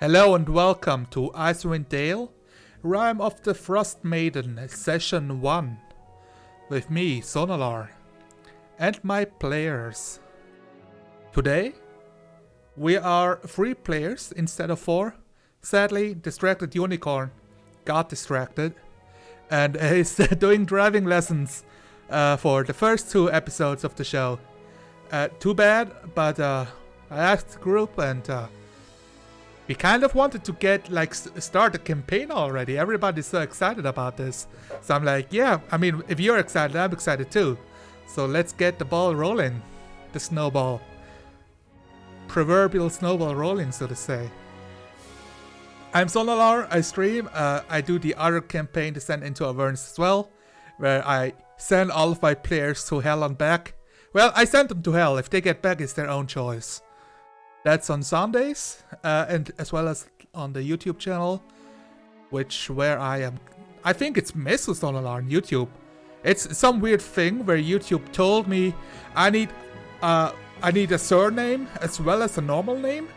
Hello and welcome to Icewind Dale, Rime of the Frostmaiden, Session 1, with me, Sonalar, and my players. Today, we are 3 players instead of 4. Sadly, Distracted Unicorn got distracted and is doing driving lessons for the first 2 episodes of the show. Too bad, but I asked the group and we kind of wanted to get, start a campaign already. Everybody's so excited about this. So I'm like, yeah, I mean, if you're excited, I'm excited too. So let's get the ball rolling. The snowball. Proverbial snowball rolling, so to say. I'm Sonalar, I stream. I do the other campaign, Descent into Avernus as well, where I send all of my players to hell and back. Well, I send them to hell. If they get back, it's their own choice. That's on Sundays, and as well as on the YouTube channel, where I think it's Mrs. on YouTube. It's some weird thing where YouTube told me I need a surname as well as a normal name.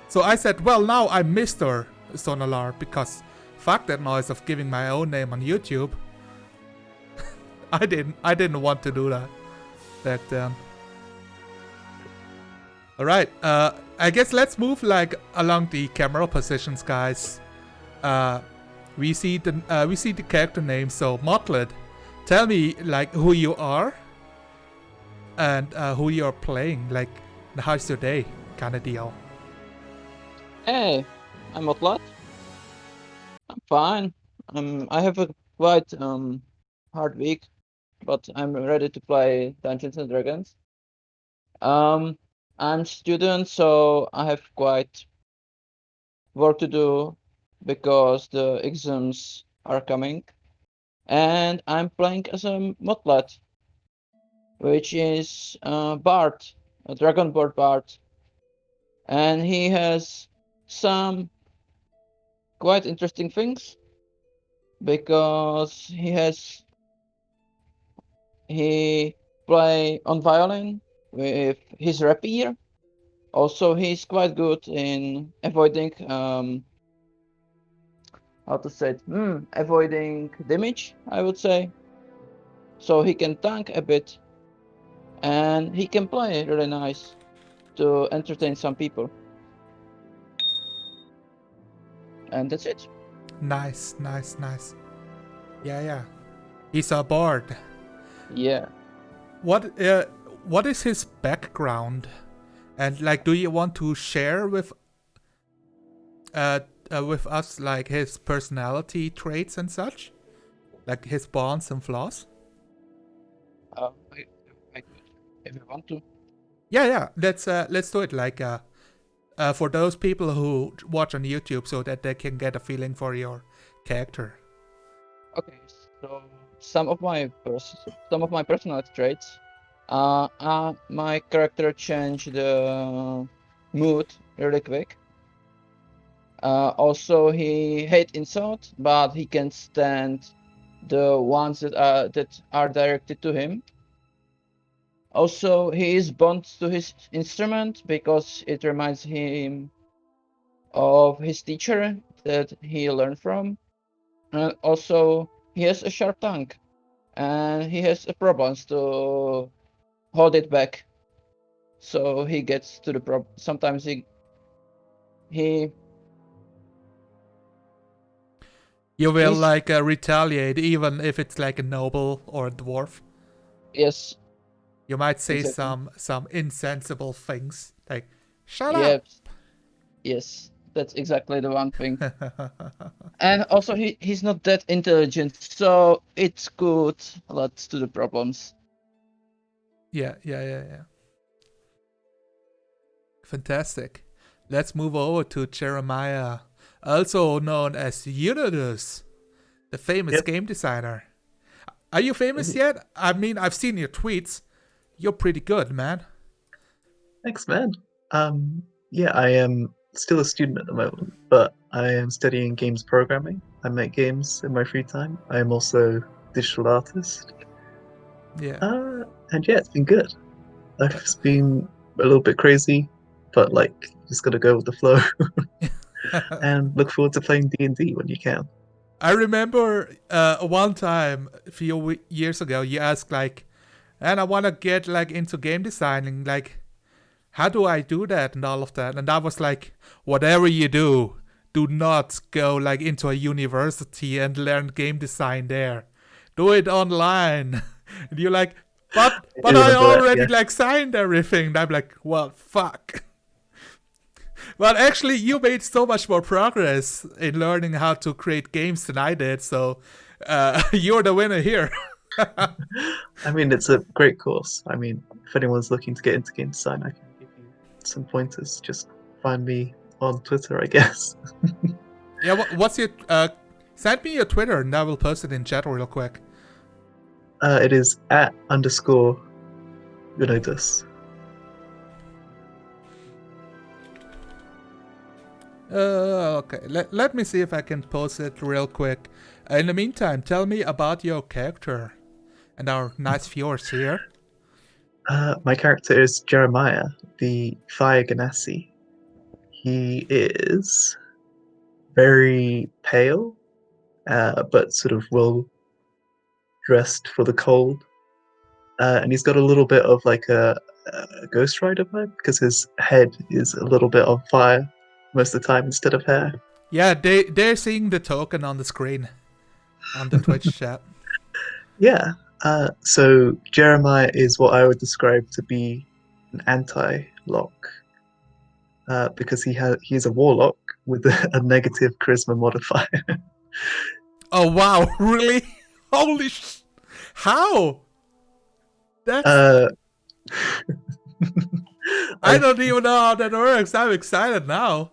So I said, well, now I'm Mr. Sonalar, because fuck that noise of giving my own name on YouTube. I didn't want to do that back then. Alright, I guess let's move along the camera positions, guys. We see the character name, so Motlet, tell me who you are and who you're playing, how's your day kind of deal. Hey, I'm Motlet. I'm fine. I have a quite hard week, but I'm ready to play Dungeons and Dragons. I'm student, so I have quite work to do because the exams are coming. And I'm playing as a Motlet, which is a bard, a dragonborn bard. And he has some quite interesting things because he play on violin with his rapier. Also, he's quite good in avoiding avoiding damage, I would say. So he can tank a bit, and he can play really nice to entertain some people. And that's it. Nice. Yeah. He's a bard. Yeah. What is his background? And do you want to share with us his personality traits and such, his bonds and flaws? I if you want to. Yeah. Let's do it. For those people who watch on YouTube, so that they can get a feeling for your character. Okay. So some of my personality traits. My character changed the mood really quick. Also, he hate insult, but he can stand the ones that are directed to him. Also, he is bound to his instrument because it reminds him of his teacher that he learned from. And also, he has a sharp tongue, and he has a problems to hold it back. So he gets to the problem. Sometimes he You will retaliate even if it's a noble or a dwarf. Yes. You might say exactly. some insensible things like "shut up." Yes, that's exactly the one thing. And also, he's not that intelligent, so it could a lot to the problems. Yeah. Fantastic. Let's move over to Jeremiah, also known as Unitus, the famous game designer. Are you famous yet? I mean, I've seen your tweets. You're pretty good, man. Thanks, man. Yeah, I am still a student at the moment, but I am studying games programming. I make games in my free time. I am also a digital artist. Yeah. And yeah, it's been good. Life's been a little bit crazy, but just gotta go with the flow. and look forward to playing D&D when you can. I remember one time a few years ago, you asked like, and I want to get like into game designing, like, how do I do that and all of that? And I was like, whatever you do not go like into a university and learn game design there. Do it online. And you're like, but I do I remember that, already yeah. like signed everything. And I'm like, well, fuck. But actually, you made so much more progress in learning how to create games than I did. So you're the winner here. I mean, it's a great course. I mean, if anyone's looking to get into game design, I can give you some pointers. Just find me on Twitter, I guess. Yeah, what's your... send me your Twitter and I will post it in chat real quick. It is @_Unodus. Okay, let me see if I can post it real quick. In the meantime, tell me about your character and our nice viewers here. My character is Jeremiah, the Fire Ganassi. He is very pale, but sort of well dressed for the cold. And he's got a little bit of like a Ghost Rider vibe because his head is a little bit on fire most of the time instead of hair. Yeah, they're seeing the token on the screen on the Twitch chat. Yeah. So Jeremiah is what I would describe to be an anti-lock, because he's a warlock with a negative charisma modifier. Oh wow, really? Holy how? That's... Uh, I don't even know how that works. I'm excited now.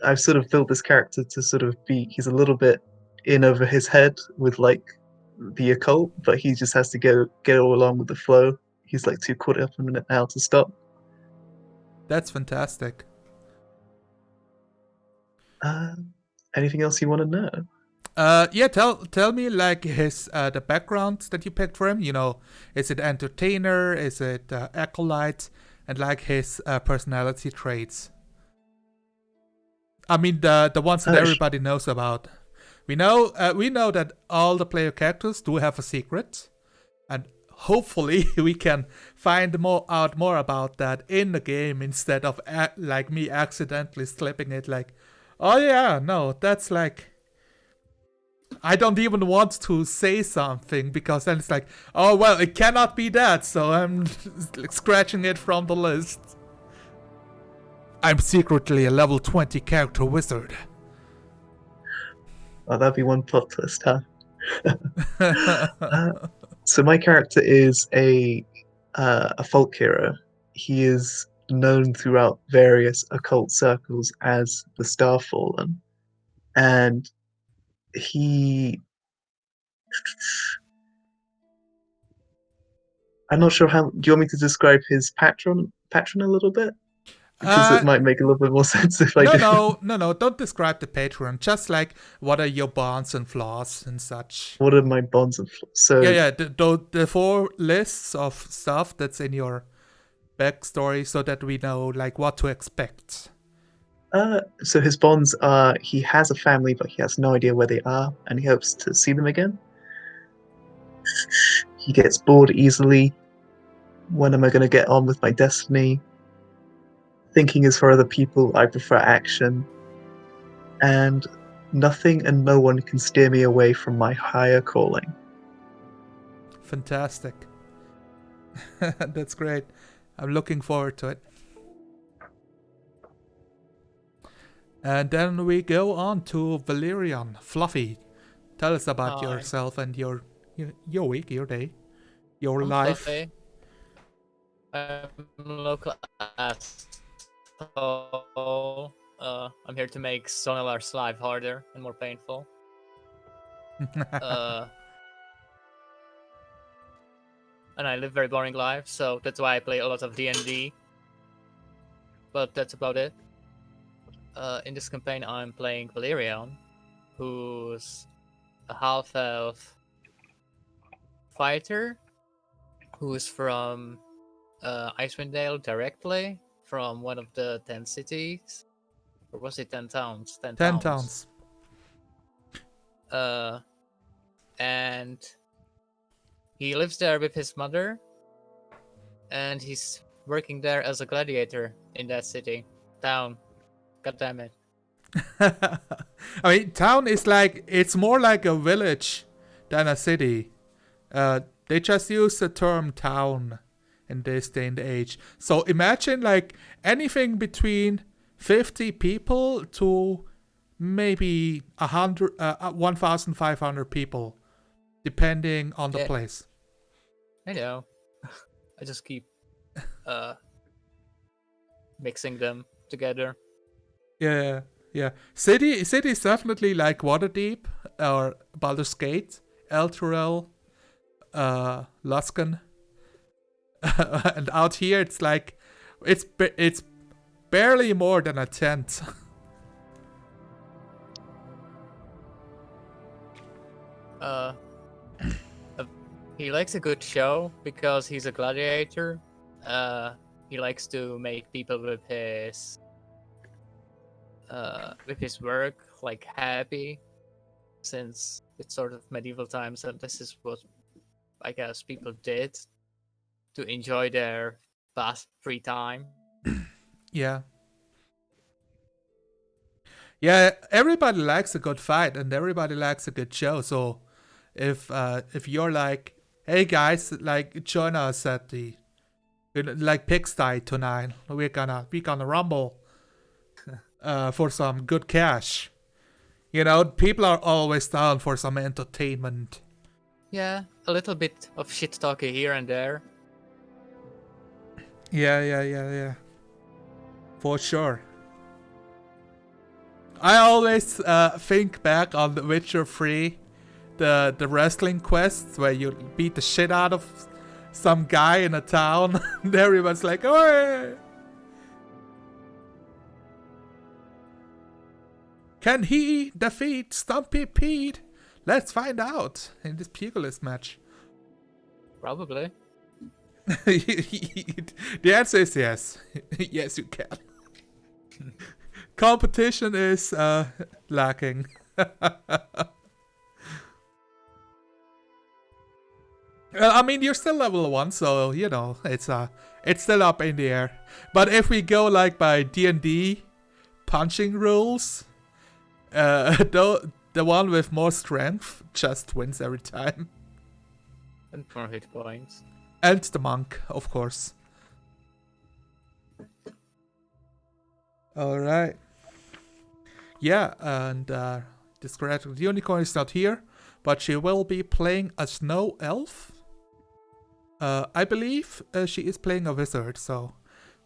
I've sort of built this character to sort of he's a little bit in over his head with like the occult, but he just has to get all along with the flow. He's like too caught up in it now to stop. That's fantastic. Anything else you want to know? Yeah, tell me like his the background that you picked for him. You know, is it entertainer? Is it acolyte? And like his personality traits. I mean the ones that everybody knows about. We know that all the player characters do have a secret, and hopefully we can find out more about that in the game instead of like me accidentally slipping it. Like, oh yeah, no, that's like. I don't even want to say something because then it's like, oh well, it cannot be that, so I'm scratching it from the list. I'm secretly a level 20 character wizard. Oh, that'd be one plot twist, huh? So my character is a folk hero. He is known throughout various occult circles as the Starfallen, and he. I'm not sure how. Do you want me to describe his patron a little bit? Because it might make a little bit more sense if I do. No, don't describe the Patreon. Just like, what are your bonds and flaws and such. What are my bonds and flaws? So yeah, the 4 lists of stuff that's in your backstory so that we know like what to expect. So his bonds are he has a family, but he has no idea where they are, and he hopes to see them again. He gets bored easily. When am I going to get on with my destiny? Thinking is for other people. I prefer action. And nothing and no one can steer me away from my higher calling. Fantastic. That's great. I'm looking forward to it. And then we go on to Valerian. Fluffy, tell us about yourself and your week, your day, your life. Fluffy. I'm local asshole. I'm here to make Sonalar's life harder and more painful. And I live very boring life, so that's why I play a lot of DnD. But that's about it. In this campaign, I'm playing Valerian, who's a half-elf fighter who's from Icewind directly from one of the 10 cities. Or was it 10 towns? 10 10 towns. towns. And he lives there with his mother, and he's working there as a gladiator in that town. God damn it. I mean, town is like, it's more like a village than a city. They just use the term town in this day and age. So imagine like anything between 50 people to maybe 1,500 people, depending on the Yeah. place. I know. I just keep mixing them together. Yeah, yeah. City is definitely like Waterdeep or Baldur's Gate, Elturel, Luskan. And out here it's like it's barely more than a tent. He likes a good show because he's a gladiator. He likes to make people with his work like happy, since it's sort of medieval times, and this is what I guess people did to enjoy their past free time. Yeah. Yeah, everybody likes a good fight and everybody likes a good show. So if you're like, hey guys, like join us at the like Pigsty tonight. We're gonna rumble for some good cash. You know, people are always down for some entertainment. Yeah, a little bit of shit talking here and there. Yeah. For sure. I always think back on The Witcher 3, the wrestling quests where you beat the shit out of some guy in a town. And everyone's like, oh, can he defeat Stumpy Pete? Let's find out in this Pugilist match. Probably. The answer is yes. Yes, you can. Competition is lacking. I mean, you're still level 1, so you know it's still up in the air. But if we go like by DnD punching rules, the one with more strength just wins every time. And more hit points. And the monk, of course. Alright. Yeah, and this correct. The unicorn is not here, but she will be playing a snow elf. I believe she is playing a wizard, so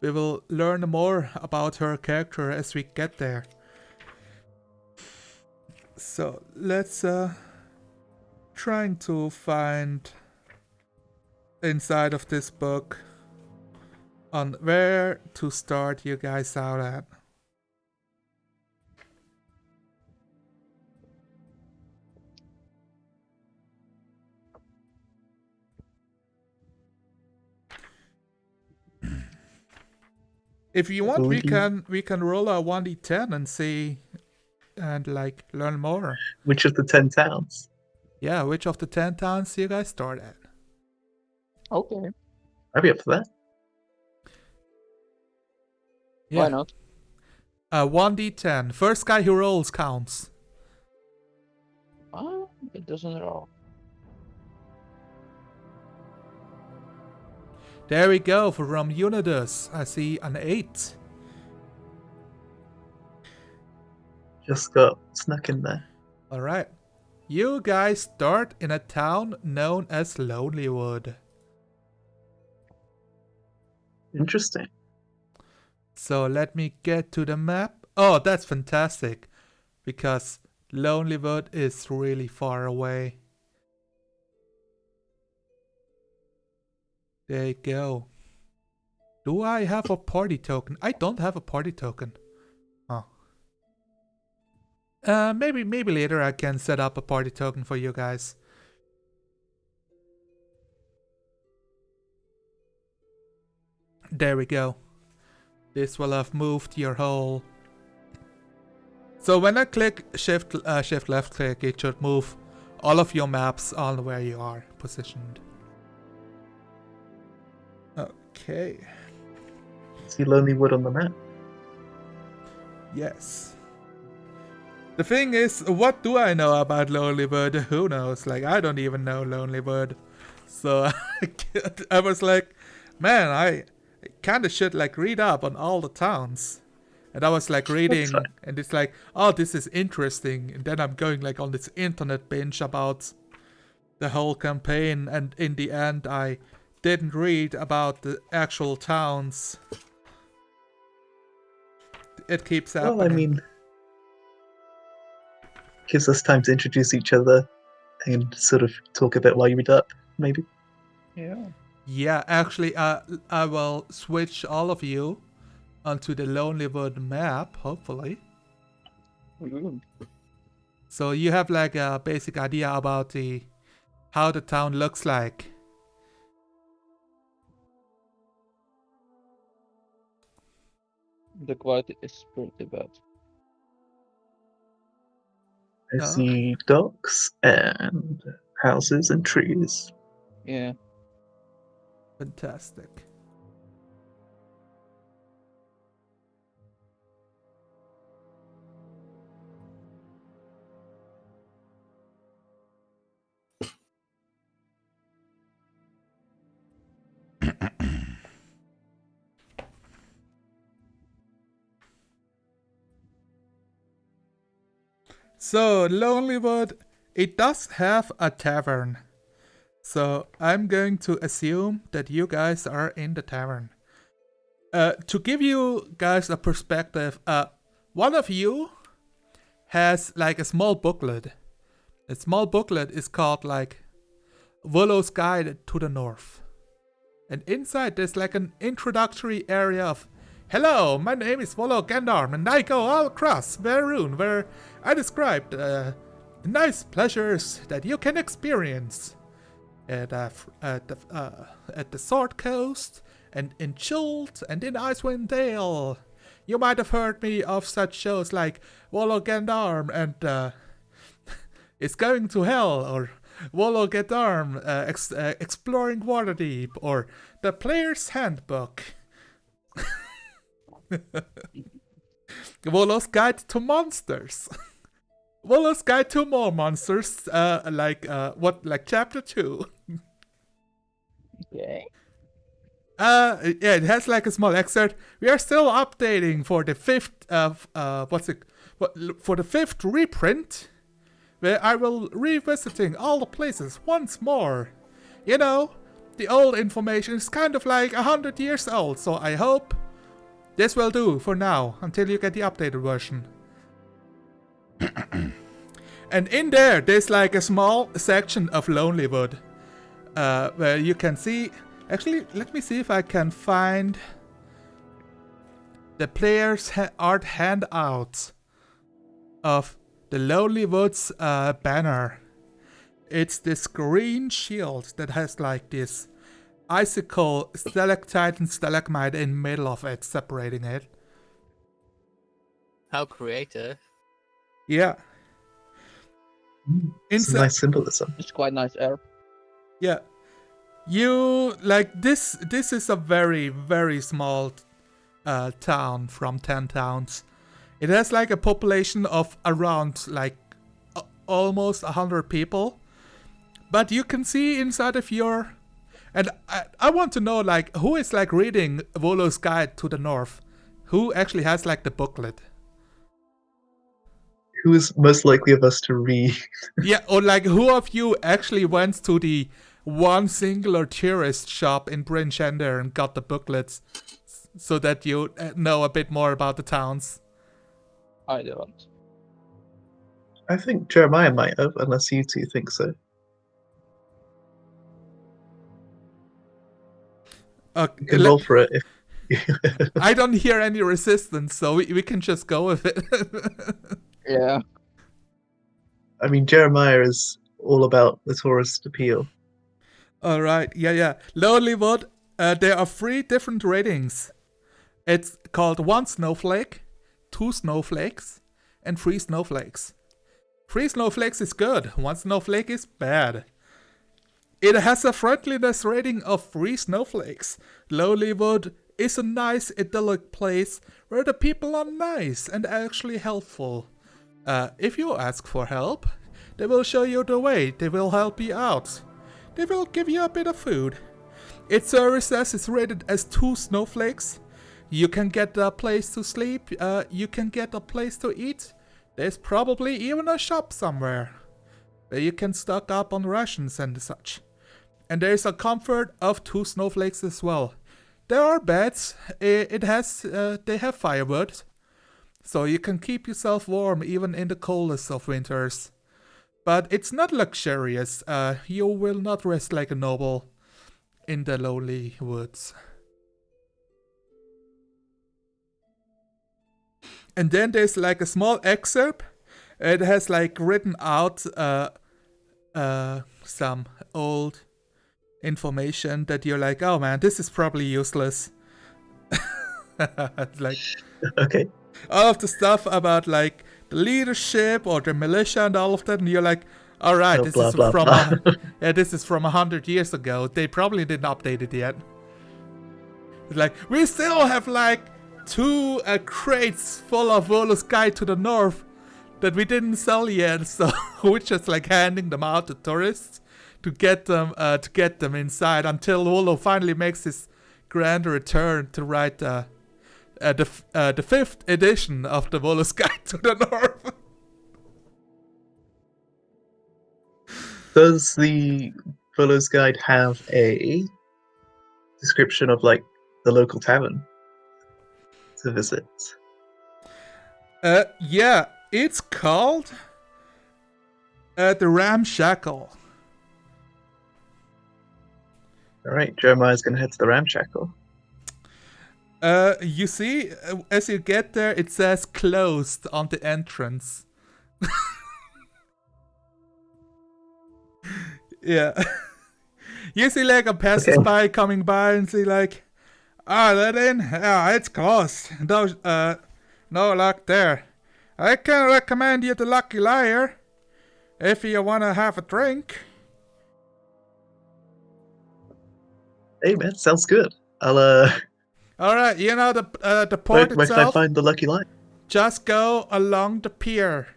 we will learn more about her character as we get there. So let's trying to find inside of this book on where to start you guys out at. If you want, we can roll a 1d10 and see and like learn more. Which of the 10 towns? Yeah, which of the 10 towns you guys start at? Okay. I'd be up for that. Yeah. Why not? 1d10. First guy who rolls counts. It doesn't roll. There we go from Unidas. I see an 8. Just got snuck in there. Alright. You guys start in a town known as Lonelywood. Interesting. So let me get to the map. Oh, that's fantastic. Because Lonelywood is really far away. There you go. Do I have a party token? I don't have a party token. Oh. Maybe later I can set up a party token for you guys. There we go. This will have moved your whole So when I click shift left click, it should move all of your maps on where you are positioned. Okay. See Lonely Wood on the map. Yes. The thing is, what do I know about Lonelywood? Who knows? Like, I don't even know Lonelywood. So I was like, man, I kind of should like read up on all the towns. And I was like reading, and it's like, oh, this is interesting. And then I'm going like on this internet binge about the whole campaign. And in the end, I didn't read about the actual towns. It keeps happening. Well, I mean, gives us time to introduce each other and sort of talk a bit while you read up, maybe. Yeah. Yeah, actually, I will switch all of you onto the Lonelywood map, hopefully. Ooh. So you have like a basic idea about how the town looks like. The quality is pretty bad. I Oh. see docks and houses and trees. Yeah. Fantastic. So, Lonelywood, it does have a tavern. So, I'm going to assume that you guys are in the tavern. To give you guys a perspective, one of you has like a small booklet. A small booklet is called like Willow's Guide to the North. And inside there's like an introductory area of, hello, my name is Volo Gendarm and I go all across Verun where I described the nice pleasures that you can experience at the Sword Coast and in Chult and in Icewind Dale. You might have heard me of such shows like Volo Gendarm and It's Going to Hell, or Volo Gendarm Exploring Waterdeep, or The Player's Handbook. Volo's Guide to Monsters. Volo's Guide to More Monsters, like chapter 2. Okay. Yeah, it has like a small excerpt. We are still updating for the fifth reprint, where I will revisiting all the places once more. You know, the old information is kind of like 100 years old, so I hope this will do for now until you get the updated version. And in there's like a small section of Lonelywood, where you can see. Actually, let me see if I can find the player's art handout of the Lonelywood's banner. It's this green shield that has like this icicle stalactite and stalagmite in the middle of it, separating it. How creative. Yeah. It's a nice symbolism. It's quite nice air. Yeah. You like this is a very, very small town from 10 towns. It has like a population of around like almost 100 people. But you can see inside of your, and I want to know like who is like reading Volo's Guide to the North? Who actually has like the booklet? Who is most likely of us to read? Yeah, or like who of you actually went to the one singular tourist shop in Bryn Shander and got the booklets so that you know a bit more about the towns? I don't. I think Jeremiah might have, unless you two think so. You can roll for it if I don't hear any resistance, so we can just go with it. Yeah. I mean, Jeremiah is all about the tourist appeal. Alright, yeah. Lonelywood, there are 3 different ratings. It's called 1 snowflake, 2 snowflakes, and 3 snowflakes. 3 snowflakes is good, 1 snowflake is bad. It has a friendliness rating of 3 snowflakes. Lonelywood is a nice, idyllic place where the people are nice and actually helpful. If you ask for help, they will show you the way, they will help you out. They will give you a bit of food. Its services is rated as 2 snowflakes. You can get a place to sleep, you can get a place to eat. There's probably even a shop somewhere where you can stock up on rations and such. And there's a comfort of 2 snowflakes as well. There are beds, they have firewood, so you can keep yourself warm even in the coldest of winters. But it's not luxurious, you will not rest like a noble in the lonely woods. And then there's like a small excerpt. It has like written out some old information that you're like, oh man, this is probably useless. Like Okay. all of the stuff about like the leadership or the militia and all of that, and you're like, all right, Oh, this blah, is blah, from blah. this is from 100 years ago. They probably didn't update it yet. It's like we still have like 2 crates full of Volus Guide to the north that we didn't sell yet, so we're just like handing them out to tourists to get them inside until Volo finally makes his grand return to write the 5th edition of the Volus Guide to the north. Does the Fuller's Guide have a description of like the local tavern to visit? Yeah, it's called the Ramshackle. All right, Jeremiah's gonna head to the Ramshackle. You see, as you get there, it says closed on the entrance. Yeah. You see like a passersby coming by and see like, let in? Yeah, it's closed. No luck there. I can recommend you the Lucky Liar if you wanna have a drink. Hey man, sounds good. I'll Alright, you know the where port can I itself? find the Lucky Lion? Just go along the pier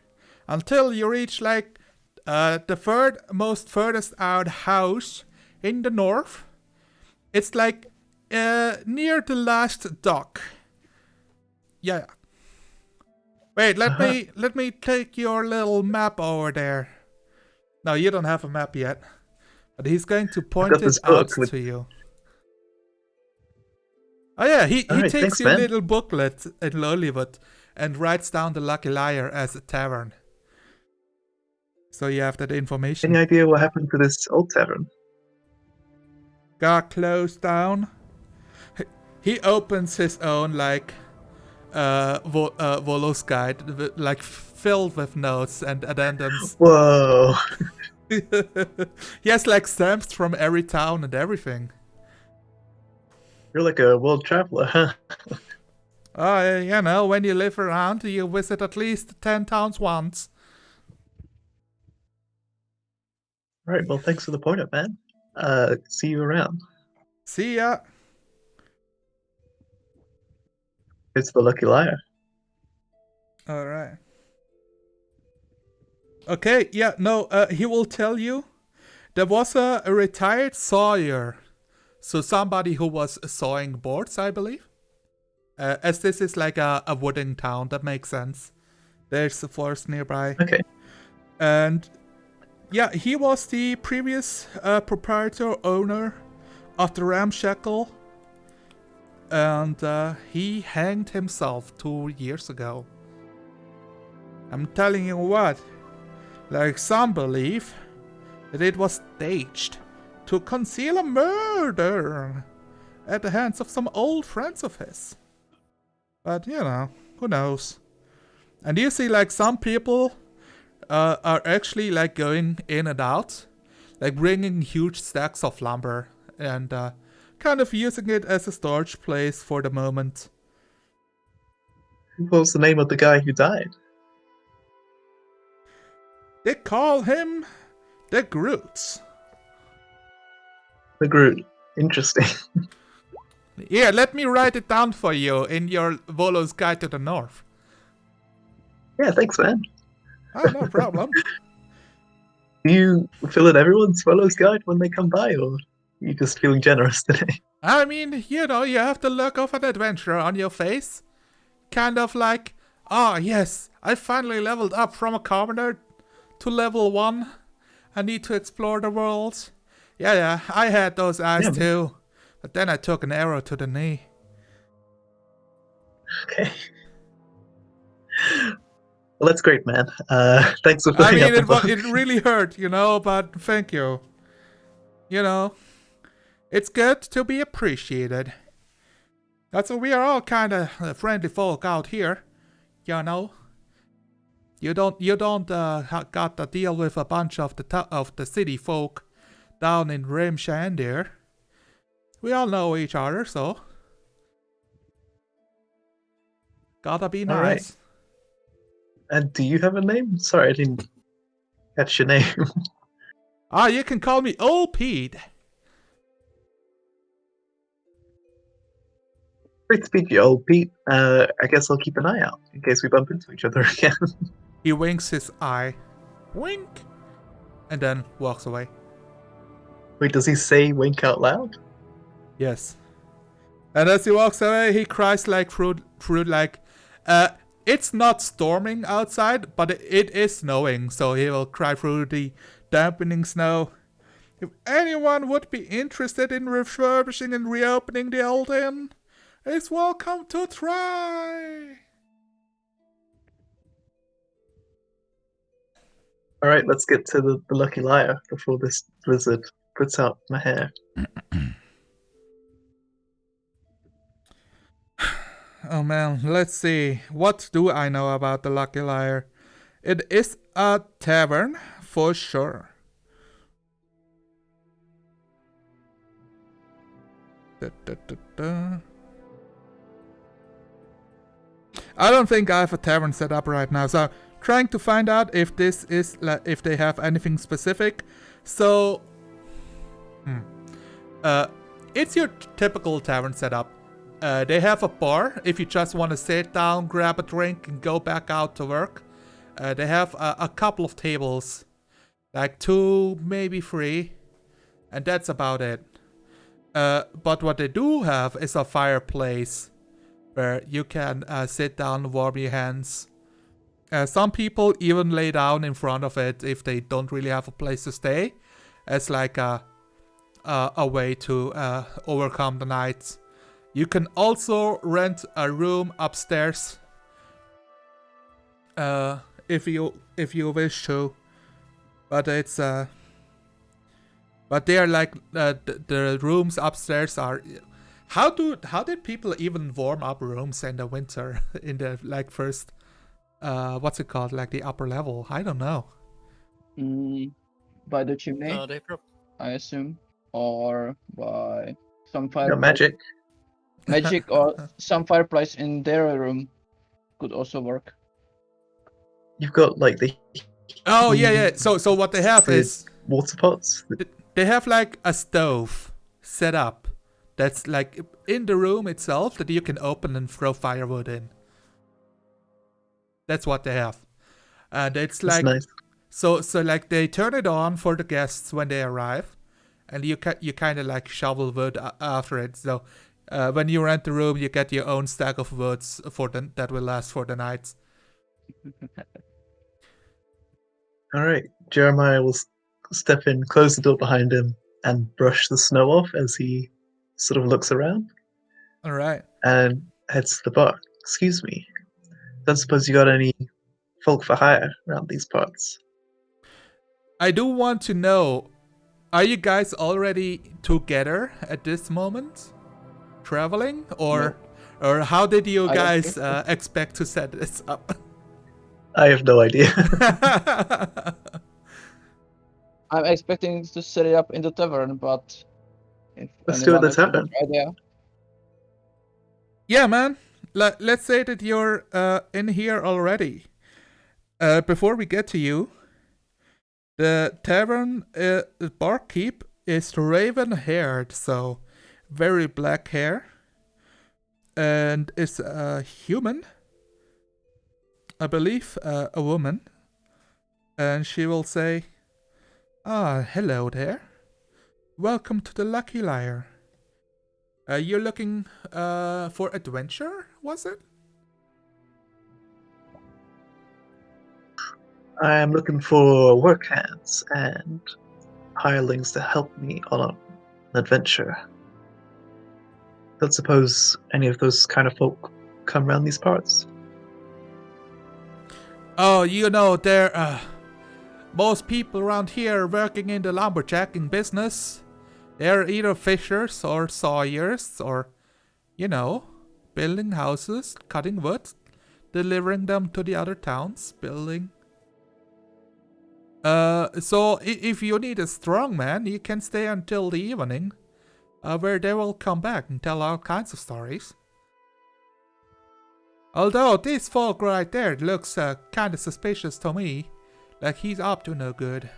until you reach like the most furthest out house in the north. It's like near the last dock. Yeah. Wait, let me take your little map over there. No, you don't have a map yet, but he's going to point got it this out book with- to you. Oh yeah, he Alright, takes thanks, your man. little booklet in Lollywood and writes down the Lucky Liar as a tavern. So you have that information. Any idea what happened to this old tavern? Got closed down. He opens his own like Volo's guide, like filled with notes and addendums. Whoa! He has like stamps from every town and everything. You're like a world traveler, huh? Oh, you know, when you live around, you visit at least 10 towns once. All right, well, thanks for the point up, man. See you around. See ya. It's the Lucky Liar. Alright. Okay, yeah, no, he will tell you. There was a retired sawyer. So somebody who was sawing boards, I believe. As this is like a wooden town, that makes sense. There's a forest nearby. Okay. And yeah, he was the previous proprietor owner of the Ramshackle. And he hanged himself 2 years ago. I'm telling you what, like some believe that it was staged to conceal a murder at the hands of some old friends of his. But, you know, who knows? And you see, like, some people are actually, like, going in and out, like, bringing huge stacks of lumber and kind of using it as a storage place for the moment. What was the name of the guy who died? They call him the Groot. The Groot. Interesting. Here, let me write it down for you in your Volo's Guide to the North. Yeah, thanks, man. Oh, no problem. Do you fill in everyone's Swallow's Guide when they come by, or are you just feeling generous today? I mean, you know, you have the look of an adventurer on your face. Kind of like, yes, I finally leveled up from a commoner to level 1. I need to explore the world. Yeah, I had those eyes too. But then I took an arrow to the knee. Okay. Well, that's great, man. Thanks for I filling mean, up the it really hurt, you know, but thank you. You know, it's good to be appreciated. That's why we are all kind of friendly folk out here, you know. You don't got to deal with a bunch of the city folk down in Rime there. We all know each other, so gotta be All right. nice. And do you have a name? Sorry, I didn't catch your name. You can call me Old Pete. Great to meet you, old Pete. I guess I'll keep an eye out in case we bump into each other again. He winks his eye. Wink! And then walks away. Wait, does he say wink out loud? Yes. And as he walks away, he cries like through like, it's not storming outside, but it is snowing, so he will cry through the dampening snow. If anyone would be interested in refurbishing and reopening the old inn, is welcome to try. All right, let's get to the Lucky Liar before this blizzard puts out my hair. Oh man, let's see. What do I know about the Lucky Liar? It is a tavern, for sure. I don't think I have a tavern set up right now, so I'm trying to find out if this is if they have anything specific. So, it's your typical tavern setup. They have a bar if you just want to sit down, grab a drink, and go back out to work. They have a couple of tables, like 2, maybe 3, and that's about it. But what they do have is a fireplace where you can sit down, warm your hands. Some people even lay down in front of it if they don't really have a place to stay, as like a way to overcome the night. You can also rent a room upstairs if you wish to, but it's but they are like the rooms upstairs are. How did people even warm up rooms in the winter in the like first what's it called, like the upper level? I don't know. By the chimney, I assume, or by some fireplace. Magic. Magic or some fireplace in their room could also work. You've got like the. Oh yeah. So what they have is water pots. They have like a stove set up that's like in the room itself that you can open and throw firewood in. That's what they have, and it's like nice. So like they turn it on for the guests when they arrive, and you kind of like shovel wood after it. So when you rent the room, you get your own stack of woods that will last for the night. All right, Jeremiah will step in, close the door behind him, and brush the snow off as he sort of looks around. All right. And heads to the bar. Excuse me. Don't suppose you got any folk for hire around these parts? I do want to know, are you guys already together at this moment? Traveling? Or how did you guys expect to set this up? I have no idea. I'm expecting to set it up in the tavern, but if let's do it at the tavern. Idea. Yeah, man. Let's say that you're in here already. Before we get to you, The tavern barkeep is raven-haired, so very black hair, and is a human, I believe, a woman, and she will say, hello there. Welcome to the Lucky Liar. You're looking for adventure, was it? I am looking for work hands and hirelings to help me on an adventure. Don't suppose any of those kind of folk come around these parts? Oh, most people around here working in the lumberjacking business. They're either fishers or sawyers or, building houses, cutting wood, delivering them to the other towns, building. So if you need a strong man, you can stay until the evening, where they will come back and tell all kinds of stories. Although this folk right there looks kind of suspicious to me, like he's up to no good.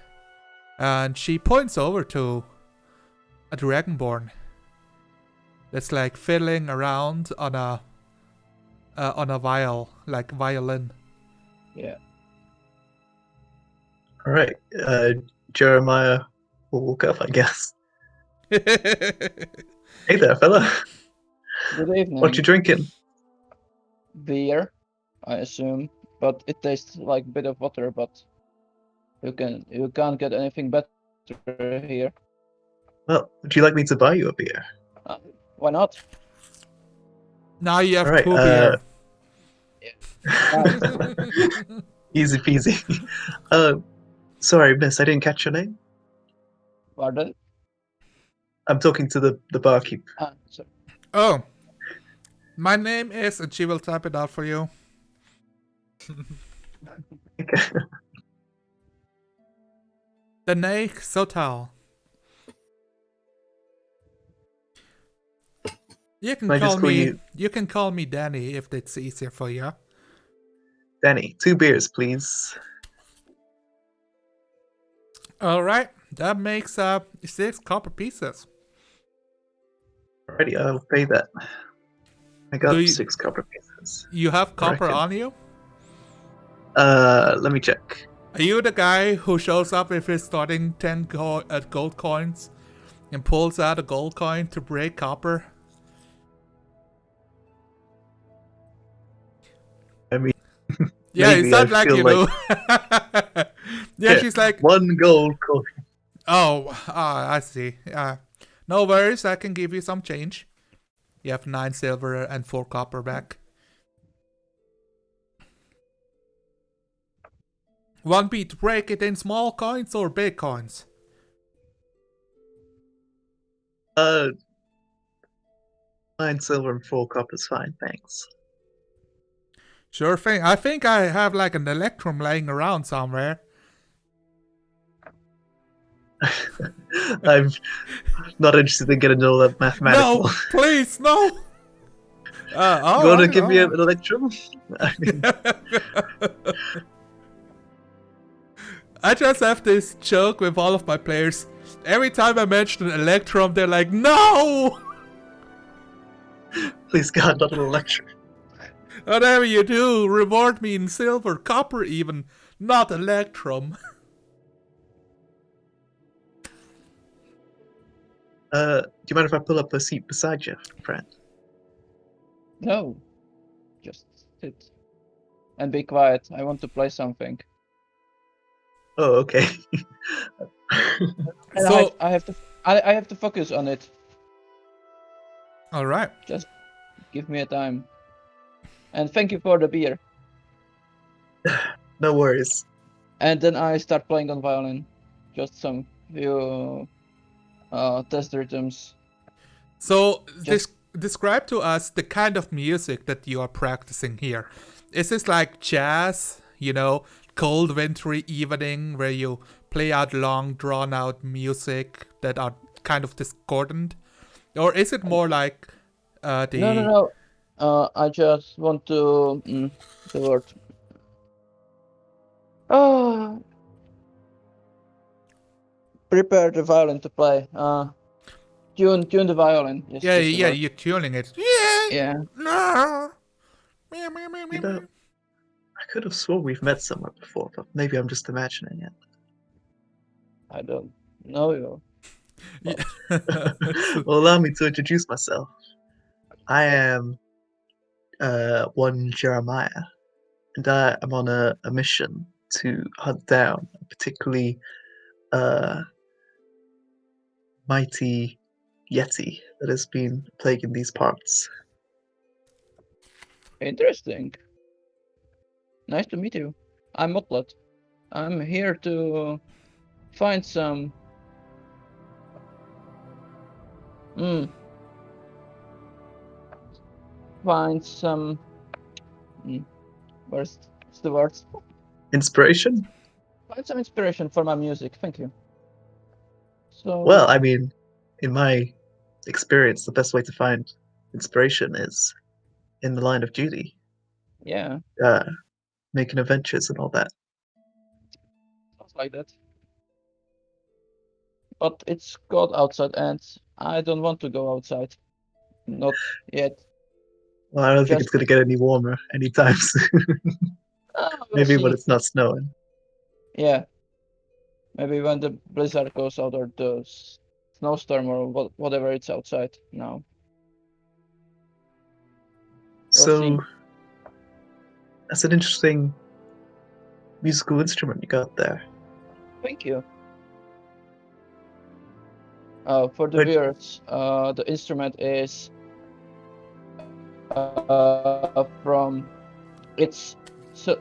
And she points over to a dragonborn that's like fiddling around on a violin. Yeah. All right, Jeremiah will walk up, I guess. Hey there, fella. Good evening. What you drinking? Beer, I assume, but it tastes like a bit of water. But you can't get anything better here. Well, would you like me to buy you a beer? Why not? Now you have All right, 2 beer. Easy peasy. Sorry, miss, I didn't catch your name. Pardon? I'm talking to the barkeep. Sorry. Oh, my name is, and she will type it out for you. Danae Sotal. You can call me Danny if it's easier for you. Danny, 2 beers, please. All right, that makes 6 copper pieces. Alrighty, I'll pay that. I got Do you- 6 copper pieces. You have copper reckon. on you? Let me check. Are you the guy who shows up with his starting 10 gold coins and pulls out a gold coin to break copper? I mean, Yeah, maybe it sounds I like feel you do. Yeah, she's like, 1 gold coin. oh, I see. No worries, I can give you some change. You have 9 silver and 4 copper back. 1 beat, break it in small coins or big coins? 9 silver and 4 copper's fine, thanks. Sure thing. I think I have like an electrum laying around somewhere. I'm not interested in getting all that mathematical. No, please, no. You want to give me an electrum? I mean, I just have this joke with all of my players. Every time I mention an electrum, they're like, no! please God, not an electrum. Whatever you do, reward me in silver, copper even, not electrum. Do you mind if I pull up a seat beside you, friend? No. Just sit. And be quiet. I want to play something. Oh, okay. And So- I have to focus on it. Alright. Just give me a time. And thank you for the beer. No worries. And then I start playing on violin. Just some few test rhythms. So, Just- describe to us the kind of music that you are practicing here. Is this like jazz, cold wintry evening where you play out long drawn out music that are kind of discordant? Or is it more like No. I just want to the word. Oh, prepare the violin to play. Tune the violin. Yes, Yeah, that's the yeah, word. you're tuning it. Yeah. Yeah. No. You know, I could have sworn we've met somewhere before, but maybe I'm just imagining it. I don't know you. Yeah. Well, allow me to introduce myself. I am one Jeremiah, and I am on a mission to hunt down a particularly mighty yeti that has been plaguing these parts. Interesting. Nice to meet you. I'm Motlet. I'm here to find some. Find some. What's the words? Inspiration? Find some inspiration for my music. Thank you. So. Well, I mean, in my experience, the best way to find inspiration is in the line of duty, Yeah, making adventures and all that. sounds like that. But it's cold outside, and I don't want to go outside. Not yet. Well, I don't think Just- it's going to get any warmer anytime soon. We'll Maybe when see. it's not snowing. Yeah. Maybe when the blizzard goes out or the snowstorm or whatever it's outside now. We'll So, see. that's an interesting musical instrument you got there. Thank you. For the But- viewers, the instrument is from it's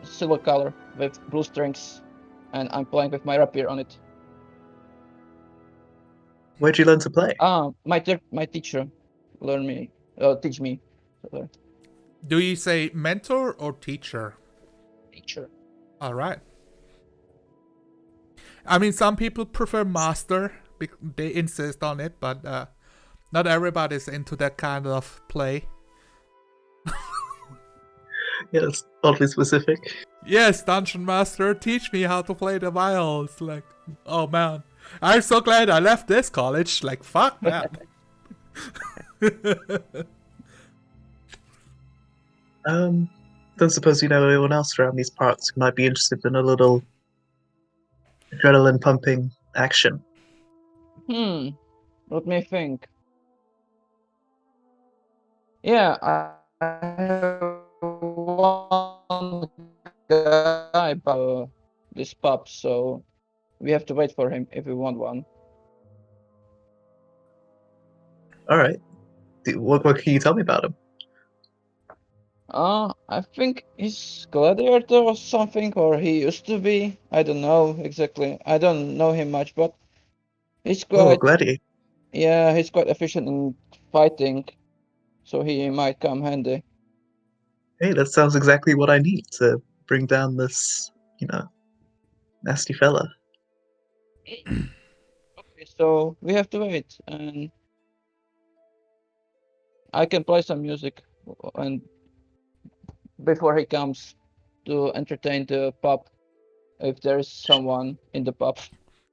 silver color with blue strings, and I'm playing with my rapier on it. Where'd you learn to play? My teacher teach me. Sorry. Do you say mentor or teacher? Teacher. All right. I mean, some people prefer master. They insist on it, but not everybody's into that kind of play. Yeah, it's oddly specific. Yes, dungeon master, teach me how to play the viols. Like, oh man, I'm so glad I left this college. Like, fuck that. Don't suppose you know anyone else around these parts who might be interested in a little adrenaline pumping action. Let me think. Yeah, I have one guy by this pub, so we have to wait for him if we want one. All right. What can you tell me about him? I think he's gladiator or something, or he used to be. I don't know exactly. I don't know him much, but he's Oh, quite Gladiator. yeah, he's quite efficient in fighting, so he might come handy. Hey, that sounds exactly what I need to bring down this, nasty fella. Okay, so we have to wait, and I can play some music and before he comes to entertain the pub, if there is someone in the pub.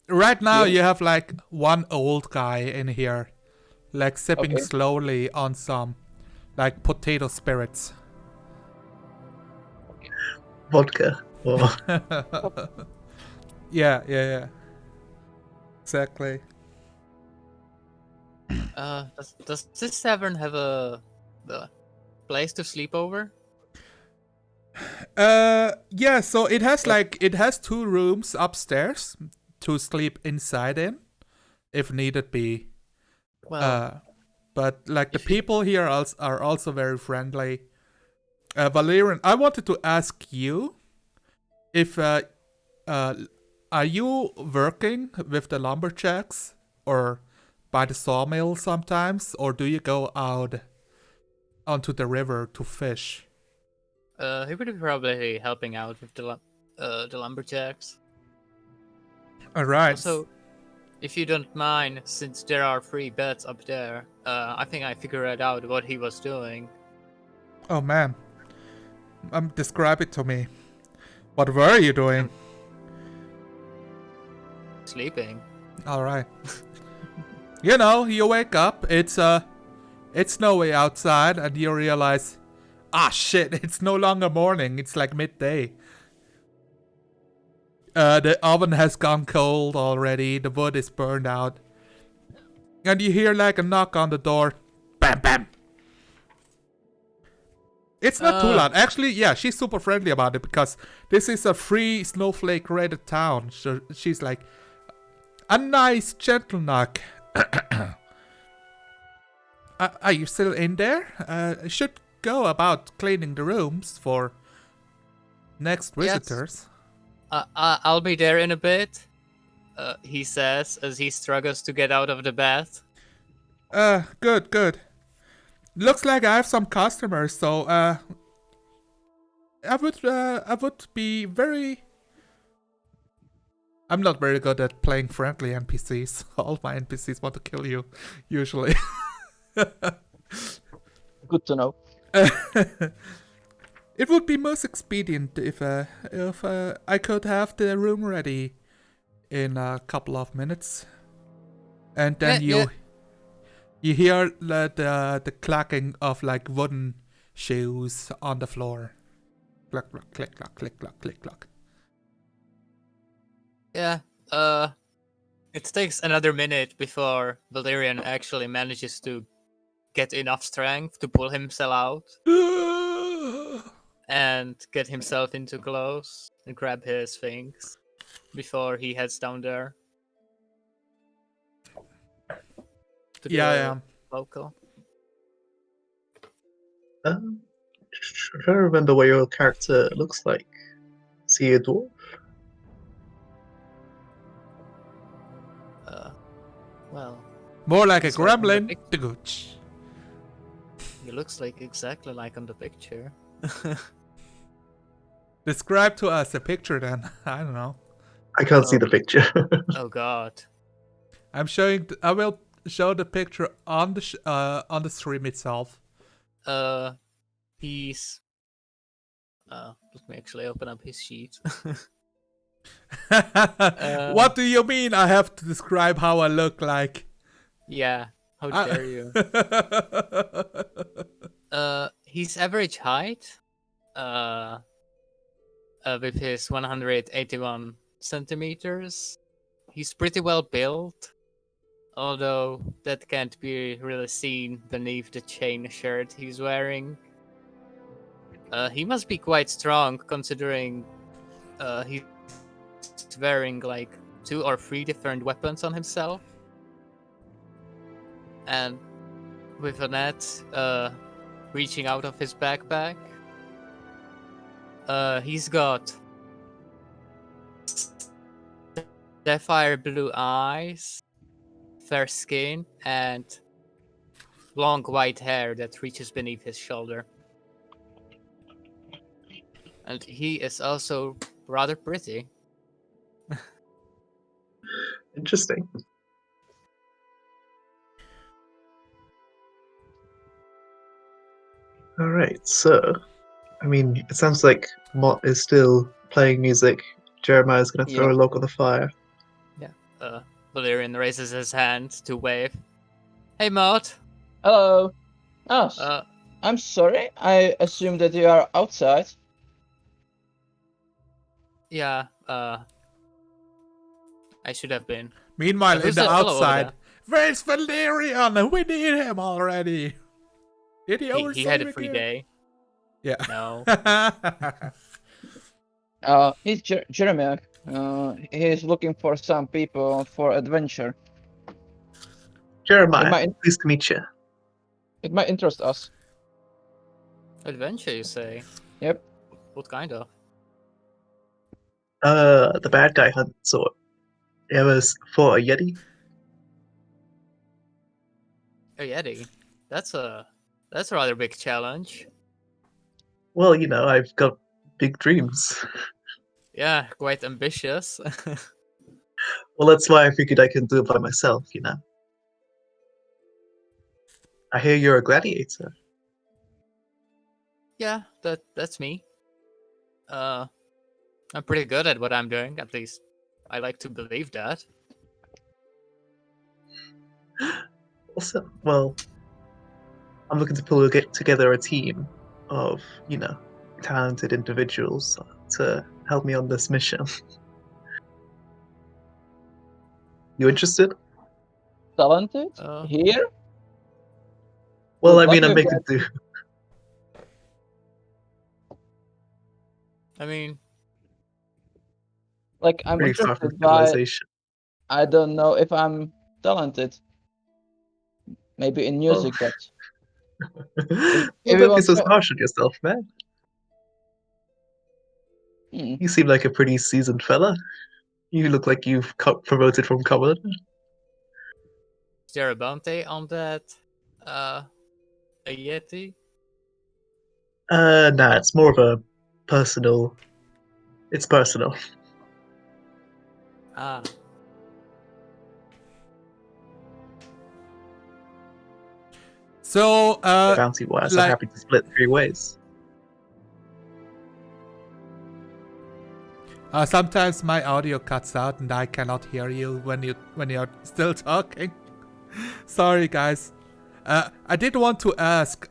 Right now, Yeah. you have like one old guy in here, like sipping Okay. slowly on some, like potato spirits. Vodka. Or Yeah. Exactly. Does this tavern have a place to sleep over? Yeah, so it has 2 rooms upstairs to sleep inside in, if needed be. Well, But like the if you- people here are also very friendly. Valerian, I wanted to ask you if are you working with the lumberjacks or by the sawmill sometimes, or do you go out onto the river to fish? he would be probably helping out with the lumberjacks. All right. Also, if you don't mind, since there are 3 beds up there, I think I figured out what he was doing. Oh man. Describe it to me. What were you doing? Sleeping. All right. You know, you wake up. It's snowy outside, and you realize, shit! It's no longer morning. It's like midday. The oven has gone cold already. The wood is burned out, and you hear like a knock on the door. Bam, bam. It's not too loud. Actually, yeah, she's super friendly about it because this is a free snowflake rated town. So she's like, a nice gentle knock. Are you still in there? I should go about cleaning the rooms for next visitors. I'll be there in a bit, he says as he struggles to get out of the bed. Good. Looks like I have some customers, so I would be very. I'm not very good at playing friendly NPCs. All my NPCs want to kill you, usually. Good to know. It would be most expedient if I could have the room ready in a couple of minutes, and then you hear the clacking of like wooden shoes on the floor. Clack clack click clack click clack click clack. Yeah. It takes another minute before Valerian actually manages to get enough strength to pull himself out and get himself into clothes and grab his things before he heads down there. To the local. I'm trying to remember what your character looks like. Is he a dwarf? Well, More like a it's like on the gremlin. pic- The gooch. he looks like exactly like on the picture. Describe to us a picture then. I don't know. I can't see the picture. Oh god. I'm showing. I will show the picture on the stream itself. He's. Let me actually open up his sheet. What do you mean? I have to describe how I look like. Yeah. How dare you? He's average height. With his 181 centimeters. He's pretty well built, although that can't be really seen beneath the chain shirt he's wearing. He must be quite strong, considering he's wearing like 2 or 3 different weapons on himself. And with a net reaching out of his backpack, he's got sapphire blue eyes, fair skin, and long white hair that reaches beneath his shoulder. And he is also rather pretty. Interesting. Alright, so, I mean, it sounds like Mott is still playing music. Jeremiah's gonna throw a log on the fire. Valerian raises his hand to wave. Hey, Maud. Hello. Oh, I'm sorry. I assume that you are outside. Yeah, I should have been. Meanwhile, in Who's the that fellow over outside, where's Valerian? We need him already. Did he He had a free day. Yeah. No. He's Jeremy. He's looking for some people for adventure. Jeremiah, pleased to meet you. It might interest us. Adventure, you say? Yep. What kind of? The bad guy hunt sort. You ever fought a Yeti? A Yeti? That's a rather big challenge. Well, you know, I've got big dreams. Yeah, quite ambitious. Well, that's why I figured I can do it by myself, you know. I hear you're a gladiator. Yeah, that's me. I'm pretty good at what I'm doing, at least I like to believe that. Also, well, I'm looking to together a team of, talented individuals to help me on this mission. You interested? Talented? Uh, Here? Well, I Look mean, like I'm you making get, do. I mean, like, I'm Pretty far from interested, but civilization. I don't know if I'm talented. Maybe in Well, music, but well, if you don't be want so to. harsh on yourself, man. Hmm. You seem like a pretty seasoned fella. You look like you've got promoted from common. is there a bounty on that? A Yeti? Nah, it's more of a personal. It's personal. Ah, So, Bounty wise, I'm like, happy to split 3 ways. sometimes my audio cuts out and I cannot hear you when you're still talking. Sorry, guys. I did want to ask.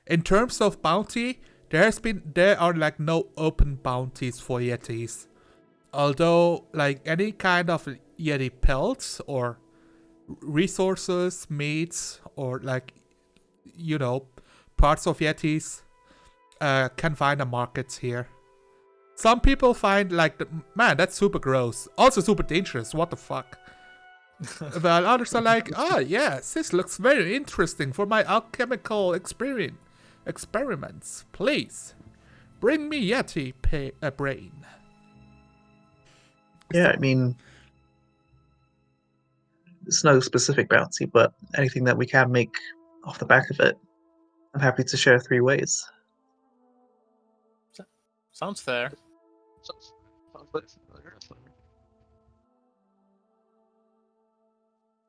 In terms of bounty, there are like no open bounties for Yetis. Although, like any kind of Yeti pelts or resources, meats, or like parts of Yetis can find a market here. Some people find like, man, that's super gross. Also super dangerous. What the fuck? While others are like, yes, this looks very interesting for my alchemical experiments. Please, bring me Yeti brain. Yeah, I mean, it's no specific bounty, but anything that we can make off the back of it, I'm happy to share 3 ways. sounds fair.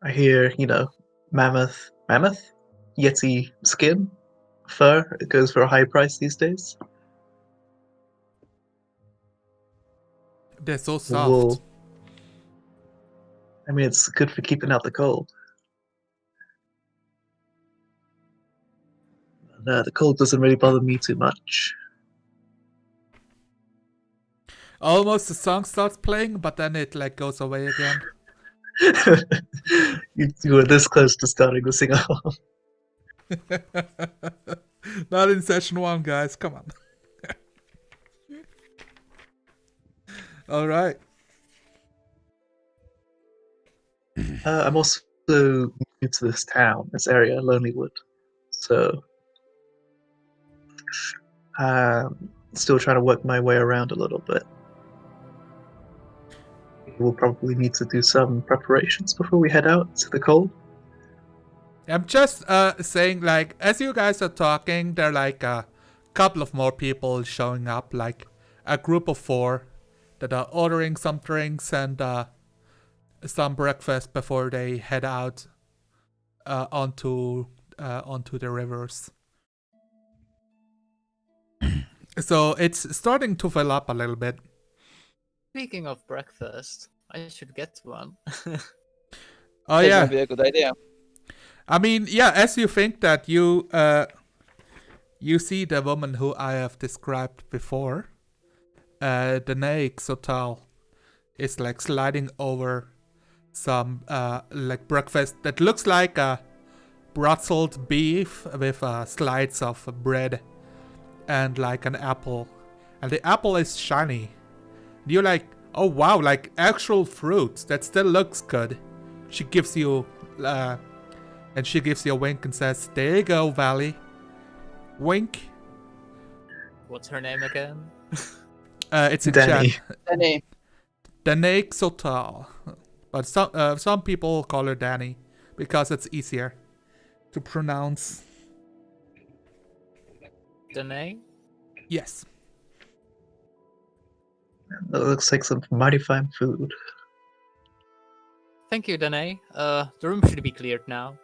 I hear, mammoth, Yeti skin, fur, it goes for a high price these days. They're so soft. Wool. I mean, it's good for keeping out the cold. No, the cold doesn't really bother me too much. Almost the song starts playing, but then it like goes away again. You were this close to starting to sing along. Not in session 1, guys. Come on. All right. I'm also new to this town, this area, Lonelywood. So, still trying to work my way around a little bit. We'll probably need to do some preparations before we head out to the cold. I'm just saying, like, as you guys are talking, there are like a couple of more people showing up, like a group of 4 that are ordering some drinks and some breakfast before they head out onto the rivers. So it's starting to fill up a little bit. Speaking of breakfast, I should get one. Oh That yeah, might be a good idea. I mean, yeah. As you think that you see the woman who I have described before, the Naik Sotal is like sliding over some like breakfast that looks like a brutzeled beef with slides of bread and like an apple, and the apple is shiny. You're like, oh wow, like actual fruit that still looks good. She gives you and she gives you a wink and says, there you go, Valley. Wink. What's her name again? It's in Danny. chat. Danny, Danny Sotal. But some people call her Danny because it's easier to pronounce. Danae? Yes. That looks like some mighty fine food. Thank you, Danae. The room should be cleared now.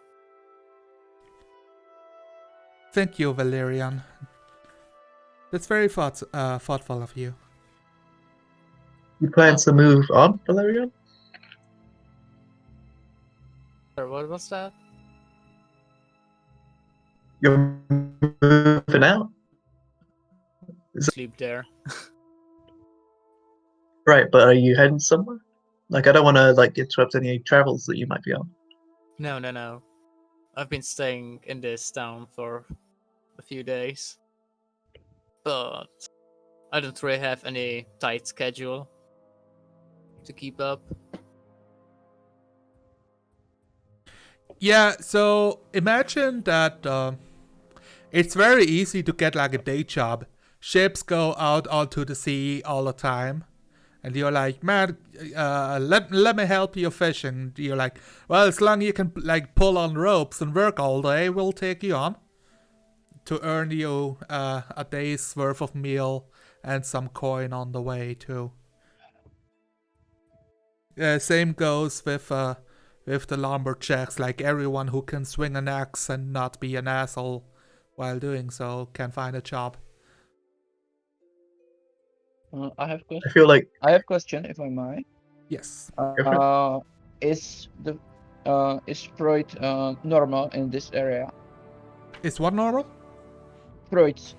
Thank you, Valerian. That's very thoughtful of you. You plan to move on, Valerian? Sorry, what was that? You're moving out? Sleep there. Right, but are you heading somewhere? Like, I don't want to like interrupt any travels that you might be on. No. I've been staying in this town for a few days. But I don't really have any tight schedule to keep up. Yeah, so imagine that it's very easy to get like a day job. Ships go out onto the sea all the time. And you're like, man, let me help you fishing. You're like, well, as long as you can like pull on ropes and work all day, we'll take you on to earn you a day's worth of meal and some coin on the way too. Same goes with the lumberjacks. Like everyone who can swing an axe and not be an asshole while doing so can find a job. I have I feel like I have question, if I may. Yes. for Is fruit normal in this area? Is what normal? Fruit,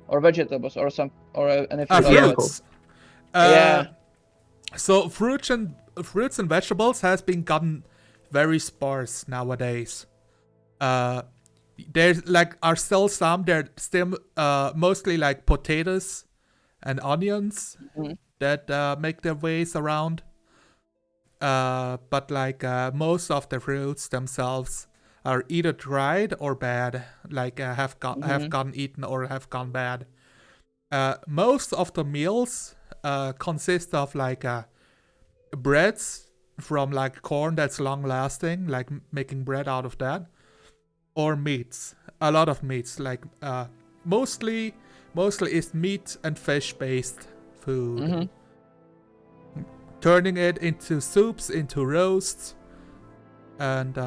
or vegetables, or anything like Fruits. Yeah. So fruits and vegetables has been gotten very sparse nowadays. There's like are still some. They're still mostly like potatoes and onions Mhm. that make their ways around. But like most of the fruits themselves are either dried or bad, like have gotten eaten or have gone bad. Most of the meals consist of like breads from like corn that's long lasting, like making bread out of that, or meats. A lot of meats, like mostly is meat and fish based food. Mhm. Turning it into soups, into roasts, and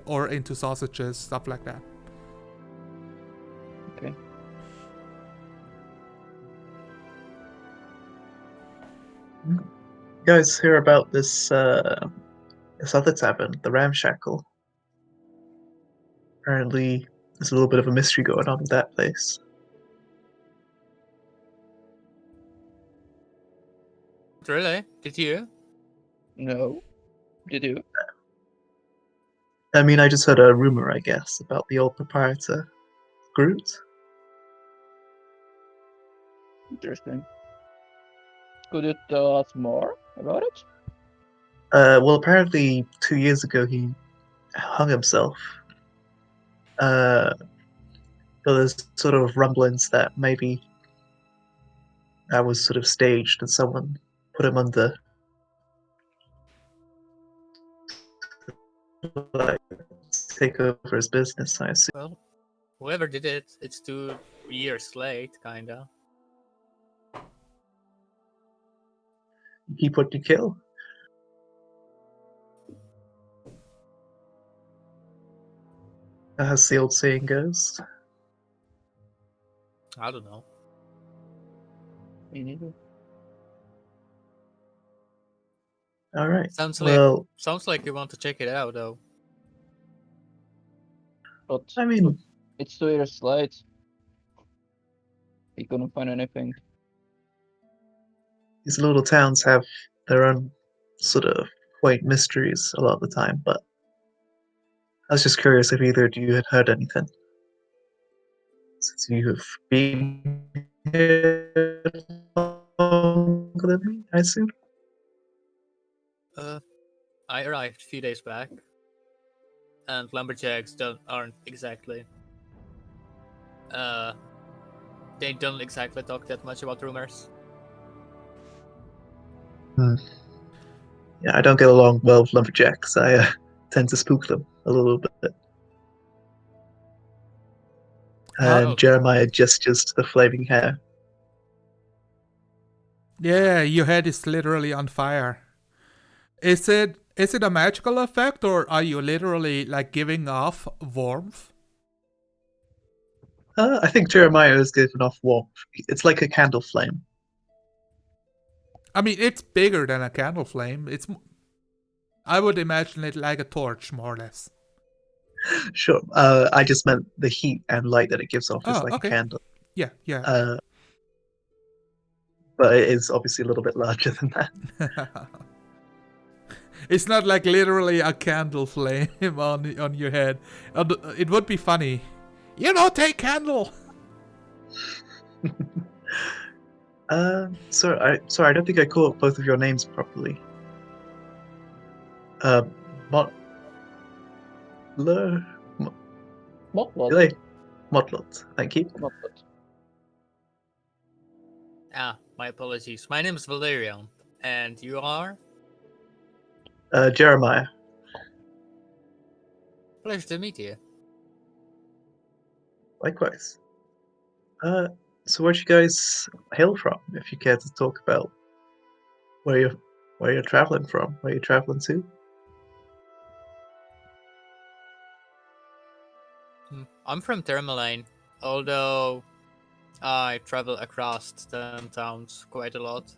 or into sausages, stuff like that. Okay. you guys hear about this this other tavern, the Ramshackle. Apparently, there's a little bit of a mystery going on with that place. Really? Did you? No. Did you? I mean, I just heard a rumor, I guess, about the old proprietor, Groot. Interesting. Could you tell us more about it? Well, apparently 2 years ago he hung himself. But there's sort of rumblings that maybe that was sort of staged and someone put him under, like, take over his business, I assume. Well, whoever did it, it's 2 years late, kinda. Keep what you kill. As the old saying goes. I don't know. Me neither. All right. Sounds Well, like you want to check it out, though. But I mean, it's 2 years late. We couldn't find anything. these little towns have their own sort of quaint mysteries a lot of the time, but I was just curious if either of you had heard anything. Since you have been here longer than me, I assume. I arrived a few days back, and lumberjacks aren't exactly. They don't exactly talk that much about rumors. Yeah, I don't get along well with lumberjacks. I tend to spook them a little bit. And okay. Jeremiah gestures to the flaming hair. Yeah, your head is literally on fire. Is it a magical effect, or are you literally like giving off warmth? I think Jeremiah is giving off warmth. It's like a candle flame. I mean, it's bigger than a candle flame. I would imagine it like a torch, more or less. Sure. I just meant the heat and light that it gives off is Oh, like okay. a candle. Yeah, yeah. But it is obviously a little bit larger than that. It's not like literally a candle flame on your head. It would be funny. You don't take candle. Sorry, I don't think I caught both of your names properly. Motlot. Motlot. Motlot. Thank you. Motlot. My apologies. My name is Valerian, and you are? Jeremiah. Pleasure to meet you. Likewise. So where'd you guys hail from? If you care to talk about where you're traveling from, where you're traveling to. I'm from Tourmaline, although I travel across 10 towns quite a lot.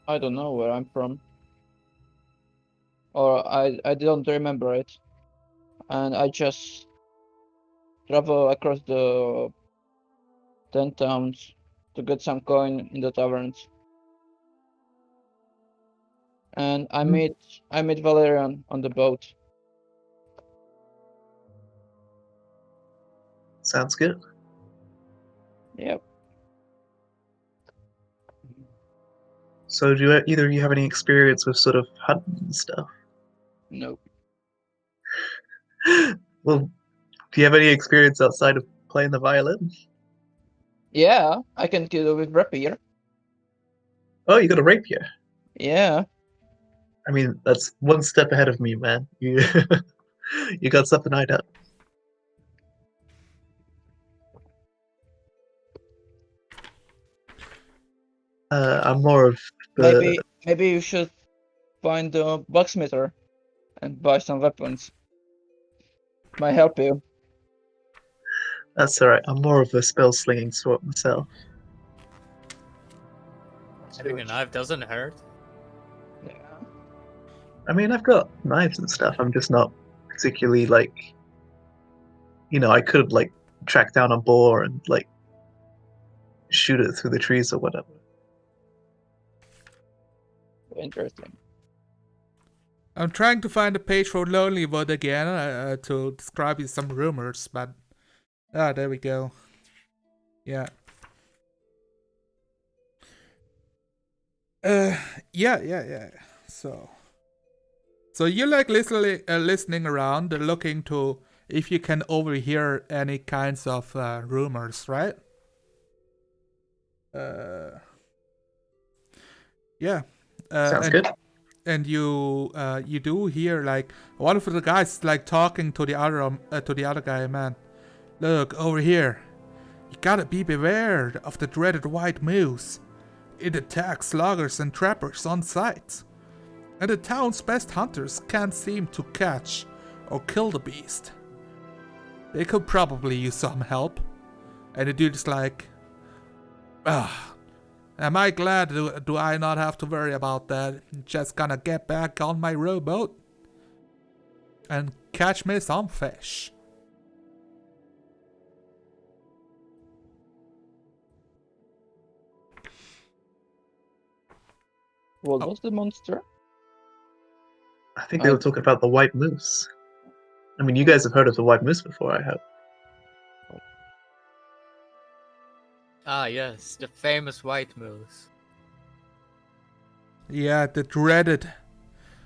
I don't know where I'm from. Or I don't remember it. And I just travel across the 10 towns to get some coin in the taverns. And I meet Valerian on the boat. Sounds good. Yep. So do either of you have any experience with sort of hunting and stuff? No. Well, do you have any experience outside of playing the violin? Yeah, I can kill with rapier. Oh, you got a rapier. Yeah. I mean, that's one step ahead of me, man. You you got something I don't. I'm more of the. Maybe you should find the blacksmither and buy some weapons. Might help you. That's alright. I'm more of a spell slinging sort myself. Having a knife doesn't hurt. Yeah. I mean, I've got knives and stuff. I'm just not particularly like. I could like track down a boar and like shoot it through the trees or whatever. Interesting. I'm trying to find a page for Lonelywood again to describe you some rumors, but there we go. Yeah. Yeah. So you like listening around, looking to if you can overhear any kinds of rumors, right? Yeah. Sounds good. And you do hear like one of the guys like talking to the other guy, man. Look over here. You gotta be beware of the dreaded white moose. It attacks loggers and trappers on sight. And the town's best hunters can't seem to catch or kill the beast. They could probably use some help. And the dude's like, am I glad do I not have to worry about that? Just gonna get back on my rowboat and catch me some fish. What was the monster? I think they were talking about the white moose. I mean, you guys have heard of the white moose before, I hope. Ah, yes, the famous white moose. Yeah, the dreaded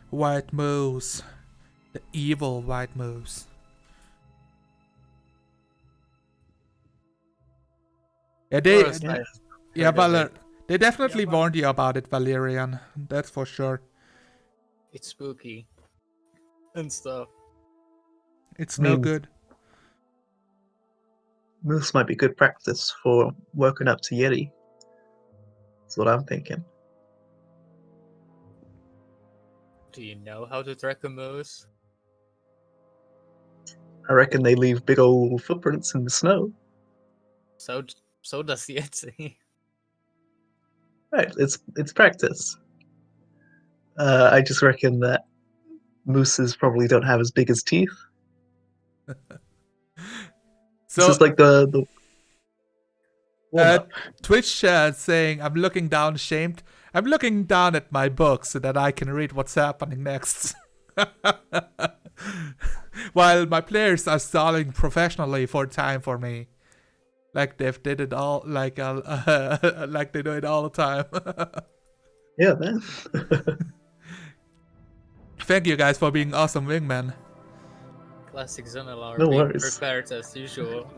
white moose. The evil white moose. Yeah, they definitely warned you about it, Valerian. That's for sure. It's spooky and stuff. It's no good. Moose might be good practice for working up to Yeti. That's what I'm thinking. Do you know how to track a moose? I reckon they leave big old footprints in the snow. So does Yeti. Right, it's practice. I just reckon that mooses probably don't have as big as teeth. So This is like the warm up. Twitch chat saying, I'm looking down ashamed. I'm looking down at my book so that I can read what's happening next. While my players are stalling professionally for time for me. Like they've did it all, like like they do it all the time. Yeah, man. Thank you guys for being awesome wingmen. Classic Zonalar No being worries. prepared as usual.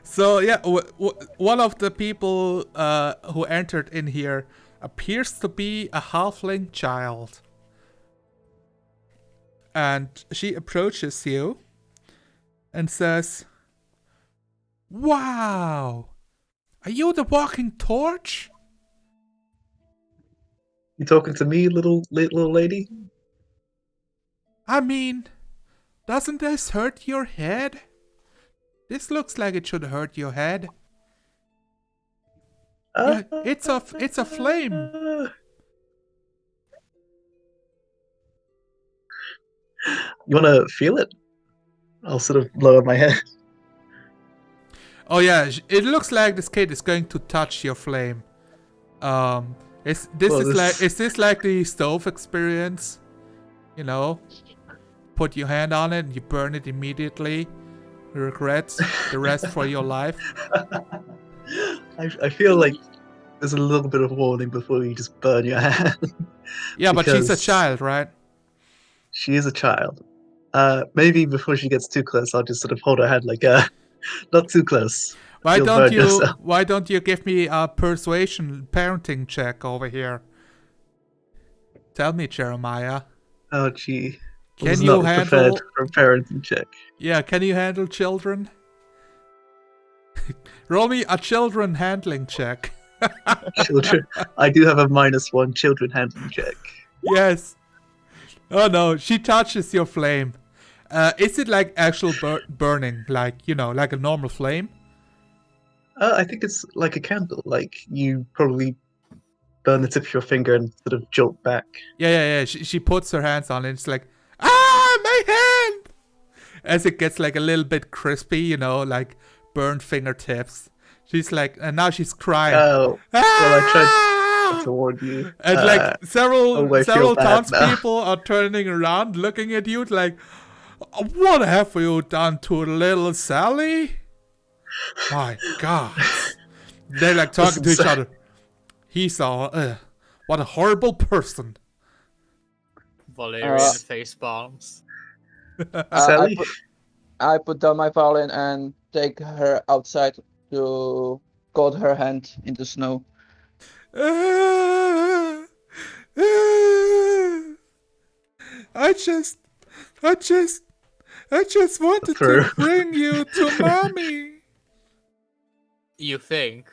So yeah, one of the people who entered in here appears to be a halfling child. And she approaches you and says, "Wow, are you the walking torch?" You talking to me, little lady? I mean, doesn't this hurt your head? This looks like it should hurt your head. Yeah, it's a flame. You wanna feel it? I'll sort of lower my head. Oh yeah, it looks like this kid is going to touch your flame. Is this like the stove experience? You know, put your hand on it and you burn it immediately. Regret the rest for your life. I feel like there's a little bit of warning before you just burn your hand. Yeah, but she's a Because child, right? She is a child. Maybe before she gets too close, I'll just sort of hold her hand like, not too close. Why You'll don't burn you? yourself. Why don't you give me a persuasion parenting check over here? Tell me, Jeremiah. Oh, gee. I Can was you not handle? prepared for a parenting check. Yeah, can you handle children? Roll me a children handling check. Children. I do have a -1 children handling check. Yes. Oh no, she touches your flame. Is it like actual burning, like like a normal flame? I think it's like a candle. Like you probably burn the tip of your finger and sort of jolt back. Yeah. She puts her hands on it. It's like, ah, my hand! As it gets like a little bit crispy, like burned fingertips. She's like, and now she's crying. Oh, well, I tried Ah! to warn you. And like several I feel bad townspeople are turning around, looking at you like, what have you done to little Sally? My God. They're like talking to each other. He's what a horrible person. Valerian face palms. Sally? I put down my violin and take her outside to coat her hand in the snow. I just wanted to bring you to mommy. You think?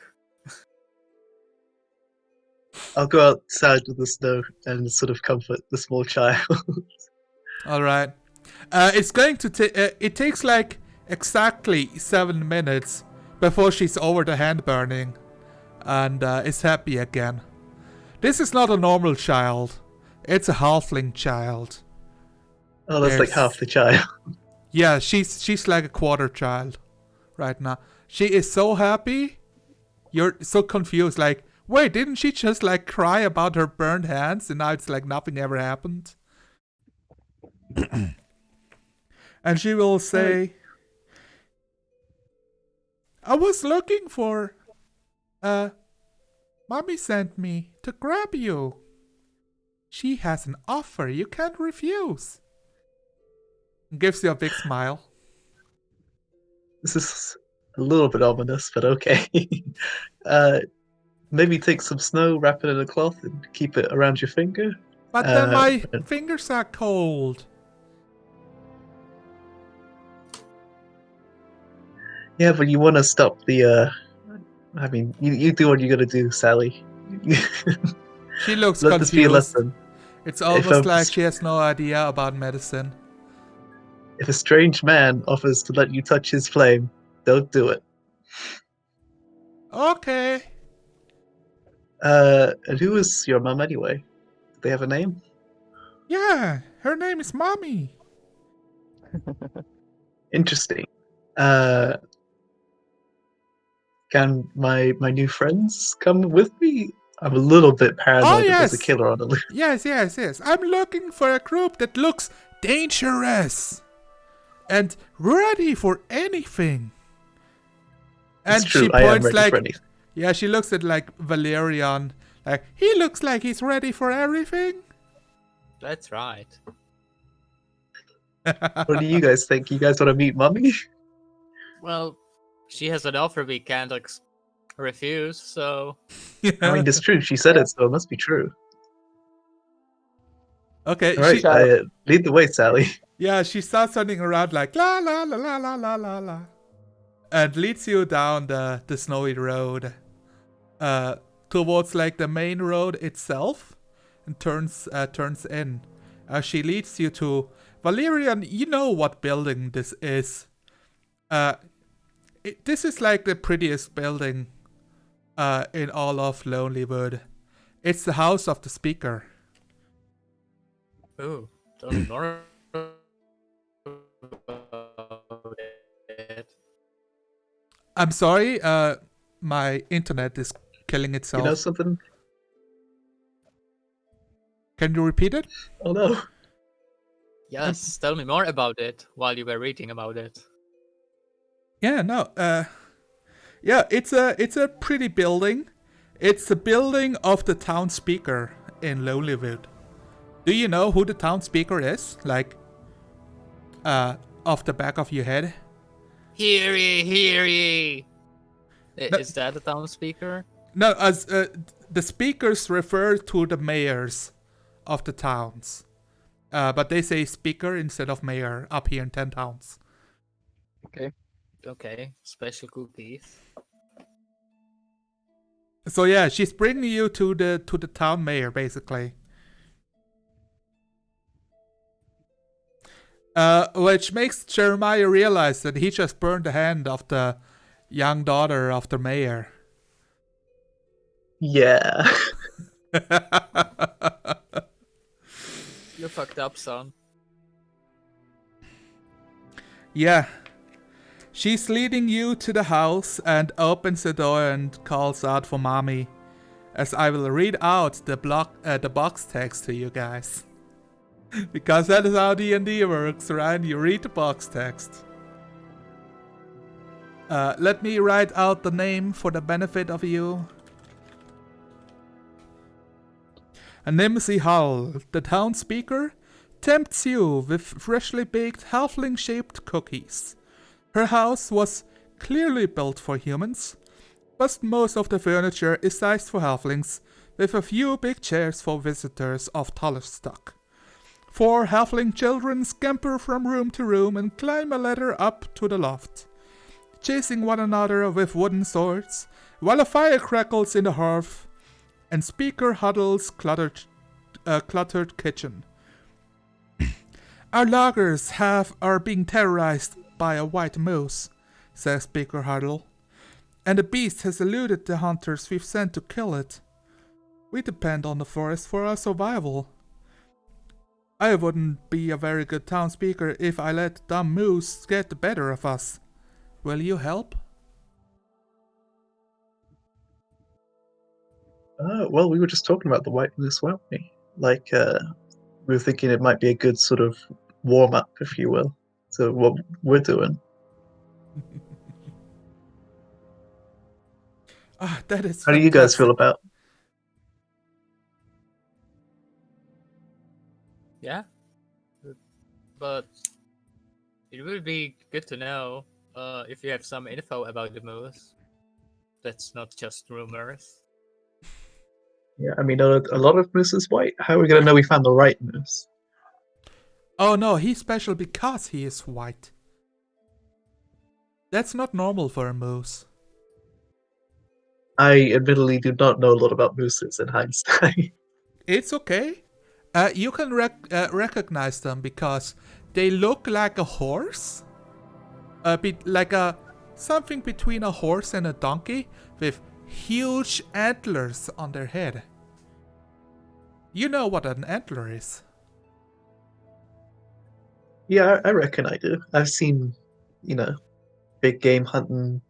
I'll go outside with the snow and sort of comfort the small child. All right. It's going to take. It takes like exactly 7 minutes before she's over the hand burning, and is happy again. This is not a normal child. It's a halfling child. Oh, that's like half the child. Yeah, she's like a quarter child right now. She is so happy. You're so confused. Like, wait, didn't she just like cry about her burned hands, and now it's like nothing ever happened? And she will say, I was looking for... Mommy sent me to grab you. She has an offer you can't refuse. Gives you a big smile. This is a little bit ominous, but okay. Maybe take some snow, wrap it in a cloth, and keep it around your finger. But then my fingers are cold. Yeah, but you want to stop the. I mean, you do what you got to do, Sally. She looks Let confused. this be a lesson. It's almost like she has no idea about medicine. If a strange man offers to let you touch his flame, don't do it. Okay. And who is your mum anyway? Do they have a name? Yeah, her name is Mommy. Interesting. Can my new friends come with me? I'm a little bit paranoid that there's a yes. killer on the loose. Yes. I'm looking for a group that looks dangerous and ready for anything. It's And true, she I am points ready like, for anything. yeah, she looks at like Valerian. Like, he looks like he's ready for everything. That's right. What do you guys think? You guys want to meet Mummy? Well, she has an offer we can't refuse, so I mean, it's true. She said it, so it must be true. Okay, All right, lead the way, Sally. yeah, she starts turning around like la la la la la la la la, and leads you down the snowy road, towards like the main road itself, and turns in. She leads you to Valerian. You know what building this is? This is like the prettiest building, in all of Lonelywood. It's the house of the speaker. ooh, tell me more about it. I'm sorry, my internet is killing itself. You know something? Can you repeat it? Oh no. Yes, tell me more about it while you were reading about it. Yeah, no. Yeah, it's a pretty building. It's the building of the town speaker in Lonelywood. Do you know who the town speaker is? Like, off the back of your head? Hear ye, hear ye! No- Is that the town speaker? No, as the speakers refer to the mayors of the towns. But they say speaker instead of mayor up here in 10 towns. Okay, special cookies. So yeah, she's bringing you to the town mayor basically. Which makes Jeremiah realize that he just burned the hand of the young daughter of the mayor. Yeah. You fucked up, son. Yeah. She's leading you to the house and opens the door and calls out for Mommy, as I will read out the box text to you guys. Because that is how D&D works, right? You read the box text. Let me write out the name for the benefit of you. Nimsy Hull, the town speaker, tempts you with freshly baked halfling-shaped cookies. Her house was clearly built for humans, but most of the furniture is sized for halflings, with a few big chairs for visitors of taller stock. 4 halfling children scamper from room to room and climb a ladder up to the loft, chasing one another with wooden swords, while a fire crackles in the hearth, and Speaker huddles cluttered kitchen. Our loggers are being terrorized by a white moose, says Speaker Huddle, and the beast has eluded the hunters we've sent to kill it. We depend on the forest for our survival. I wouldn't be a very good town speaker if I let the dumb moose get the better of us. Will you help? Well, we were just talking about the white moose, weren't we? Like, we were thinking it might be a good sort of warm-up, if you will, to what we're doing. That is How do you guys fantastic. feel about? Yeah? But it would be good to know if you have some info about the moose. That's not just rumors. Yeah, I mean, a lot of moose is white. How are we gonna know we found the right moose? Oh no, he's special because he is white. That's not normal for a moose. I admittedly do not know a lot about mooses in hindsight. It's okay. You can recognize them because they look like a horse. Like a Something between a horse and a donkey with huge antlers on their head. You know what an antler is. Yeah, I reckon I do. I've seen, big game hunting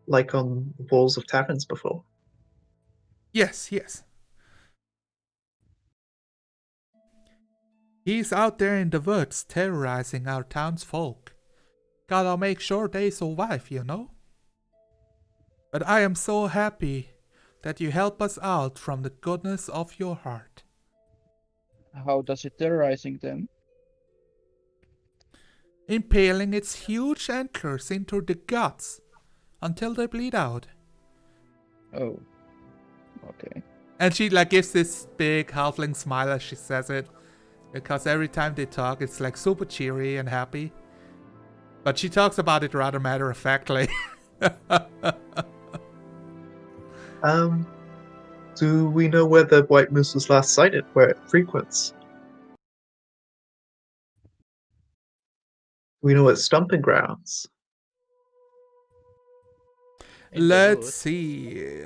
like on the walls of taverns before. Yes, yes. He's out there in the woods terrorizing our townsfolk. Gotta make sure they survive, you know? But I am so happy that you help us out from the goodness of your heart. How does it terrorizing them? Impaling its huge antlers into the guts until they bleed out. Oh, okay. And she gives this big halfling smile as she says it. Because every time they talk, it's super cheery and happy. But she talks about it rather matter-of-factly. Do we know where the white moose was last sighted, where it frequents? We know its stomping grounds. In the Let's woods. see.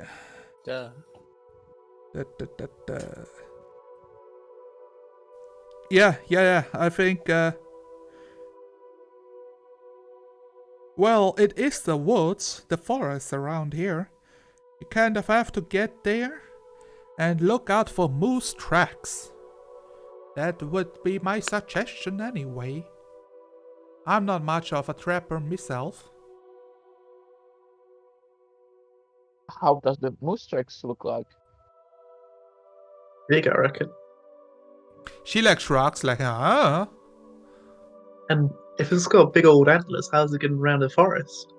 Duh. Yeah. I think, well, it is the woods, the forest around here. You kind of have to get there and look out for moose tracks. That would be my suggestion anyway. I'm not much of a trapper myself. How does the moose tracks look like? Big, I reckon. She shrugs ah. And if it's got big old antlers, how's it getting around the forest?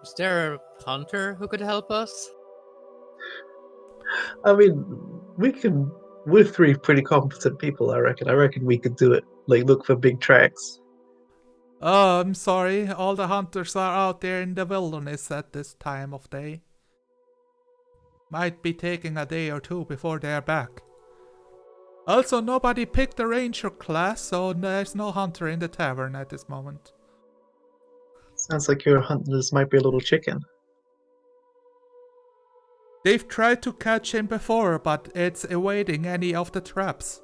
Is there a hunter who could help us? I mean, we're three pretty competent people, I reckon. I reckon we could do it. Look for big tracks. Oh, I'm sorry. All the hunters are out there in the wilderness at this time of day. Might be taking a day or two before they're back. Also, nobody picked the ranger class, so there's no hunter in the tavern at this moment. Sounds like your hunters might be a little chicken. They've tried to catch him before, but it's evading any of the traps.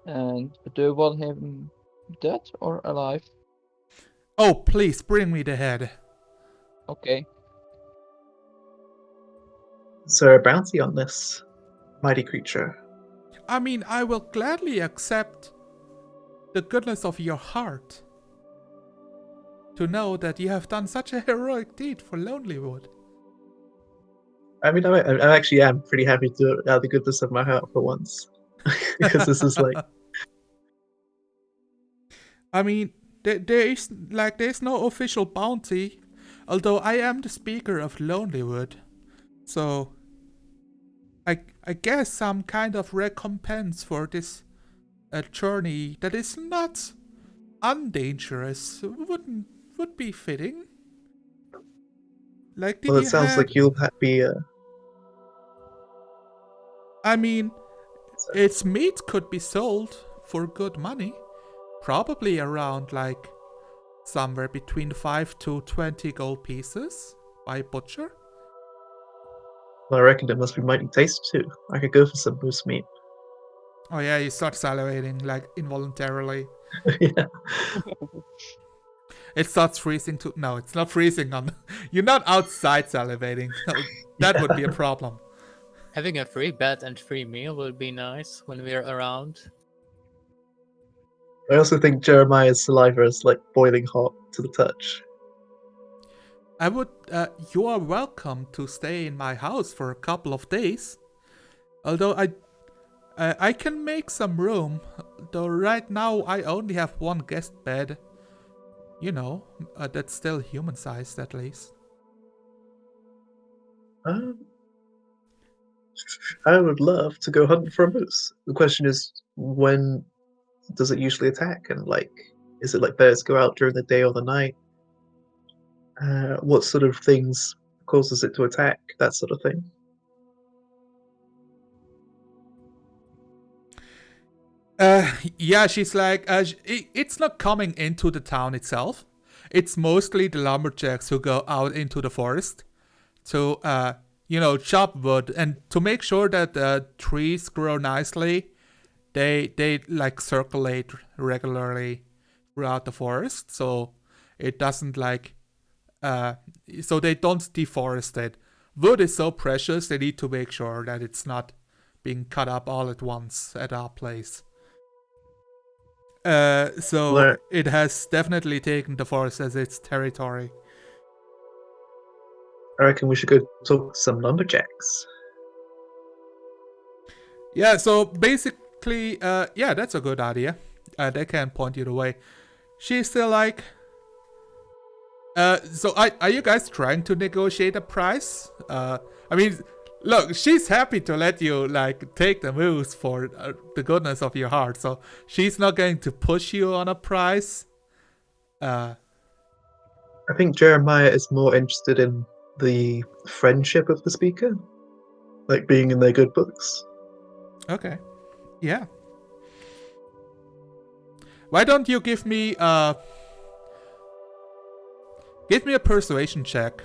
And do you want him dead or alive? Oh, please, bring me the head. Okay. Is there a bounty on this mighty creature? I mean, I will gladly accept the goodness of your heart to know that you have done such a heroic deed for Lonelywood. I mean, I actually am pretty happy to do it out of the goodness of my heart for once. Because this is I mean, there's no official bounty, although I am the speaker of Lonelywood, so I guess some kind of recompense for this journey that is not undangerous would be fitting. Did well, it sounds like you'll be. I mean, its meat could be sold for good money. Probably around somewhere between 5 to 20 gold pieces by butcher. Well, I reckon it must be mighty tasty too. I could go for some moose meat. Oh yeah, you start salivating involuntarily. Yeah. It starts freezing too. No, it's not freezing on. You're not outside salivating. No, that would be a problem. Having a free bed and free meal would be nice when we're around. I also think Jeremiah's saliva is boiling hot to the touch. I would. You are welcome to stay in my house for a couple of days. Although I can make some room. Though right now I only have one guest bed. You know, that's still human-sized at least. I would love to go hunting for a moose. The question is, when does it usually attack? And is it bears go out during the day or the night? What sort of things causes it to attack? That sort of thing. Yeah, she's like, it's not coming into the town itself. It's mostly the lumberjacks who go out into the forest to, chop wood and to make sure that trees grow nicely. They like circulate regularly throughout the forest, so it doesn't so they don't deforest it. Wood is so precious; they need to make sure that it's not being cut up all at once at our place. So Well, it has definitely taken the forest as its territory. I reckon we should go talk to some lumberjacks. Yeah, so basically, yeah, that's a good idea. They can point you the way. She's still like, so are you guys trying to negotiate a price? I mean, look, she's happy to let you like take the moves for the goodness of your heart. So she's not going to push you on a price. I think Jeremiah is more interested in the friendship of the speaker, like being in their good books. Okay, yeah. Why don't you give me a persuasion check?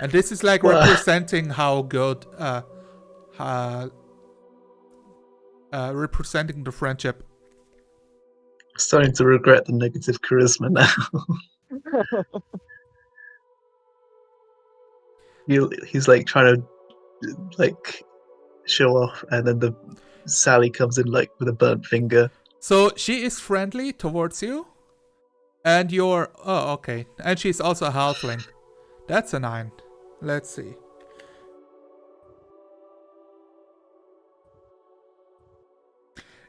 And this is like Well, representing how good, representing the friendship. Starting to regret the negative charisma now. He's like trying to like show off, and then the Sally comes in like with a burnt finger. So she is friendly towards you, and you're okay, and she's also a halfling. That's a 9. Let's see.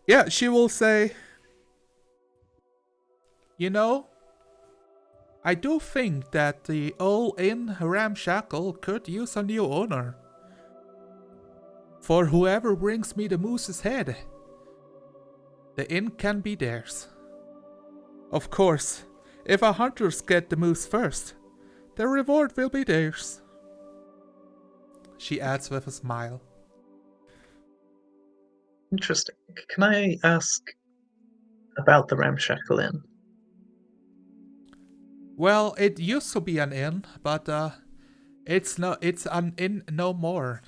Yeah, she will say, I do think that the old inn Ramshackle could use a new owner. For whoever brings me the moose's head, the inn can be theirs. Of course, if our hunters get the moose first, the reward will be theirs. She adds with a smile. Interesting. Can I ask about the Ramshackle Inn? Well, it used to be an inn, but it's an inn no more.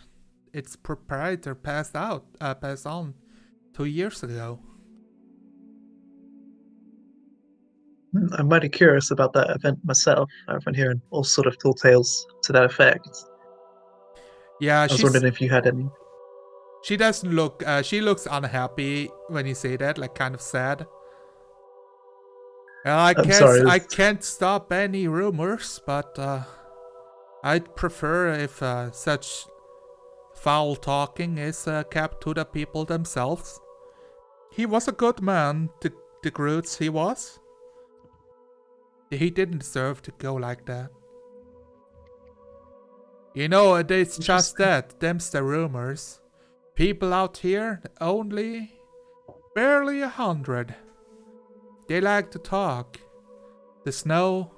Its proprietor passed on 2 years ago. I'm mighty curious about that event myself. I've been hearing all sort of tall tales to that effect. Yeah, I was wondering if you had any. she doesn't look. She looks unhappy when you say that, like kind of sad. I I'm sorry. I can't stop any rumors, but I'd prefer if such foul talking is kept to the people themselves. He was a good man, the Groots he was. He didn't deserve to go like that. It's just that, them's the rumors. People out here, only barely 100. They like to talk. The snow,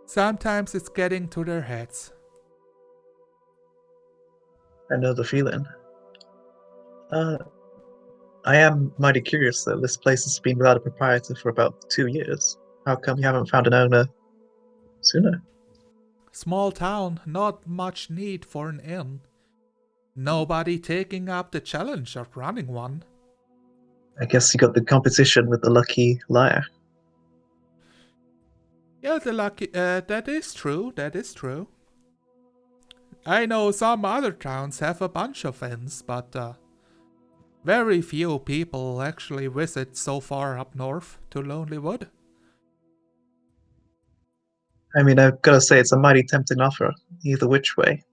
sometimes it's getting to their heads. I know the feeling. I am mighty curious though. This place has been without a proprietor for about 2 years. How come you haven't found an owner sooner? Small town, not much need for an inn. Nobody taking up the challenge of running one. I guess you got the competition with the lucky liar. Yeah, that is true, I know some other towns have a bunch of inns, but very few people actually visit so far up north to Lonely Wood. I mean, I've got to say, it's a mighty tempting offer, either which way.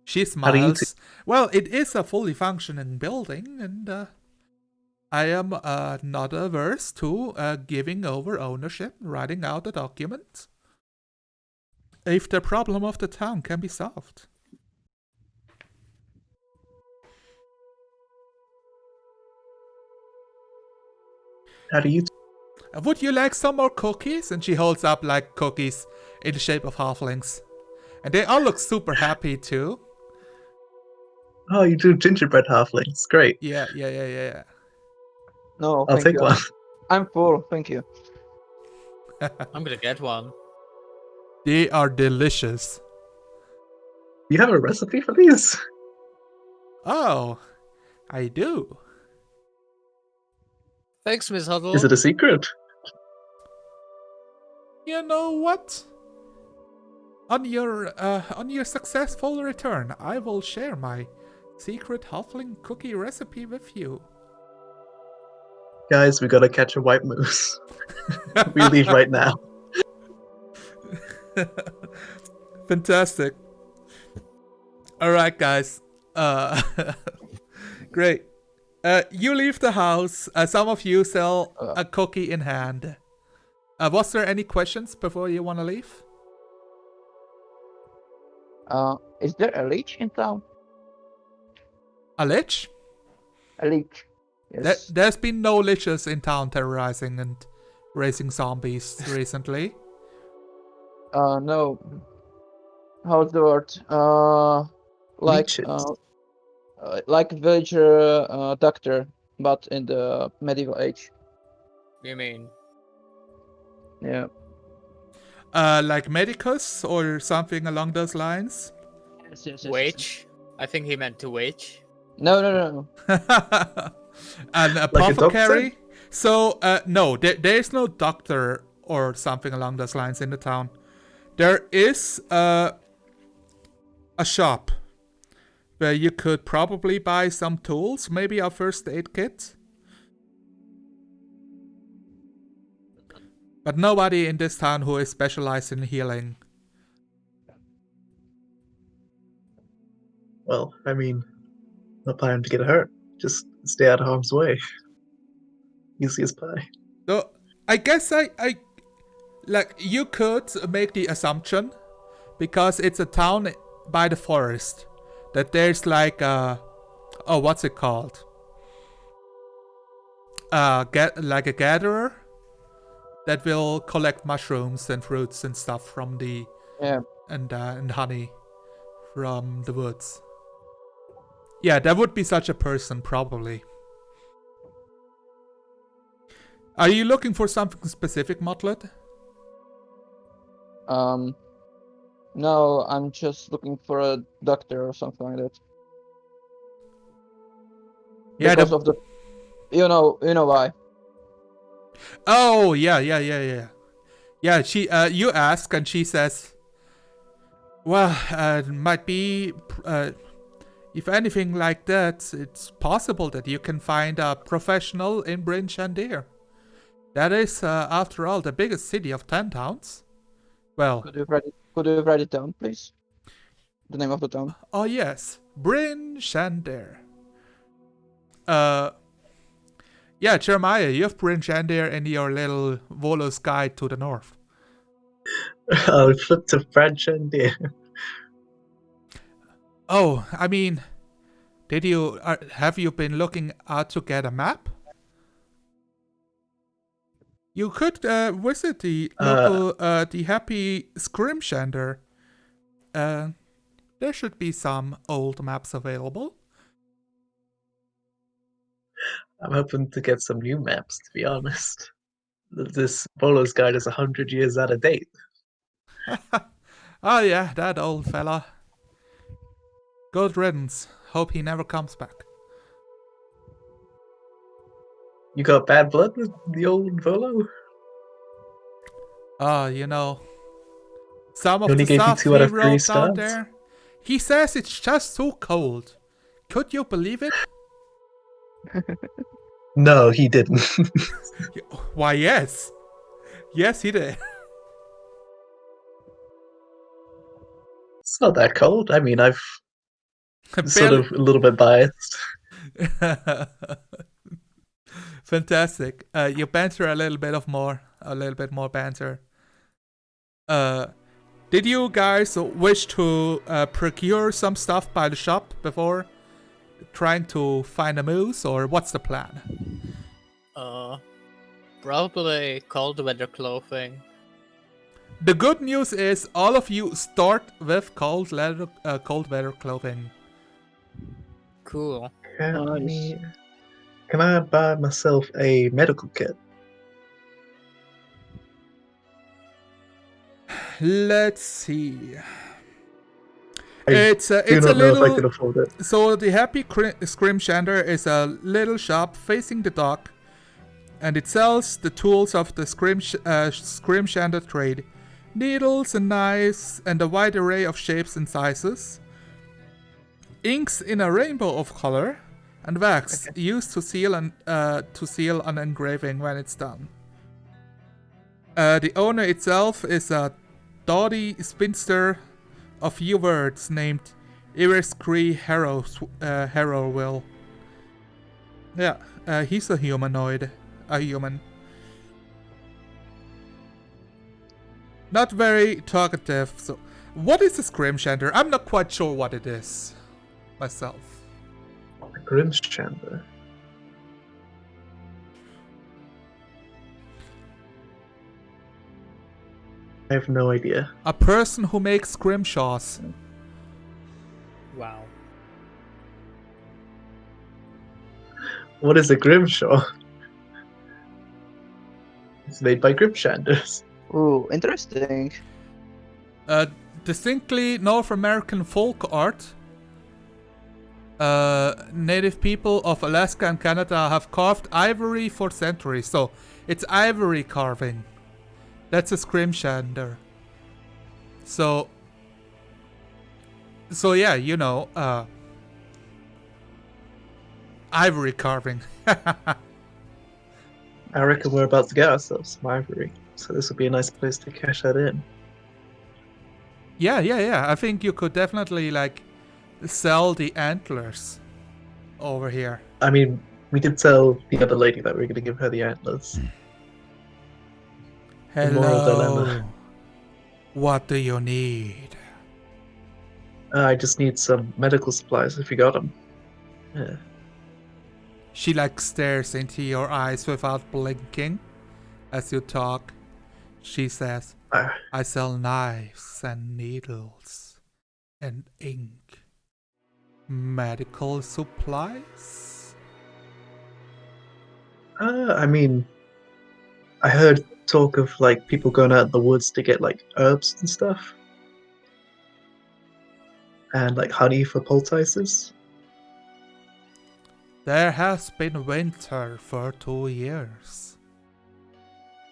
She How do you smiles. Well, it is a fully functioning building, and I am not averse to giving over ownership, writing out a document, if the problem of the town can be solved. How do you? Would you like some more cookies? And she holds up like cookies in the shape of halflings. And they all look super happy too. Oh, you do gingerbread halflings. Great. Yeah. No, I'll thank take you. one. I'm full, thank you. I'm gonna get one. They are delicious. You have a recipe for these? Oh, I do. Thanks, Miss Huddle. Is it a secret? You know what? On your successful return, I will share my secret halfling cookie recipe with you. Guys, we gotta catch a white moose. We leave right now. Fantastic. All right, guys. Great. You leave the house. Some of you sell a cookie in hand. Was there any questions before you want to leave? Is there a leech in town? A lich? A leech. Yes. There's been no liches in town terrorizing and raising zombies recently. No. How's the word? Leeches. Like villager doctor, but in the medieval age. You mean? Yeah. Like medicus or something along those lines? Yes. Wage? I think he meant to wage. No. An Like a apothecary? doctor? So, no, there's no doctor or something along those lines in the town. There is a shop where you could probably buy some tools, maybe a first aid kit. But nobody in this town who is specialized in healing. Well, I mean, not planning to get hurt. Just stay out of harm's way. Easy as pie. So, I guess I like, you could make the assumption, because it's a town by the forest, that there's like what's it called? Like a gatherer that will collect mushrooms and fruits and stuff from the and honey from the woods. Yeah, there would be such a person probably. Are you looking for something specific, Motlet? No, I'm just looking for a doctor or something like that. Yeah, Because of the, you know why. Oh, yeah. Yeah, she, you ask and she says, well, might be, if anything like that, it's possible that you can find a professional in Bryn Shandir. That is, after all, the biggest city of 10 towns. Well, Could you write it down, please? The name of the town. Oh yes, Bryn Shandir. Yeah, Jeremiah, you have Bryn Shandir in your little Volo's guide to the north. I'll flip to French and yeah. Oh, I mean, have you been looking out to get a map? You could visit the local, the Happy Scrimshander. There should be some old maps available. I'm hoping to get some new maps, to be honest. This Bolo's guide is 100 years out of date. Oh yeah, that old fella. Good riddance. Hope he never comes back. You got bad blood with the old Volo? You know, some He of only the gave you stuff 2 he out of 3 wrote down stars? there. He says it's just too cold. Could you believe it? No, he didn't. Why, yes. Yes, he did. It's not that cold. I mean, I've sort Barely- of a little bit biased. Fantastic. You banter a little bit more banter. Did you guys wish to procure some stuff by the shop before trying to find a moose, or what's the plan? Probably cold weather clothing. The good news is all of you start with cold weather clothing. Cool. Nice. Can I buy myself a medical kit? Let's see. I It's do a not know if I little. can afford it. So the Happy Scrimshander is a little shop facing the dock, and it sells the tools of the Scrimshander trade. Needles and knives and a wide array of shapes and sizes. Inks in a rainbow of color, and wax used to seal an engraving when it's done. The owner itself is a dowdy spinster of few words named Iris Cree Harrowville. Yeah, he's a humanoid. A human. Not very talkative, so... What is a Scrimshander? I'm not quite sure what it is. Myself. A Grimshander. I have no idea. A person who makes scrimshaws. Wow. What is a Grimshaw? It's made by Grimshanders. Ooh, interesting. Distinctly North American folk art. Native people of Alaska and Canada have carved ivory for centuries, so it's ivory carving. That's a Scrimshander. So yeah, you know, ivory carving. I reckon we're about to get ourselves some ivory, so this would be a nice place to cash that in. Yeah. I think you could definitely, like, sell the antlers over here. I mean, we did tell the other lady that we were going to give her the antlers. The moral Hello. dilemma. What do you need? I just need some medical supplies if you got them. Yeah. She, like, stares into your eyes without blinking as you talk. She says, I sell knives and needles and ink. Medical supplies? I mean, I heard talk of like people going out in the woods to get like herbs and stuff, and like honey for poultices. There has been winter for 2 years.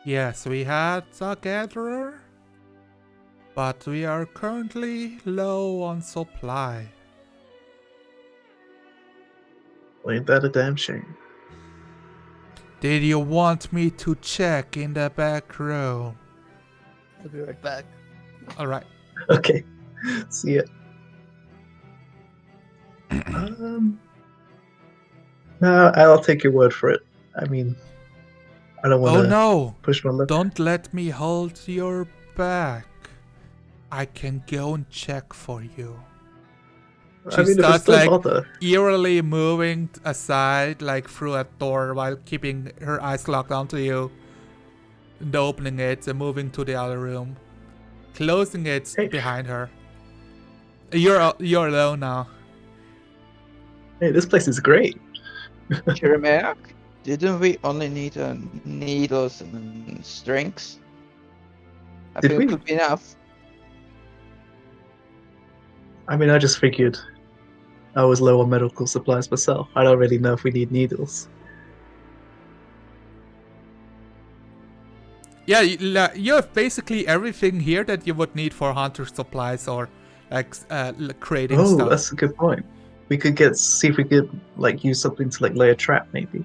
Yes, we had a gatherer, but we are currently low on supply. Well, ain't that a damn shame? Did you want me to check in the back room? I'll be right back. Alright. Okay, see ya. No, I'll take your word for it. I mean, I don't want Oh to no! push my luck. Don't let me hold your back. I can go and check for you. I mean, if it's starts, no like, bother. eerily moving aside, like through a door, while keeping her eyes locked onto you. And opening it and moving to the other room. Closing it Hey. behind her. You're alone now. Hey, this place is great. Jeremiah, didn't we only need needles and strings? I Did feel we? it could be enough. I mean, I just figured I was low on medical supplies myself. I don't really know if we need needles. Yeah, you have basically everything here that you would need for hunter supplies or like creating Oh, stuff. that's a good point. We could see if we could like use something to like lay a trap, maybe.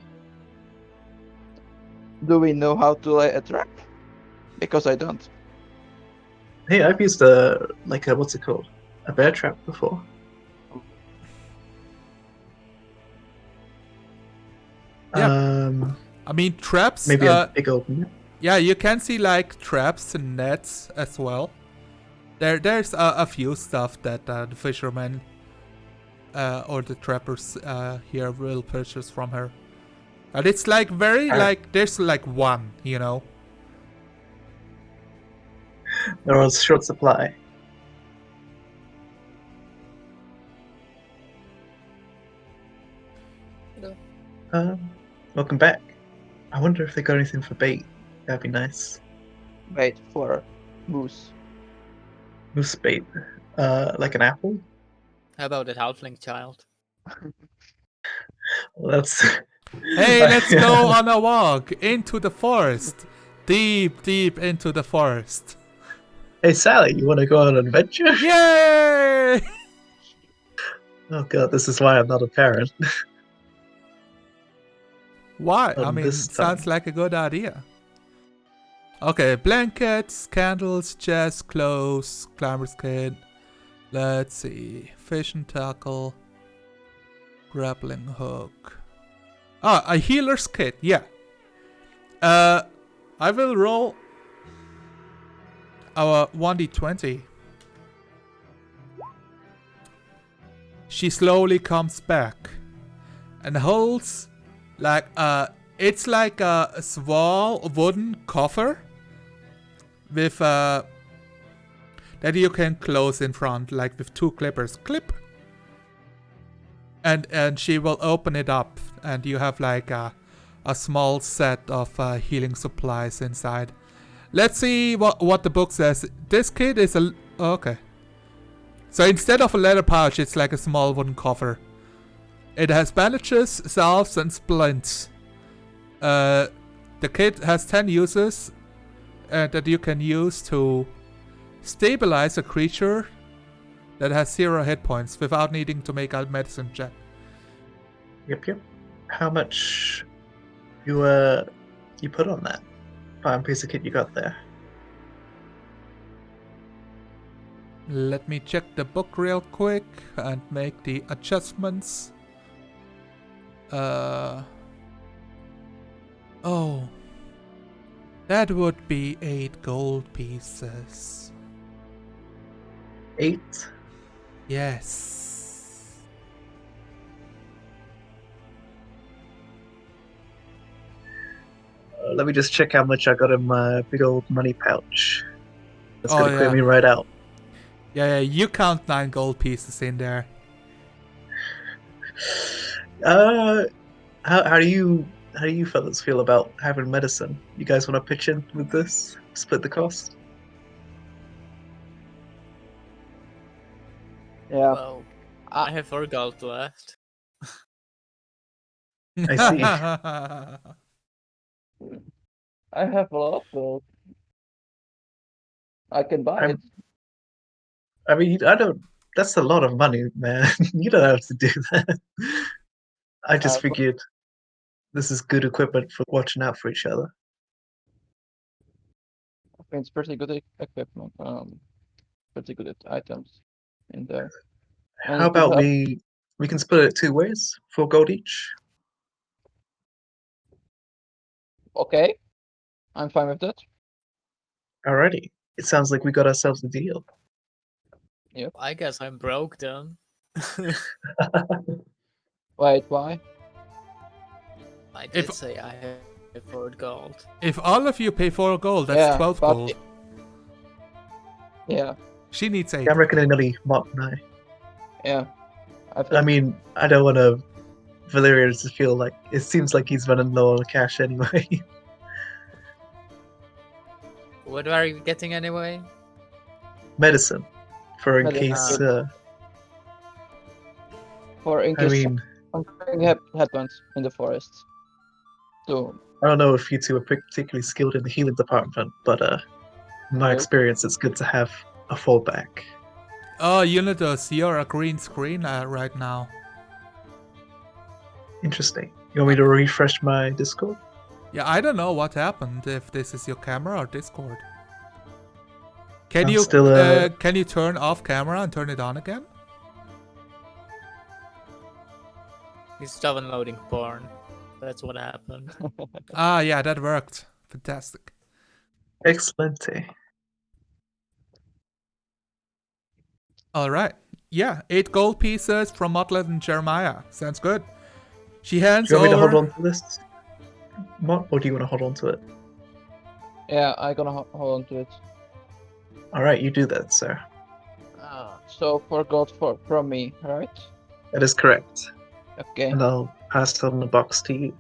Do we know how to lay a trap? Because I don't. Hey, I've used a what's it called? A bear trap before. Yeah. I mean, traps. Maybe a big old net. Yeah, you can see like traps and nets as well. There's a few stuff that the fishermen or the trappers here will purchase from her. But it's like very like there's like one, you know. They're on short supply. Welcome back. I wonder if they got anything for bait. That'd be nice. Wait for moose. Moose bait. Like an apple? How about that halfling child? Well, that's. Hey, let's go on a walk into the forest. Deep, deep into the forest. Hey, Sally, you want to go on an adventure? Yay! Oh god, this is why I'm not a parent. Why? I On mean, this sounds time. like a good idea. Okay, blankets, candles, chest, clothes, climber's kit. Let's see. Fishing tackle. Grappling hook. Ah, a healer's kit, yeah. I will roll our 1d20. She slowly comes back and holds like it's like a small wooden coffer with that you can close in front, like with two clippers. Clip. And she will open it up, and you have like a small set of healing supplies inside. Let's see what the book says. This kit is a okay. So instead of a leather pouch, it's like a small wooden cover. It has bandages, salves, and splints. The kit has 10 uses that you can use to stabilize a creature that has 0 hit points without needing to make a medicine check. Yep. How much you put on that fine piece of kit you got there? Let me check the book real quick and make the adjustments. Oh, that would be 8 gold pieces. 8? Yes. Let me just check how much I got in my big old money pouch. That's Oh, gonna clear yeah. me right out. Yeah, you count 9 gold pieces in there. How do you fellas feel about having medicine? You guys want to pitch in with this? Split the cost? Yeah. Well, I have 4 gold left. I see. I have a lot, but I can buy I'm- it. I mean, I don't. That's a lot of money, man. You don't have to do that. I just but- figured this is good equipment for watching out for each other. I think it's pretty good equipment. Pretty good items in there. And How it could about help. we can split it 2 ways, 4 gold each. Okay, I'm fine with that. Alrighty. It sounds like we got ourselves a deal. I guess I'm broke then. Wait, why? I did If- say I have 4 gold. If all of you pay 4 gold, that's Yeah, 12 but gold. Yeah, She needs 8. I'm reckoning only Mark and I. yeah. I I think mean, I don't want to Valerian to feel like it seems like he's running low on cash anyway. What are you getting anyway? Medicine, for in Medicine. case. for in I case mean, something happens in the forest. So I don't know if you two are particularly skilled in the healing department, but in my Nope. experience, it's good to have a fallback. Oh, Unidos, you're a green screen right now. Interesting. You want me to refresh my Discord? Yeah, I don't know what happened, if this is your camera or Discord. Can I'm you still, can you turn off camera and turn it on again? He's downloading porn. That's what happened. Ah, yeah, that worked. Fantastic. Excellent. All right. Yeah, 8 gold pieces from Motlet and Jeremiah. Sounds good. She hands Do you want me to over. hold on to this, Mott, or do you want to hold on to it? yeah, I'm gonna hold on to it. All right, you do that, sir. So 4 gold from me, right? That is correct. Okay. and I'll pass on the box to you.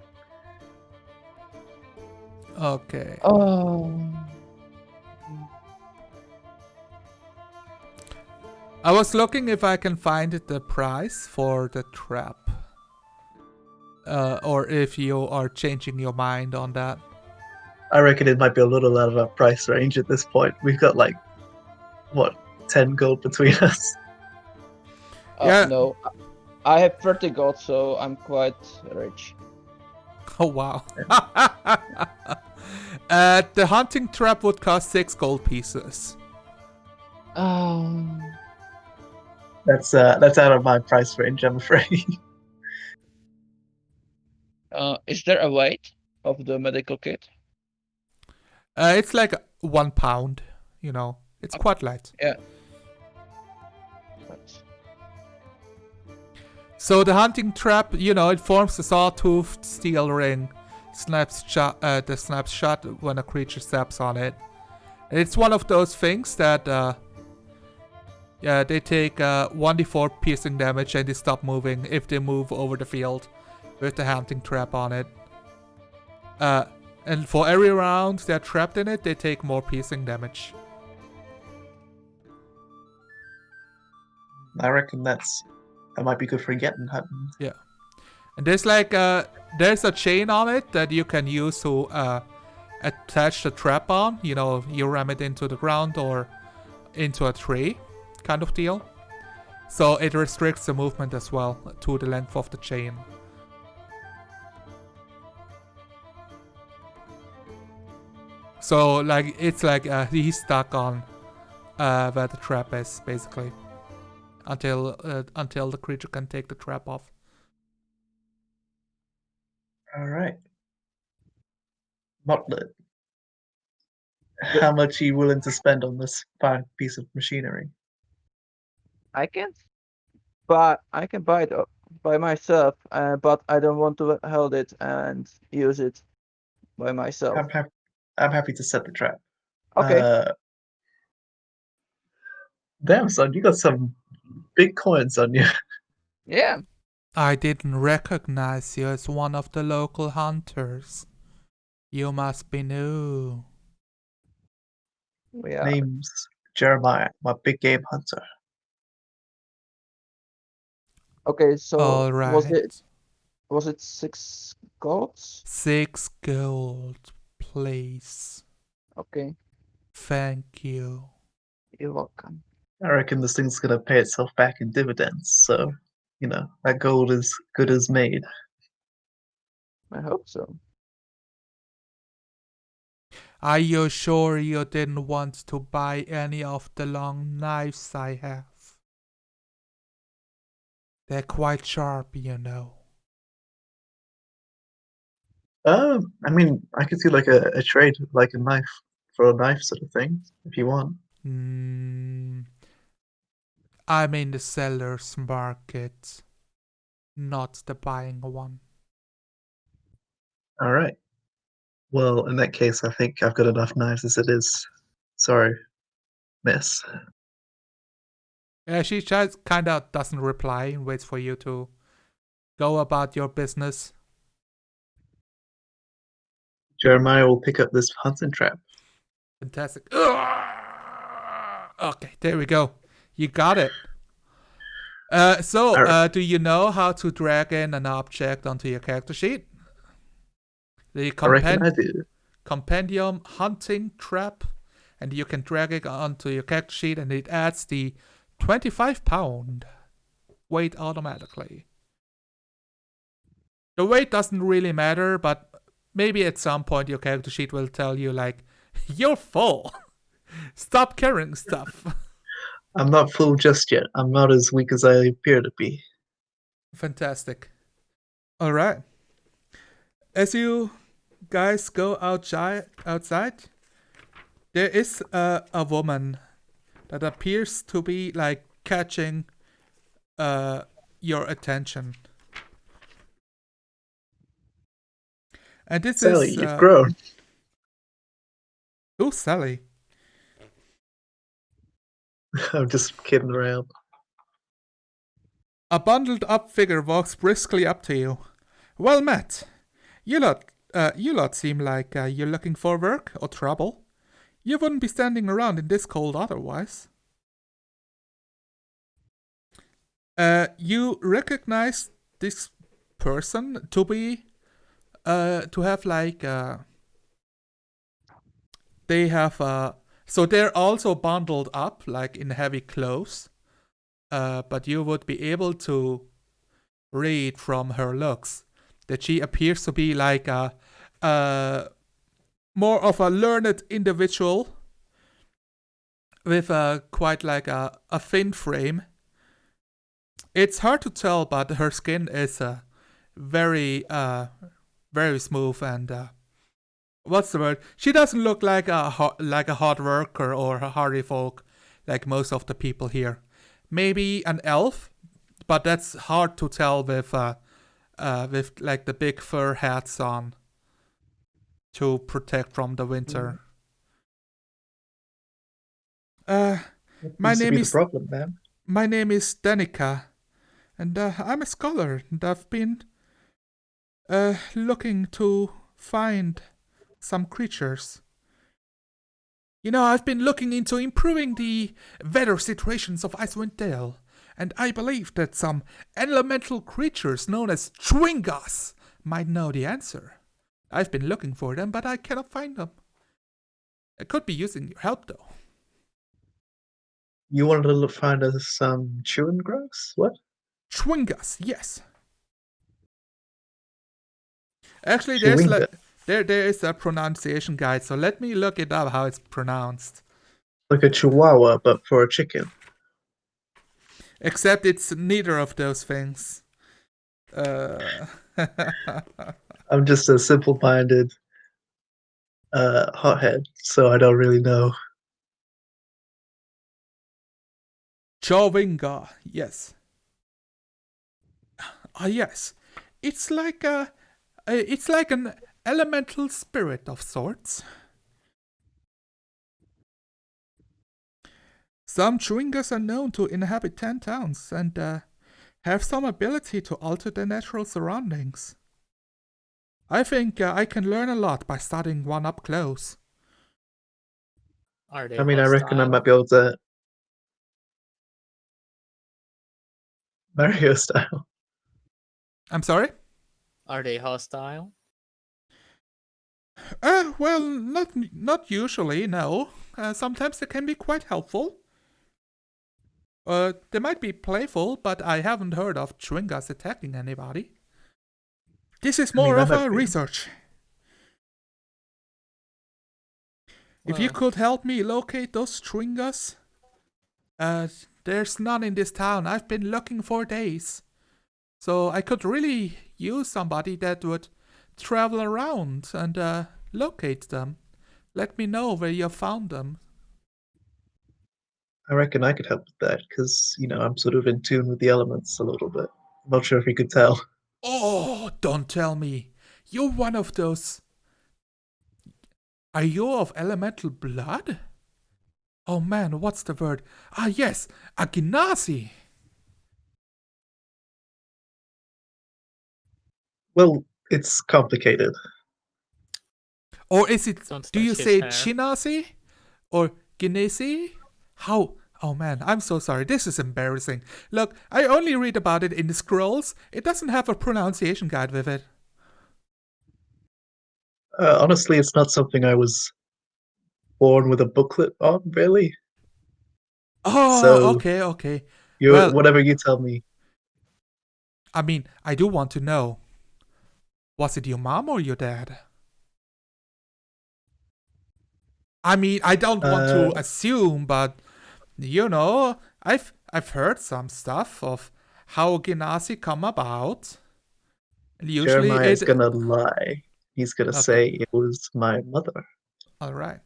Okay. Oh. I was looking if I can find the price for the trap. Or if you are changing your mind on that. I reckon it might be a little out of our price range at this point. We've got like, what, 10 gold between us? Yeah. No. I have 30 gold, so I'm quite rich. Oh wow. The hunting trap would cost 6 gold pieces. That's out of my price range, I'm afraid. Is there a weight of the medical kit? It's like 1 pound, you know. It's quite light. Yeah. So the hunting trap, you know, it forms a sawtoothed steel ring. Snaps shut when a creature steps on it. It's one of those things that, they take 1d4 piercing damage and they stop moving if they move over the field with the hunting trap on it. And for every round they're trapped in it, they take more piercing damage. I reckon that might be good for getting hunting. Yeah. And there's like there's a chain on it that you can use to attach the trap on. You know, you ram it into the ground or into a tree kind of deal. So it restricts the movement as well to the length of the chain. So like it's like he's stuck on where the trap is basically until the creature can take the trap off. All right. Motlet, how much are you willing to spend on this fine piece of machinery? I can buy it by myself, but I don't want to hold it and use it by myself. I'm happy to set the trap. Okay. Damn, son, you got some big coins on you. Yeah. I didn't recognize you as one of the local hunters. You must be new. Yeah. Name's Jeremiah, my big game hunter. Okay, so All right. was it 6 golds? 6 gold, please. Okay, Thank you. you're welcome. I reckon this thing's gonna pay itself back in dividends, so you know, that gold is good as made. I hope so. Are you sure you didn't want to buy any of the long knives I have? They're quite sharp, you know. I mean, I could do like a trade, like a knife for a knife sort of thing, if you want. I'm in the seller's market, not the buying one. All right. Well, in that case, I think I've got enough knives as it is. Sorry, miss. Yeah, she just kind of doesn't reply and waits for you to go about your business. Jeremiah will pick up this hunting trap. Fantastic. Okay, there we go. You got it. Do you know how to drag in an object onto your character sheet? The I reckon I do. compendium hunting trap, and you can drag it onto your character sheet, and it adds the 25-pound weight automatically. The weight doesn't really matter, but maybe at some point your character sheet will tell you like, you're full. Stop carrying stuff. I'm not full just yet. I'm not as weak as I appear to be. Fantastic. All right. As you guys go outside, there is a woman that appears to be like catching your attention. And this Sally, is you've grown. Who's Sally? I'm just kidding around. A bundled up figure walks briskly up to you. Well met. You lot seem like you're looking for work or trouble. You wouldn't be standing around in this cold otherwise. You recognize this person to be, to have like, they have, so they're also bundled up, like in heavy clothes. But you would be able to read from her looks that she appears to be like more of a learned individual with quite like a thin frame. It's hard to tell, but her skin is very smooth and what's the word? She doesn't look like a hard worker or a hardy folk like most of the people here. Maybe an elf, but that's hard to tell with like the big fur hats on to protect from the winter. What My seems to name be the is problem, man? my name is Danica, and I'm a scholar, and I've been looking to find some creatures. You know, I've been looking into improving the weather situations of Icewind Dale, and I believe that some elemental creatures known as Chwingas might know the answer. I've been looking for them, but I cannot find them. I could be using your help, though. You wanted to find us some chewing grass? What? Chwingas, yes. Actually, Chewinga. there is a pronunciation guide, so let me look it up how it's pronounced. Like a chihuahua, but for a chicken. Except it's neither of those things. I'm just a simple-minded hothead, so I don't really know. Chowinga, yes. Ah, yes. It's like an elemental spirit of sorts. Some Chewingas are known to inhabit 10 towns and have some ability to alter their natural surroundings. I think I can learn a lot by studying one up close. Are they I mean, I reckon I hostile? might be able to Mario style. I'm sorry? Are they hostile? Well, not usually, no. Sometimes they can be quite helpful. They might be playful, but I haven't heard of Chewingas attacking anybody. This is more I of might a be. research. If you Well, could help me locate those Chewingas, there's none in this town. I've been looking for days. So I could really use somebody that would travel around and locate them. Let me know where you found them. I reckon I could help with that because, I'm sort of in tune with the elements a little bit. I'm not sure if you could tell. Oh, don't tell me. You're one of those. Are you of elemental blood? Oh man, what's the word? Ah, yes, a Genasi. Well, it's complicated. Or is it, don't do you touch his say hair. Chinasi? Or Genesi? How? Oh man, I'm so sorry. This is embarrassing. Look, I only read about it in the scrolls. It doesn't have a pronunciation guide with it. Honestly, it's not something I was born with a booklet on, really. Oh, So, okay. Well, whatever you tell me. I mean, I do want to know. Was it your mom or your dad? I mean, I don't want to assume, but I've heard some stuff of how Genasi come about. And usually Jeremiah is gonna lie. He's gonna Okay. say it was my mother. All right.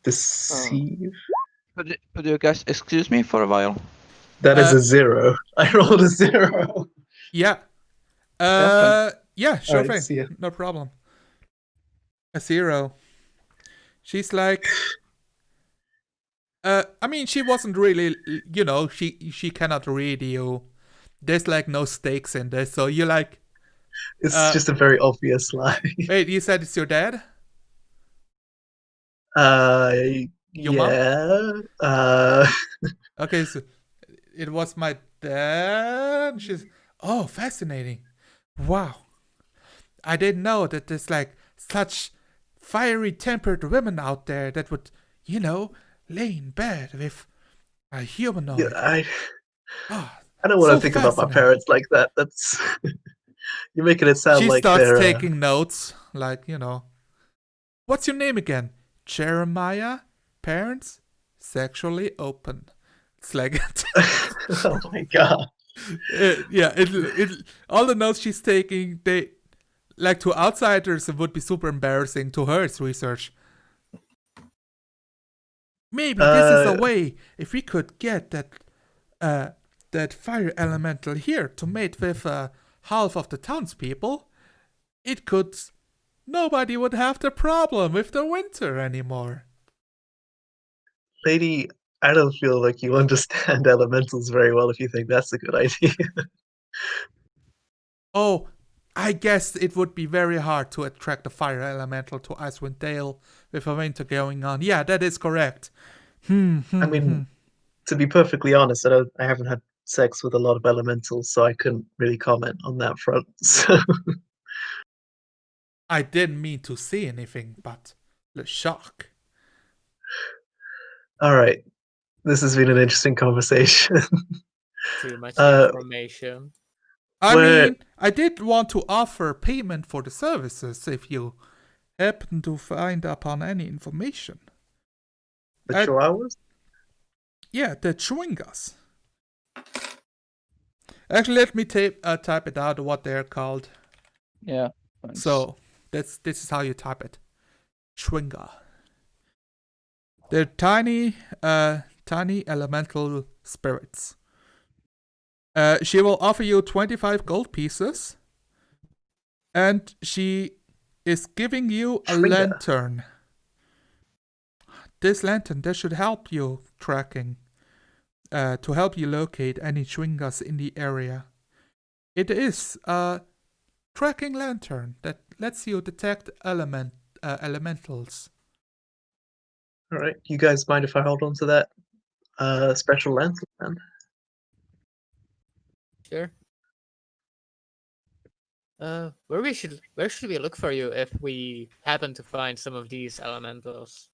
Deceive. Could you guys excuse me for a while? That is Uh, a 0. I rolled a 0. Yeah. Awesome. Yeah, sure Alright, thing. see ya. No problem. A 0. She's like, I mean, she wasn't really, she cannot read you there's like no stakes in this. So you're like, It's just a very obvious lie. wait, you said it's your dad? Your mom? Yeah. Okay, so it was my dad. She's, oh, fascinating. Wow. I didn't know that there's like such fiery tempered women out there that would, lay in bed with a Yeah, humanoid. Oh, I don't want so to think about my fascinating. parents like that. That's you're making it sound She like starts they're. taking notes, like, what's your name again? Jeremiah? Parents? Sexually open. It's like, Oh my god. all the notes she's taking, they, like, to outsiders, it would be super embarrassing. To her, it's research. Maybe this is a way, if we could get that fire elemental here to mate with half of the townspeople, nobody would have the problem with the winter anymore. Lady, I don't feel like you understand elementals very well if you think that's a good idea. Oh, I guess it would be very hard to attract a fire elemental to Icewind Dale with a winter going on. Yeah, that is correct. I mean, to be perfectly honest, I haven't had sex with a lot of elementals, so I couldn't really comment on that front. So I didn't mean to say anything, but the shock. all right, this has been an interesting conversation. Too much information. I mean, I did want to offer payment for the services if you happen to find upon any information. The Chihuahuas? Yeah, the Chewingas. Actually, let me type it out what they're called. Yeah. Thanks. So this is how you type it. Chewinga. They're tiny elemental spirits. She will offer you 25 gold pieces, and she is giving you a Chewinga. lantern. This lantern, that should help you tracking, to help you locate any Chewingas in the area. It is a tracking lantern that lets you detect elementals. All right, you guys mind if I hold on to that special lantern then? Sure. Where should we look for you if we happen to find some of these elementals?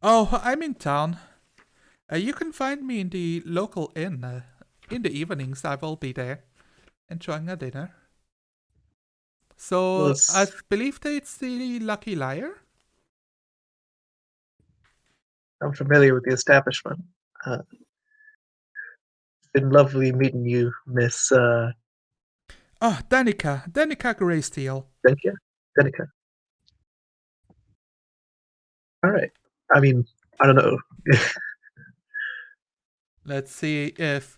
Oh, I'm in town. You can find me in the local inn. In the evenings, I will be there, enjoying a dinner. So, I believe that it's the Lucky Liar. I'm familiar with the establishment. It's been lovely meeting you, Miss Danica Greysteel. Denica. All right. I mean, I don't know. Let's see if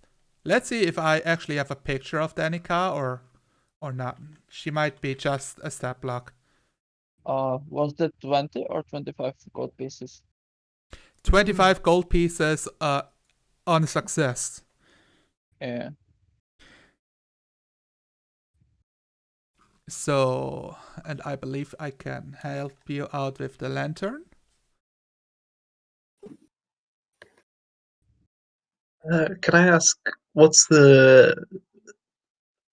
I actually have a picture of Danica or not. She might be just a stat block. Was that 20 or 25 gold pieces? 25 gold pieces on success. Yeah. So, and I believe I can help you out with the lantern. Can I ask, what's the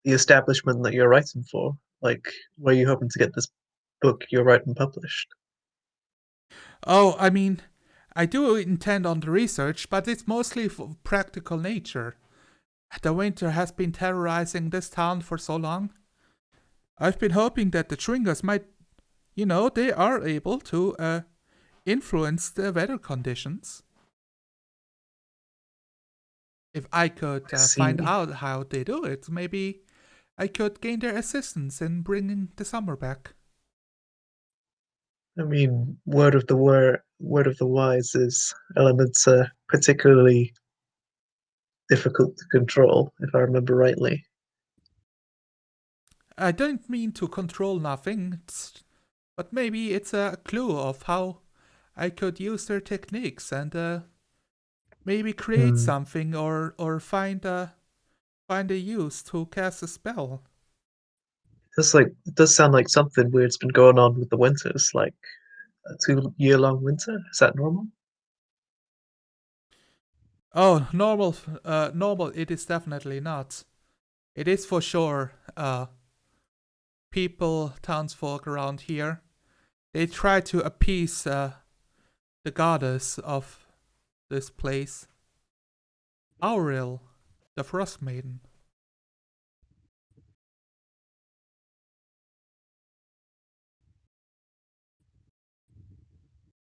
establishment that you're writing for? Like, where are you hoping to get this book you're writing published? Oh, I mean, I do intend on the research, but it's mostly for practical nature. The winter has been terrorizing this town for so long. I've been hoping that the Chewingas might, they are able to influence the weather conditions. If I could find out how they do it, maybe I could gain their assistance in bringing the summer back. I mean, word of the wise is elements are particularly difficult to control, if I remember rightly. I don't mean to control nothing, but maybe it's a clue of how I could use their techniques and maybe create something or find find a use to cast a spell. It does sound like something weird's been going on with the winters, like a 2-year-long winter. Is that normal? Oh, normal. Normal. It is definitely not. It is for sure. People, townsfolk around here, they try to appease the goddess of this place, Auril, the Frostmaiden.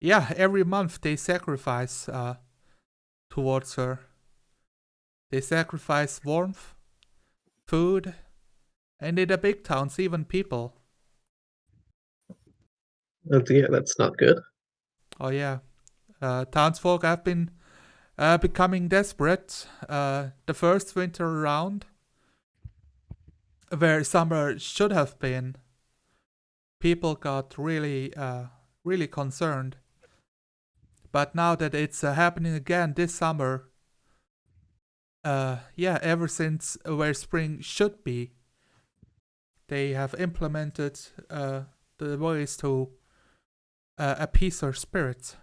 Yeah, every month they sacrifice towards her. They sacrifice warmth, food, and in the big towns, even people. Oh dear, that's not good. Oh yeah, townsfolk have been becoming desperate. The first winter around, where summer should have been, people got really, really concerned. But now that it's happening again this summer, yeah, ever since where spring should be, they have implemented the ways to appease her spirits.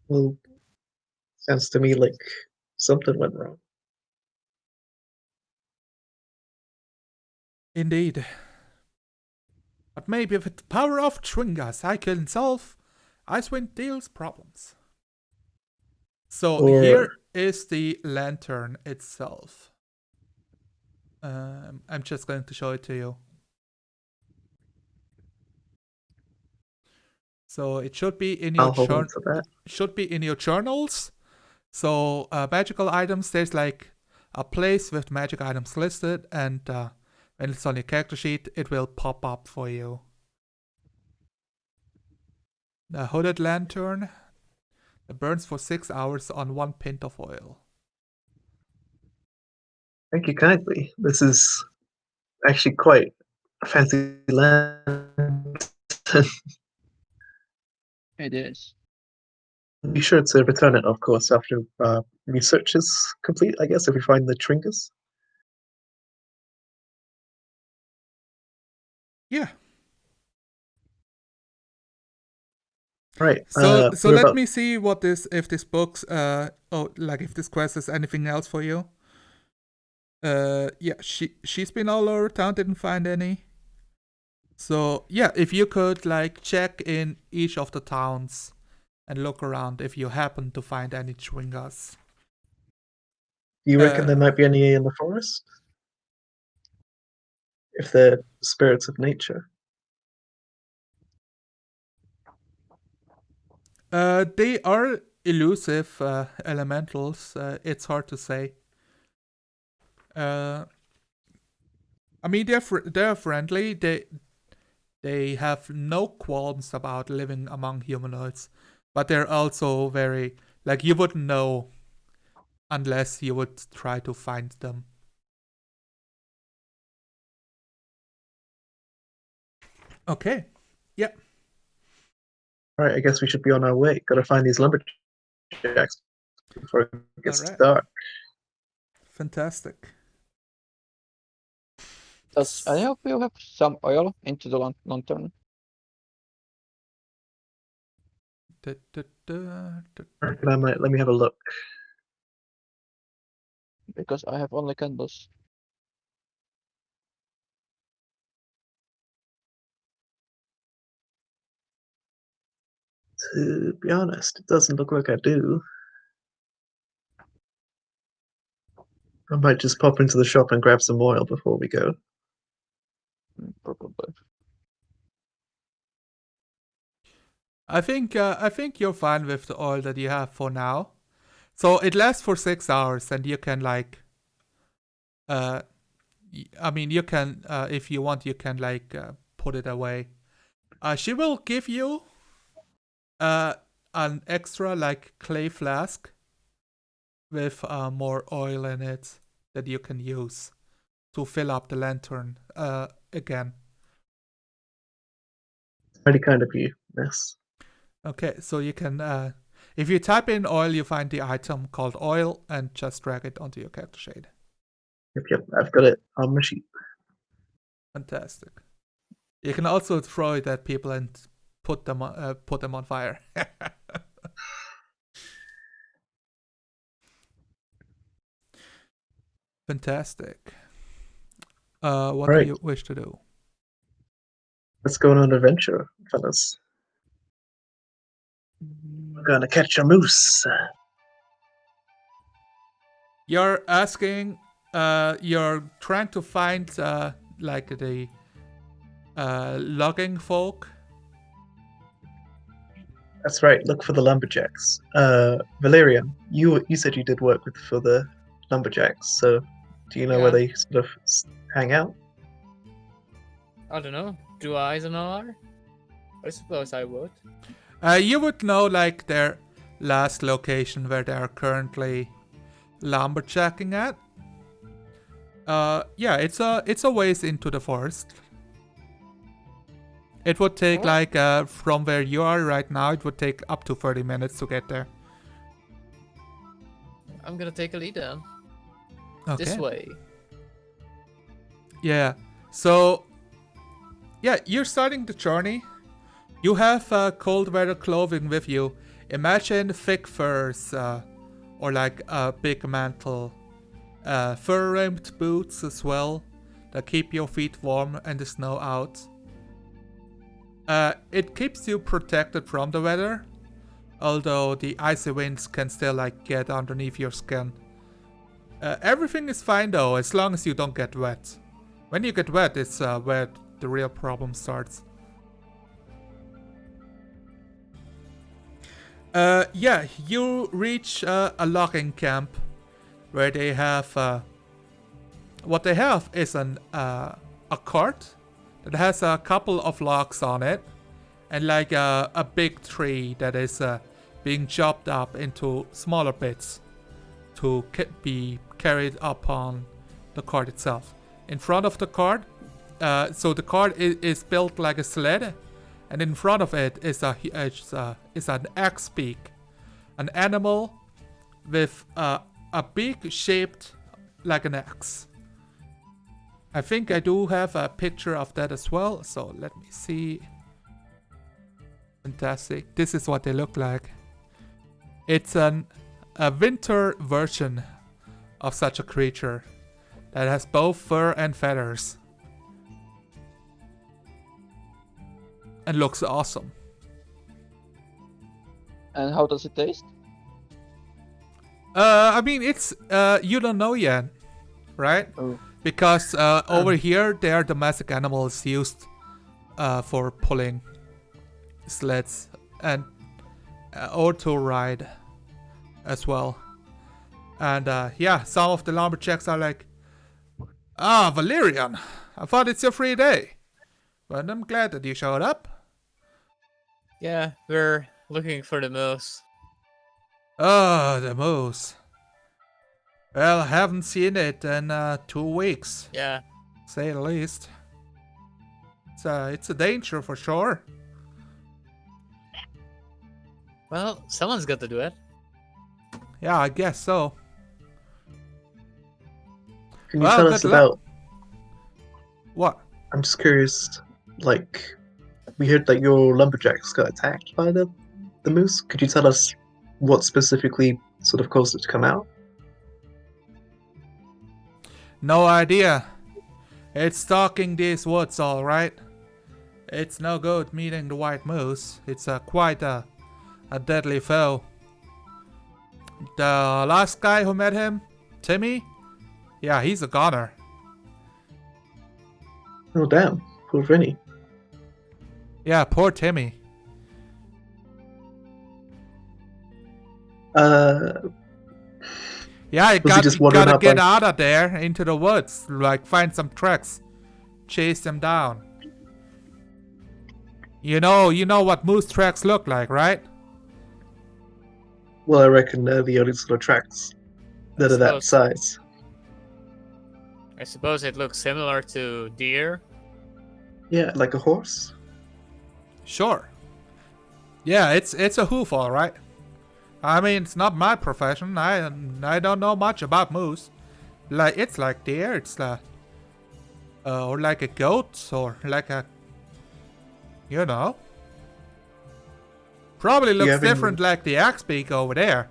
Well, sounds to me like something went wrong. Indeed. But maybe with the power of Tringas, I can solve Icewind Deal's problems. So here is the lantern itself. I'm just going to show it to you. So it should be in your should be in your journals. So magical items, there's like a place with magic items listed, and when it's on your character sheet, it will pop up for you. The hooded lantern. It burns for 6 hours on 1 pint of oil. Thank you kindly. This is actually quite a fancy lantern. It is. Be sure to return it, of course, after research is complete, I guess, if we find the Tringas. Yeah. Right. So let me see what this, if this book's if this quest is anything else for you. Yeah, she's been all over town, didn't find any. So yeah, if you could like check in each of the towns and look around if you happen to find any Tringas. Do you reckon there might be any in the forest? If they're spirits of nature? They are elusive elementals. It's hard to say. I mean, they're friendly. They have no qualms about living among humanoids, but they're also very, like, you wouldn't know unless you would try to find them. Okay. Yeah. Alright, I guess we should be on our way. Gotta find these lumberjacks before it gets dark. Fantastic. Does any of you have some oil into the lantern? Let me have a look. Because I have only candles. To be honest, it doesn't look like I do. I might just pop into the shop and grab some oil before we go. Probably. I think you're fine with the oil that you have for now. So it lasts for 6 hours, and you can like, I mean, you can if you want, you can like put it away. She will give you an extra like clay flask with more oil in it that you can use to fill up the lantern again. Pretty kind of you, yes. Okay, so you can If you type in oil, you find the item called oil and just drag it onto your character shade. Yep, I've got it on my sheet. Fantastic. You can also throw it at people and put them on fire. Fantastic. What do Right. you wish to do? Let's go on an adventure, fellas. We're gonna catch a moose. You're asking. You're trying to find like the logging folk. That's right. Look for the lumberjacks. Valerian, you said you did work for the lumberjacks. So, do you know where Yeah. they sort of hang out? I don't know. Do Eisenhower? I suppose I would. You would know like their last location where they are currently lumberjacking at. Yeah, it's a ways into the forest. It would take like from where you are right now, it would take up to 30 minutes to get there. I'm gonna take a lead then. Okay. This way. Yeah. So, yeah, you're starting the journey. You have cold weather clothing with you. Imagine thick furs or like a big mantle. Fur-rimmed boots as well that keep your feet warm and the snow out. It keeps you protected from the weather, although the icy winds can still like get underneath your skin. Everything is fine though, as long as you don't get wet. When you get wet, it's where the real problem starts. Yeah, you reach a logging camp where they have what they have is a cart that has a couple of logs on it and like a big tree that is being chopped up into smaller bits to be carried up on the cart itself. In front of the cart, so the cart is built like a sled, and in front of it is an axe beak, an animal with a beak shaped like an axe. I think I do have a picture of that as well, so let me see. Fantastic. This is what they look like. It's a winter version of such a creature that has both fur and feathers. And looks awesome. And how does it taste? I mean, it's you don't know yet, right? Oh. Because over here, they are domestic animals used for pulling sleds and or to ride as well. And yeah, some of the lumberjacks are like, Valerian, I thought it's your free day. But I'm glad that you showed up. Yeah, we're looking for the moose. Oh, the moose. Well, I haven't seen it in 2 weeks, Yeah. say the least. It's a danger for sure. Well, someone's got to do it. Yeah, I guess so. Can you Well, tell good us luck. about? What? I'm just curious. Like, we heard that your lumberjacks got attacked by the moose. Could you tell us what specifically sort of caused it to come out? No idea. It's stalking these woods, alright. It's no good meeting the white moose. It's quite a deadly foe. The last guy who met him, Timmy, yeah, he's a goner. Oh damn, poor Vinny. Yeah, poor Timmy. Yeah, you Was he just wandering gotta out get by- out of there into the woods. Like, find some tracks. Chase them down. You know what moose tracks look like, right? Well, I reckon they're the only sort of tracks that are that Suppose- size. I suppose it looks similar to deer. Yeah, like a horse. Sure. Yeah, it's a hoof, all right. I mean, it's not my profession. I don't know much about moose. Like, it's like deer. It's like, or like a goat, or like a, you know. Probably you looks have any- different like the axe beak over there.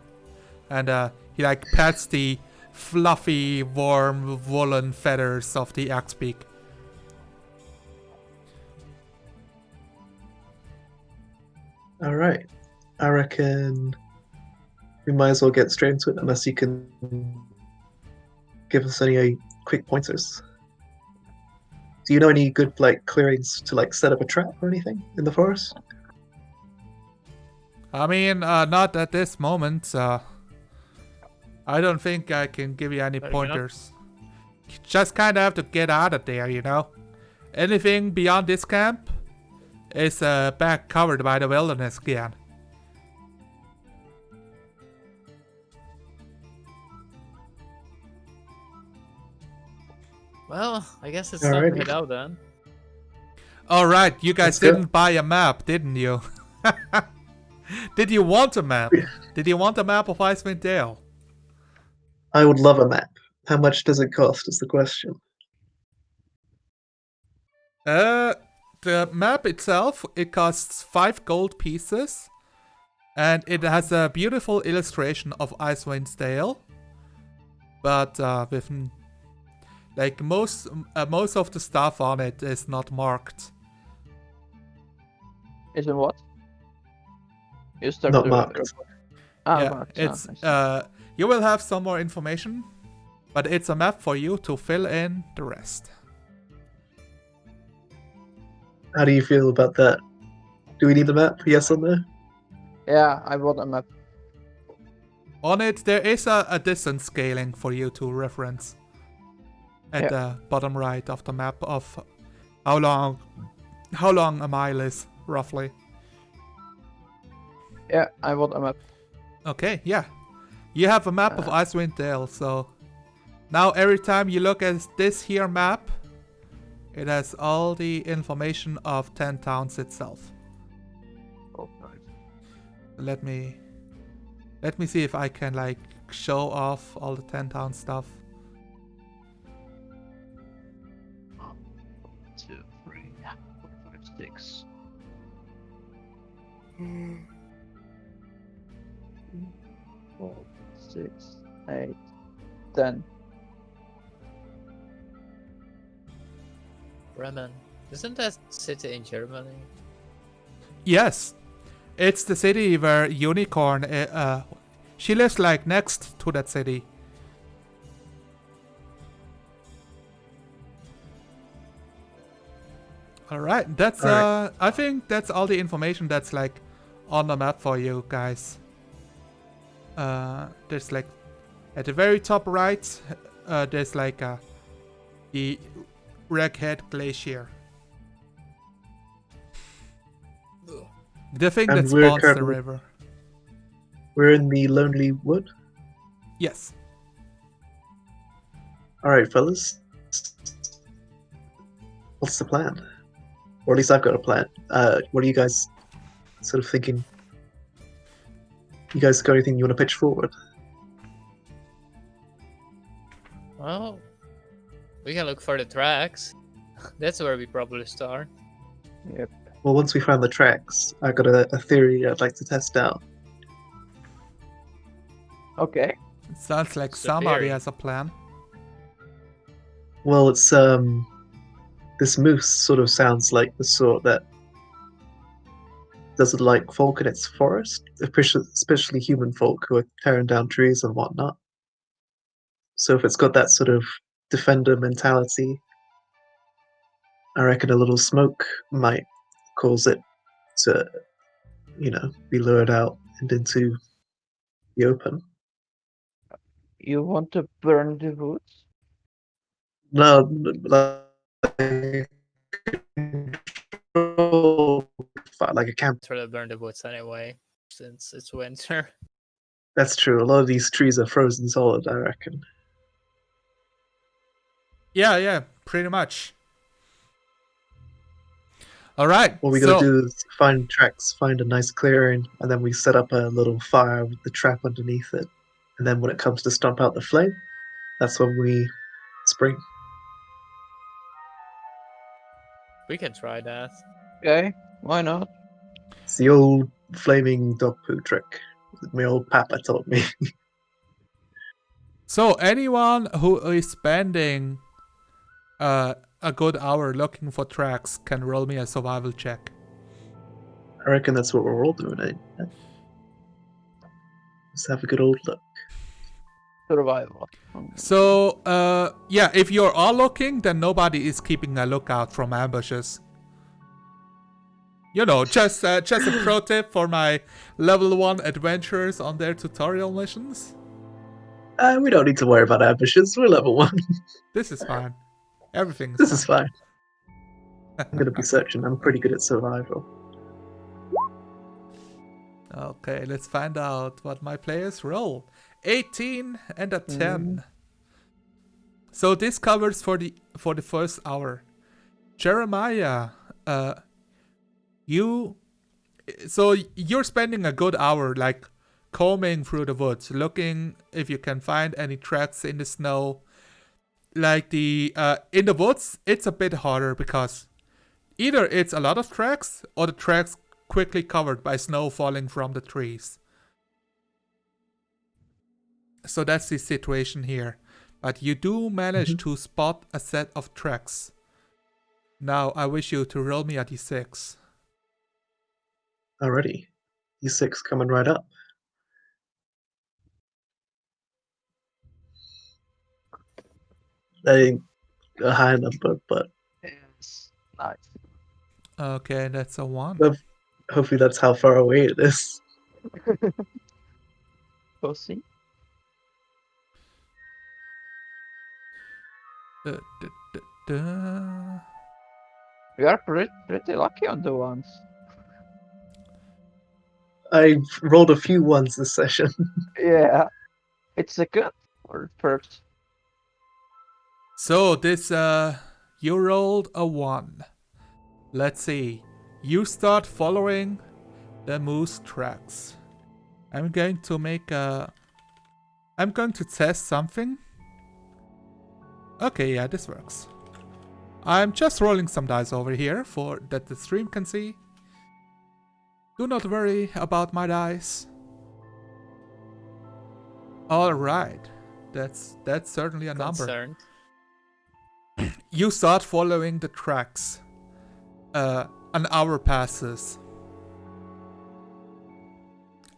And he like pats the fluffy, warm, woolen feathers of the axe beak. All right. I reckon we might as well get straight into it, unless you can give us any quick pointers. Do you know any good like clearings to like set up a trap or anything in the forest? I mean, not at this moment. I don't think I can give you any Fair enough. pointers. You just kind of have to get out of there, you know. Anything beyond this camp is back covered by the wilderness again. Well, I guess it's time to Alrighty. head out then. All right, you guys Let's go. didn't buy a map, didn't you? Did you want a map? Did you want a map of Icewind Dale? I would love a map. How much does it cost? Is the question. The map itself, it costs 5 gold pieces, and it has a beautiful illustration of Icewind Dale, but with like most of the stuff on it is not marked. Is it what? You start Not to marked. Yeah, marked. it's I see. you will have some more information, but it's a map for you to fill in the rest. How do you feel about that? Do we need a map? Yes or no? Yeah, I want a map. On it, there is a distance scaling for you to reference at Yeah. the bottom right of the map of how long a mile is roughly. Yeah, I want a map. Okay, yeah, you have a map of Icewind Dale. So now every time you look at this here map, it has all the information of 10 towns itself. Oh, nice. Let me see if I can like show off all the 10 town stuff. 1, 2, 3, 4, 5, 6. 4, 6, 8, 10. Bremen. Isn't that city in Germany? Yes, it's the city where Unicorn. She lives like next to that city. All right, that's All right. I think that's all the information that's like on the map for you guys. There's like at the very top right, there's like the Wreckhead Glacier. The thing And that we're spawns the currently- river. We're in the Lonely Wood. Yes. All right, fellas. What's the plan? Or at least I've got a plan. What are you guys sort of thinking? You guys got anything you want to pitch forward? Well, we can look for the tracks. That's where we probably start. Yep. Well, once we find the tracks, I got a theory I'd like to test out. Okay. Sounds like It's a somebody theory. has a plan. Well, it's this moose sort of sounds like the sort that doesn't like folk in its forest, especially human folk who are tearing down trees and whatnot. So if it's got that sort of defender mentality, I reckon a little smoke might cause it to, be lured out and into the open. You want to burn the woods? No, like like a camp. Try to burn the woods anyway, since it's winter. That's true. A lot of these trees are frozen solid, I reckon. Yeah, pretty much. All right. What we gotta do is find tracks, find a nice clearing, and then we set up a little fire with the trap underneath it. And then when it comes to stomp out the flame, that's when we spring. We can try that. Okay, why not? It's the old flaming dog poo trick that my old papa taught me. So anyone who is spending a good hour looking for tracks can roll me a survival check. I reckon that's what we're all doing, eh? Let's have a good old look. Survival. So, yeah, if you're all looking, then nobody is keeping a lookout from ambushes. You know, just a pro tip for my level 1 adventurers on their tutorial missions. We don't need to worry about ambushes. We're level 1. This is fine. Everything is This fine. is fine. I'm gonna be searching. I'm pretty good at survival. Okay, let's find out what my players roll. 18 and a 10. So this covers for the first hour. Jeremiah, you're spending a good hour like combing through the woods, looking if you can find any tracks in the snow. Like in the woods, it's a bit harder because either it's a lot of tracks or the tracks quickly covered by snow falling from the trees. So that's the situation here. But you do manage to spot a set of tracks. Now I wish you to roll me a d6. Alrighty. E6 coming right up. That ain't a high number, but Yes, nice. Okay, that's a 1. hopefully that's how far away it is. Pussy. Da, da, da, da. We are pretty lucky on the ones. I rolled a few ones this session. Yeah. It's a good or first. So this you rolled a 1. Let's see. You start following the moose tracks. I'm going to test something. Okay, yeah, this works. I'm just rolling some dice over here for that the stream can see. Do not worry about my dice. Alright. That's certainly a number. Concerned. You start following the tracks. An hour passes.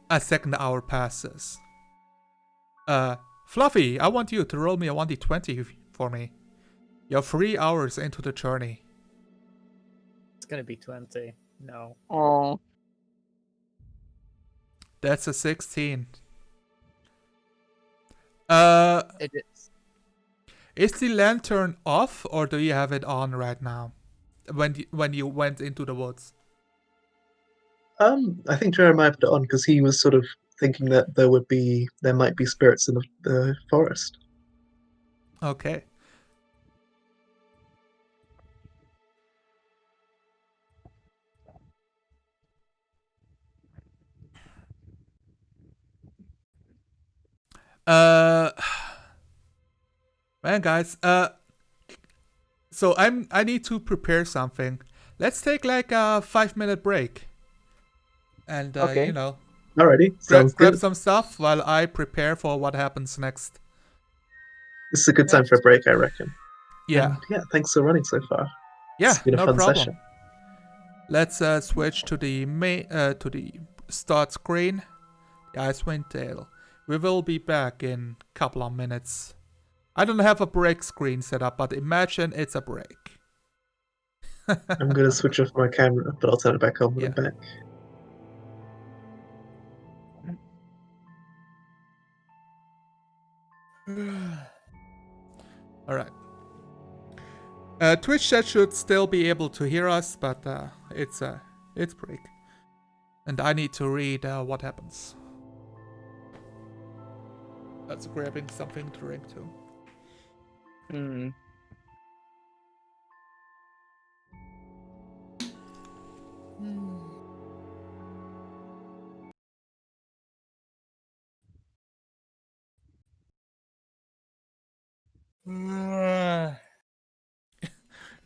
A second hour passes. Fluffy, I want you to roll me a 1d20 for me. You're 3 hours into the journey. It's gonna be 20. No. Oh. That's a 16. It is. Is the lantern off or do you have it on right now? When you went into the woods? I think Jeremiah put it on because he was sort of thinking that there might be spirits in the forest. Okay. Man, guys. So I need to prepare something. Let's take like a 5-minute break. And Okay. you know, Alrighty, sounds grab good. some stuff while I prepare for what happens next. This is a good time for a break, I reckon. Yeah. And yeah, thanks for running so far. Yeah, It's been a no fun problem. session. Let's switch to the to the start screen. The Icewind Tale. We will be back in a couple of minutes. I don't have a break screen set up, but imagine it's a break. I'm gonna switch off my camera, but I'll turn it back on when I'm back. Alright. Twitch chat should still be able to hear us, but it's break. And I need to read what happens. That's grabbing something to drink too.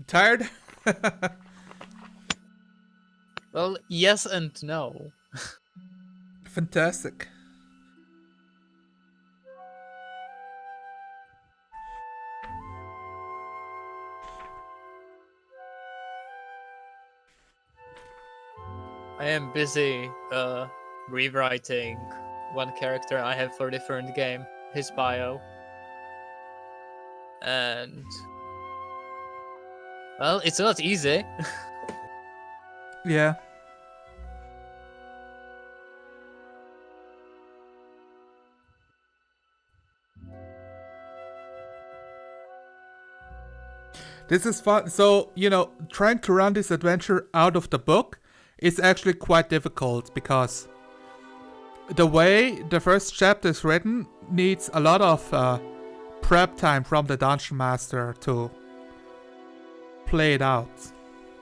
Tired? Well, yes and no. Fantastic. I am busy rewriting one character I have for a different game, his bio. And well, it's not easy. Yeah. This is fun. So, trying to run this adventure out of the book is actually quite difficult because the way the first chapter is written needs a lot of prep time from the dungeon master to play it out.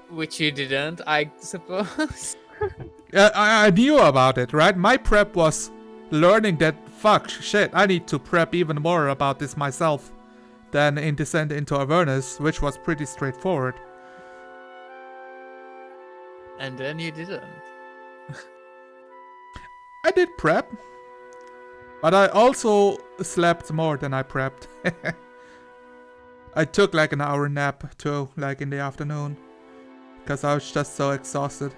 Which you didn't, I suppose. I knew about it, right? My prep was learning that, shit, I need to prep even more about this myself than in Descent into Avernus, which was pretty straightforward. And then you didn't. I did prep, but I also slept more than I prepped. I took like an hour nap too, like in the afternoon, because I was just so exhausted.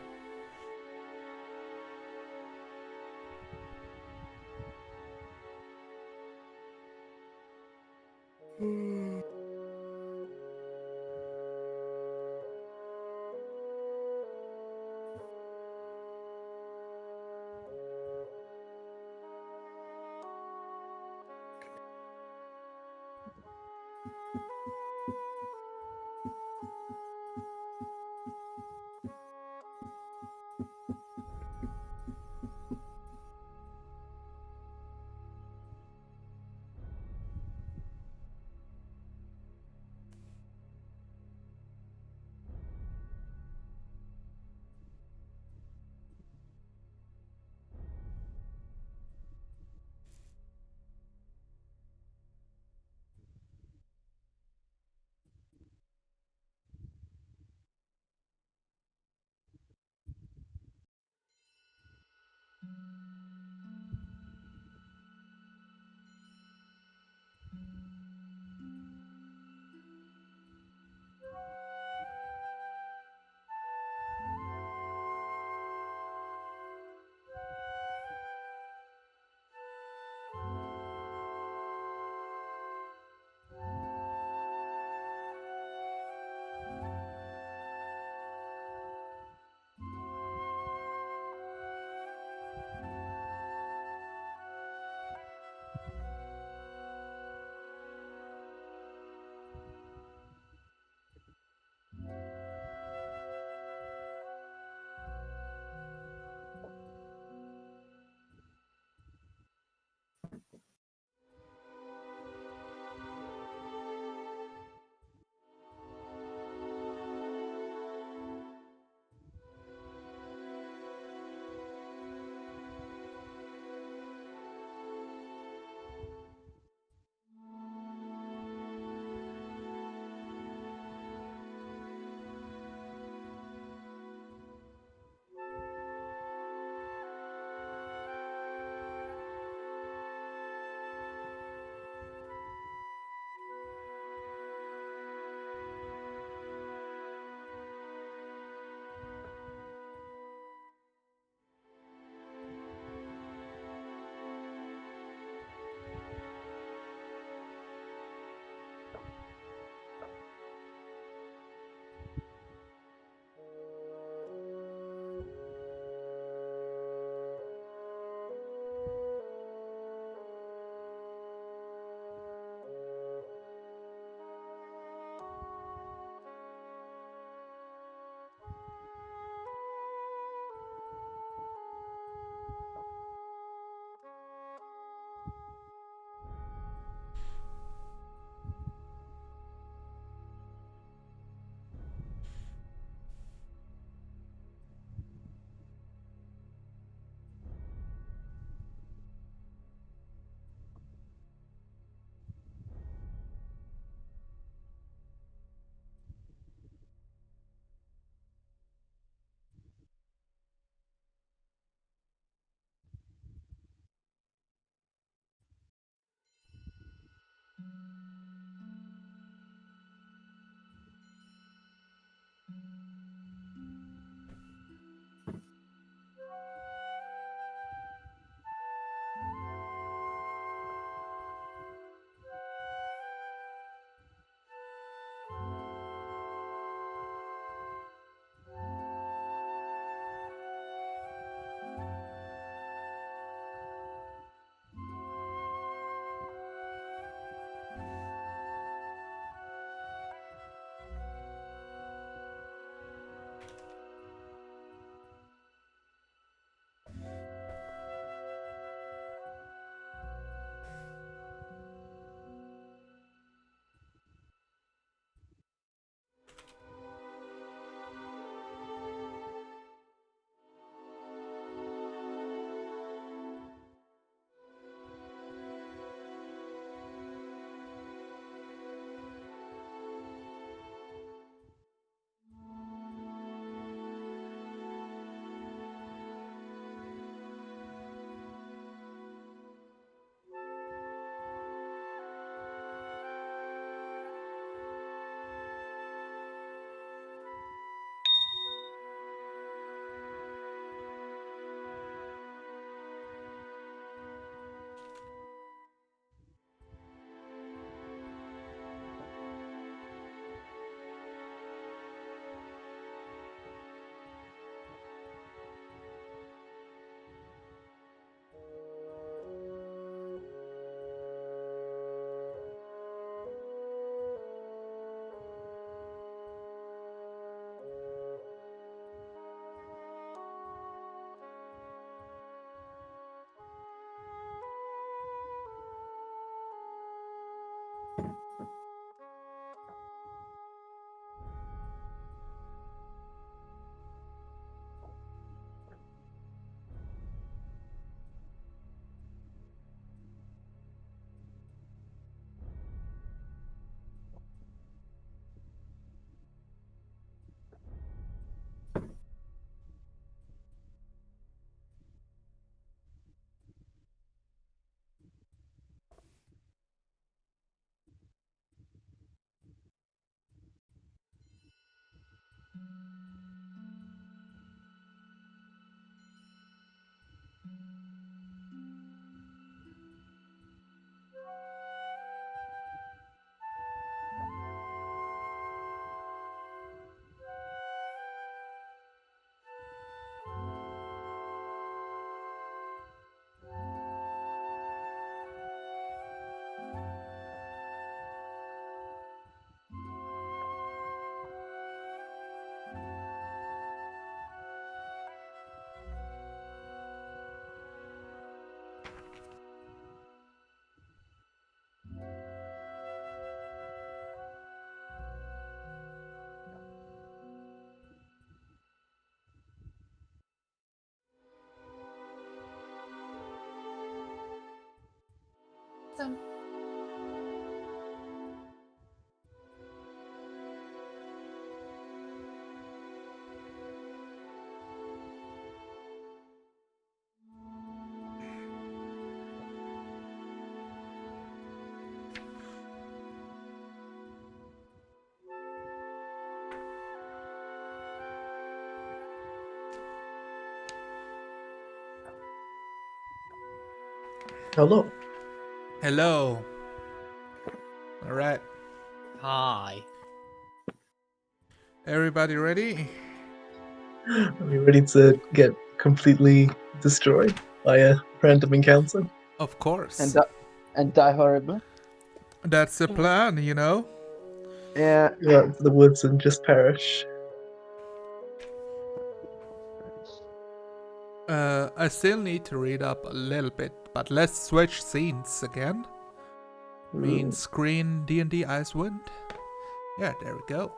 system. Hello. Hello. All right. Hi. Everybody ready? Are we ready to get completely destroyed by a random encounter? Of course. And die horribly. That's the plan, you know? Yeah. Go out to the woods and just perish. I still need to read up a little bit, but let's switch scenes again. Mean screen D&D Icewind. Yeah, there we go.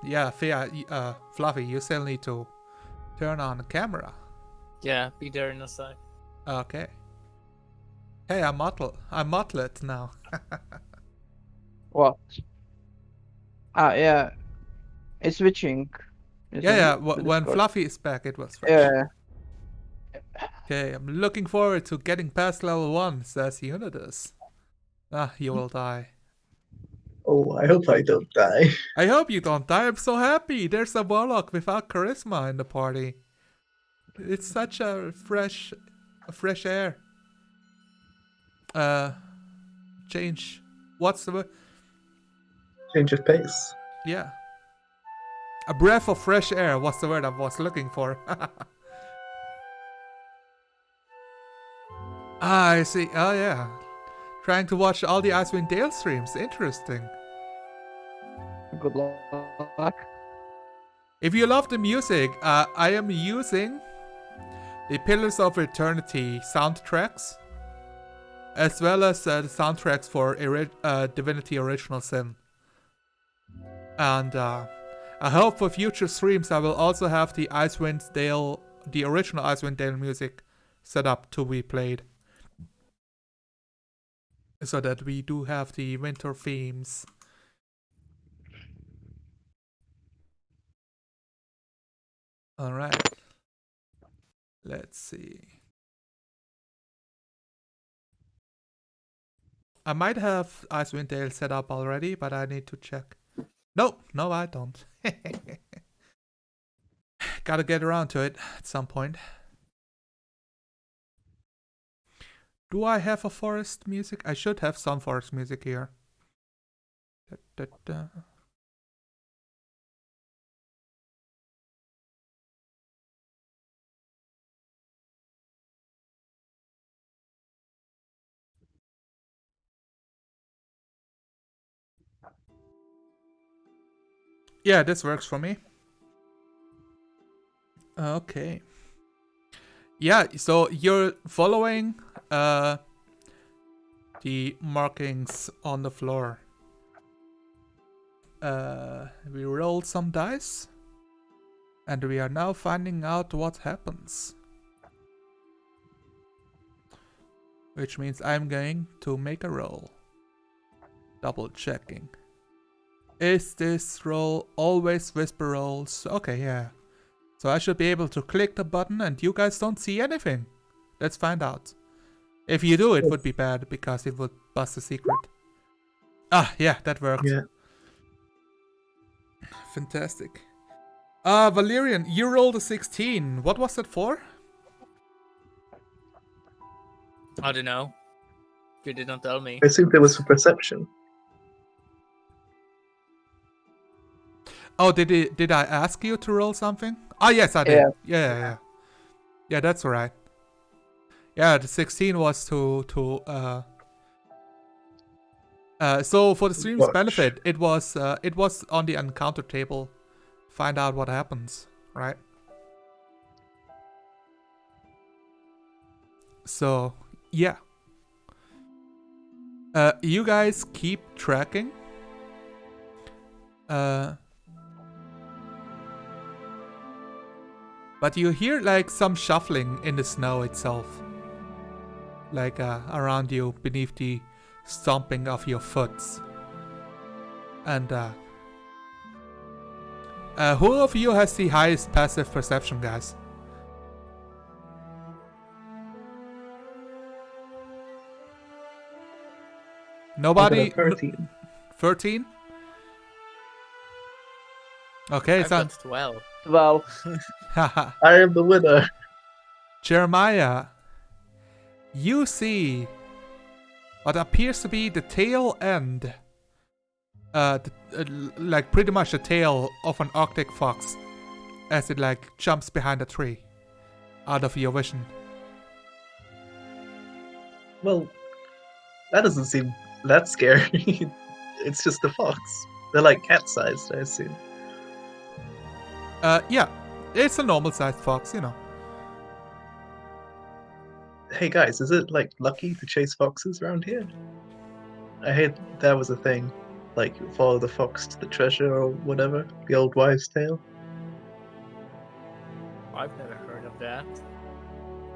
Yeah, Fluffy, you still need to turn on the camera. Yeah, be there in a sec. Okay. Hey, I'm Motlet now. What? Yeah. It's switching. Yeah, The when Discord. Fluffy is back, it will switch. Yeah. Okay, I'm looking forward to getting past level 1, says Unitas. Ah, you will die. Oh, I hope I don't die. I hope you don't die, I'm so happy! There's a warlock without charisma in the party. It's such a fresh air. Change. What's the word? Change of pace. Yeah. A breath of fresh air was the word I was looking for. Ah, I see. Oh, yeah. Trying to watch all the Icewind Dale streams. Interesting. Good luck. If you love the music, I am using the Pillars of Eternity soundtracks, as well as the soundtracks for Divinity Original Sin. And I hope for future streams I will also have the Icewind Dale, the original Icewind Dale music set up to be played. So that we do have the winter themes. Alright. Let's see. I might have Icewind Dale set up already, but I need to check. No, I don't. Gotta get around to it at some point. Do I have a forest music? I should have some forest music here. Yeah, this works for me. Okay. Yeah, so you're following the markings on the floor. We rolled some dice, and we are now finding out what happens. Which means I'm going to make a roll. Double checking. Is this roll always whisper rolls? Okay, yeah. So I should be able to click the button and you guys don't see anything. Let's find out. If you do, it would be bad because it would bust a secret. Ah, yeah, that worked. Yeah. Fantastic. Valerian, you rolled a 16. What was that for? I don't know. You didn't tell me. I assumed it was for perception. Oh, did I ask you to roll something? Oh, yes, I did. Yeah. Yeah, that's right. Yeah, the 16 was to so for the stream's Watch. benefit, it was on the encounter table. Find out what happens, right? So, yeah. You guys keep tracking. But you hear like some shuffling in the snow itself. like around you, beneath the stomping of your foots. And who of you has the highest passive perception, guys? Nobody? I got a 13. 13? Okay, I've sounds. got 12. 12. Haha. I am the winner. Jeremiah, you see what appears to be the tail end, like pretty much the tail of an Arctic fox, as it like jumps behind a tree, out of your vision. Well, that doesn't seem that scary. It's just a fox. They're like cat-sized, I assume. Yeah, it's a normal-sized fox, you know. Hey guys, is it like lucky to chase foxes around here? I heard that was a thing. Like, follow the fox to the treasure or whatever. The old wives' tale. I've never heard of that.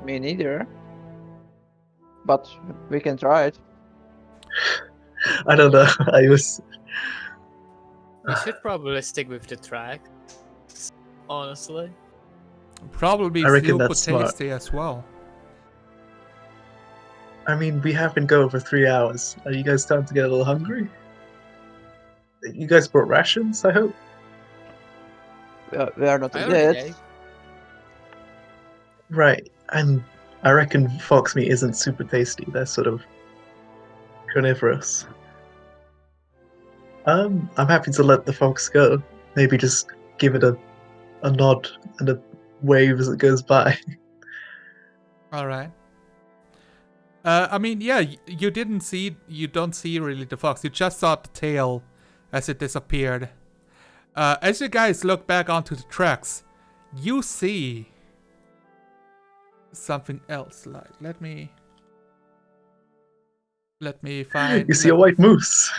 Me neither. But we can try it. I don't know. I was. We should probably stick with the track. Honestly. Probably I reckon super that's smart. tasty as well. I mean, we have been going for 3 hours. Are you guys starting to get a little hungry? You guys brought rations, I hope? We are not I dead. already ate. Right. And I reckon fox meat isn't super tasty. They're sort of carnivorous. I'm happy to let the fox go. Maybe just give it a nod and a wave as it goes by. All right. I mean, yeah, you don't see really the fox. You just saw the tail as it disappeared. As you guys look back onto the tracks, you see something else. Like, let me find. You see a white moose.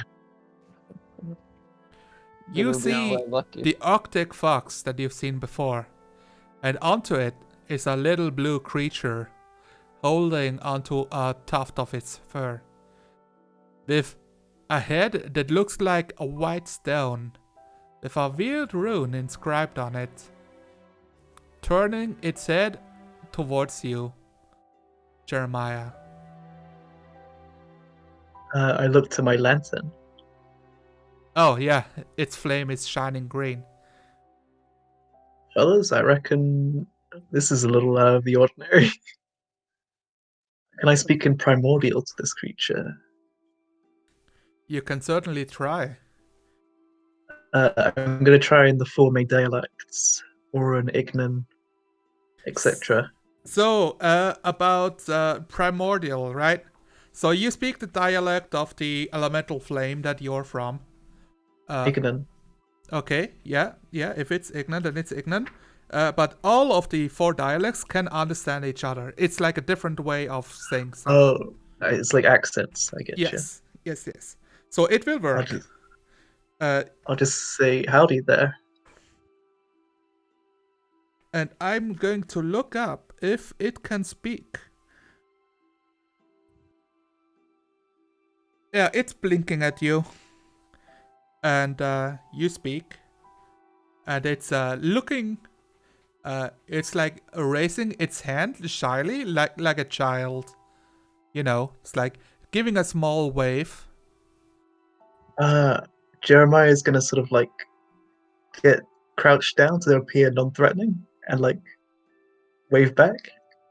You will be see well lucky. the Arctic fox that you've seen before, and onto it is a little blue creature holding onto a tuft of its fur, with a head that looks like a white stone, with a weird rune inscribed on it, turning its head towards you, Jeremiah. I look to my lantern. Oh yeah, its flame is shining green. Fellas, I reckon this is a little out of the ordinary. Can I speak in primordial to this creature? You can certainly try. I'm going to try in the Formate dialects, or an Ignan, etc. So, about primordial, right? So you speak the dialect of the elemental flame that you're from. Ignan. Okay, yeah. If it's Ignan, then it's Ignan. But all of the 4 dialects can understand each other. It's like a different way of saying something. Oh, it's like accents, I get you. Yes. So it will work. I'll just say howdy there. And I'm going to look up if it can speak. Yeah, it's blinking at you. And you speak. And it's looking... it's like raising its hand shyly, like a child. You know, it's like giving a small wave. Jeremiah is gonna sort of like get crouched down to appear non-threatening and like wave back.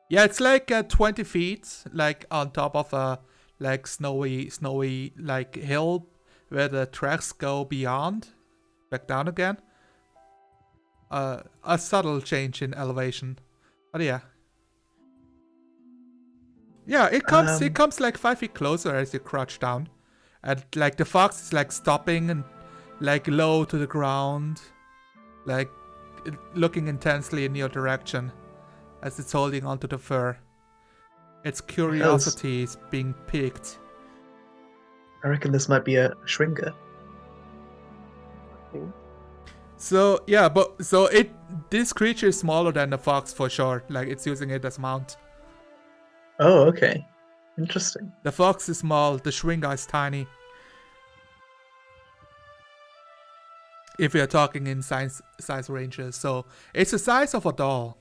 Yeah, it's like 20 feet, like on top of a like snowy like hill where the tracks go beyond, back down again. A subtle change in elevation, but yeah. Yeah, it comes like 5 feet closer as you crouch down, and like the fox is like stopping and like low to the ground, like looking intensely in your direction as it's holding onto the fur. Its curiosity is being piqued. I reckon this might be a Shringer. So yeah, this creature is smaller than the fox for sure. Like it's using it as mount. Oh, okay. Interesting. The fox is small, the Schwinger is tiny. If we are talking in size ranges, so it's the size of a doll.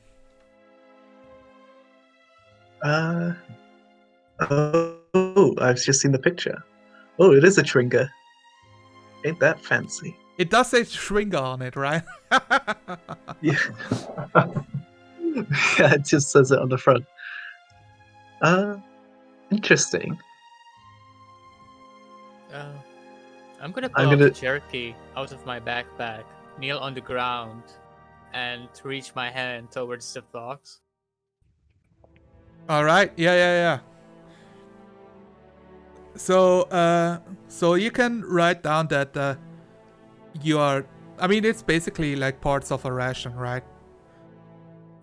Oh, I've just seen the picture. Oh, it is a Schwinger. Ain't that fancy? It does say Schwinger on it, right? Yeah. Yeah, it just says it on the front. Interesting. I'm gonna I'm pull out gonna- the Cherokee out of my backpack, kneel on the ground, and reach my hand towards the fox. All right. Yeah. So you can write down that you are. I mean, it's basically like parts of a ration, right?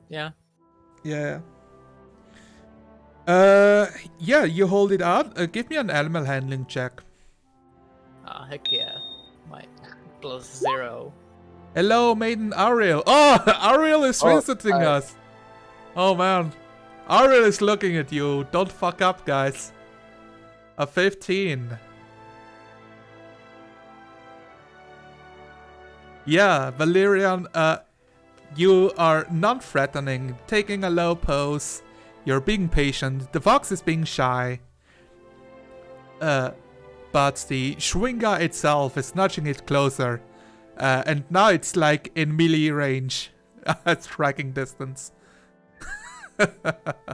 Yeah. Yeah. Yeah. You hold it out. Give me an animal handling check. Ah, heck yeah. My +0. Hello, maiden Ariel. Oh, Ariel is Oh, visiting hi. us. Oh man, Ariel is looking at you. Don't fuck up, guys. A 15. Yeah, Valerian, you are non-threatening, taking a low pose. You're being patient. The fox is being shy. But the Schwinger itself is nudging it closer. And now it's like in melee range. At striking distance.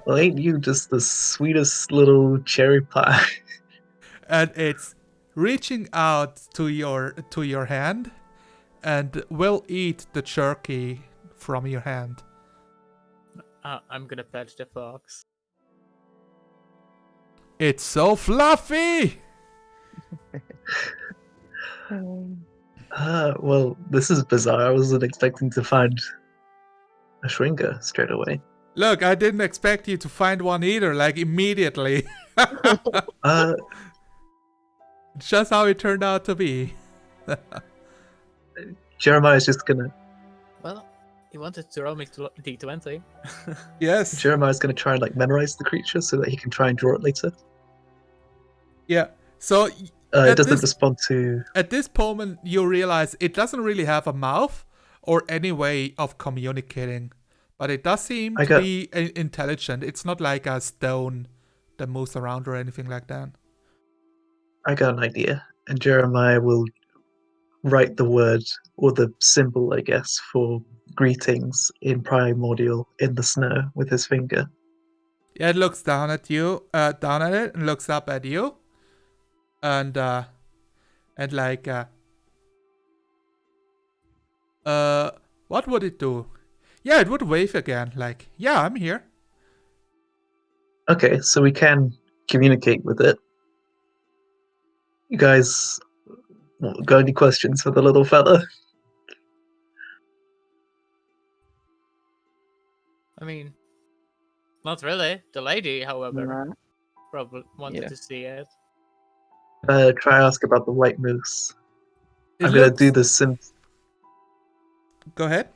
Well, ain't you just the sweetest little cherry pie? And it's reaching out to your hand and will eat the jerky from your hand. I'm gonna pet the fox. It's so fluffy! Well, this is bizarre. I wasn't expecting to find a Schwinger straight away. Look, I didn't expect you to find one either, like immediately. Just how it turned out to be. Jeremiah's just gonna. Well, he wanted to roll me to D20. Yes. Jeremiah's gonna try and like memorize the creature so that he can try and draw it later. Yeah. So It At doesn't this- respond to. at this moment, you realize it doesn't really have a mouth or any way of communicating. But it does seem to be intelligent. It's not like a stone that moves around or anything like that. I got an idea, and Jeremiah will write the word or the symbol, I guess, for greetings in primordial in the snow with his finger. Yeah, it looks down at you, down at it, and looks up at you, and like, what would it do? Yeah, it would wave again, like, yeah, I'm here. Okay, so we can communicate with it. You guys got any questions for the little fella? I mean, not really. The lady, however, Nah. probably wanted Yeah. to see it. Try ask about the white moose. It I'm gonna looks- do the sim. Go ahead.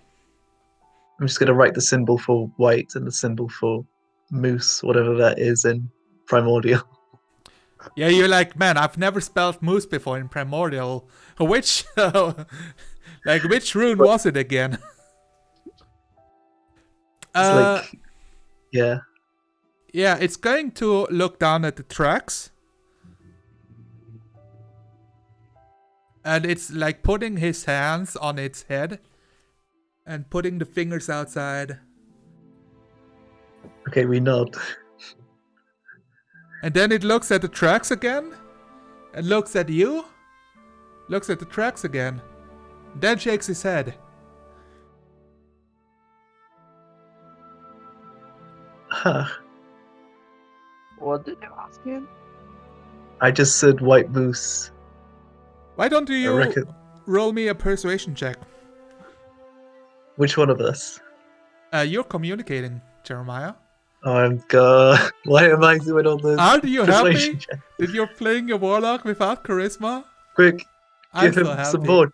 I'm just gonna write the symbol for white and the symbol for moose, whatever that is, in primordial. Yeah, you're like, man, I've never spelled moose before in Primordial. Which, like, which rune was it again? It's like, yeah. Yeah, it's going to look down at the tracks. And it's like putting his hands on its head. And putting the fingers outside. Okay, we nod. And then it looks at the tracks again. And looks at you. Looks at the tracks again. Then shakes his head. Huh. What did you ask him? I just said white moose. Why don't I you reckon. roll me a persuasion check? Which one of us? You're communicating, Jeremiah. Oh, I'm god. Why am I doing all this? Aren't you happy persuasion check? that you're playing a warlock without charisma? Quick, I'm give him so happy. some more.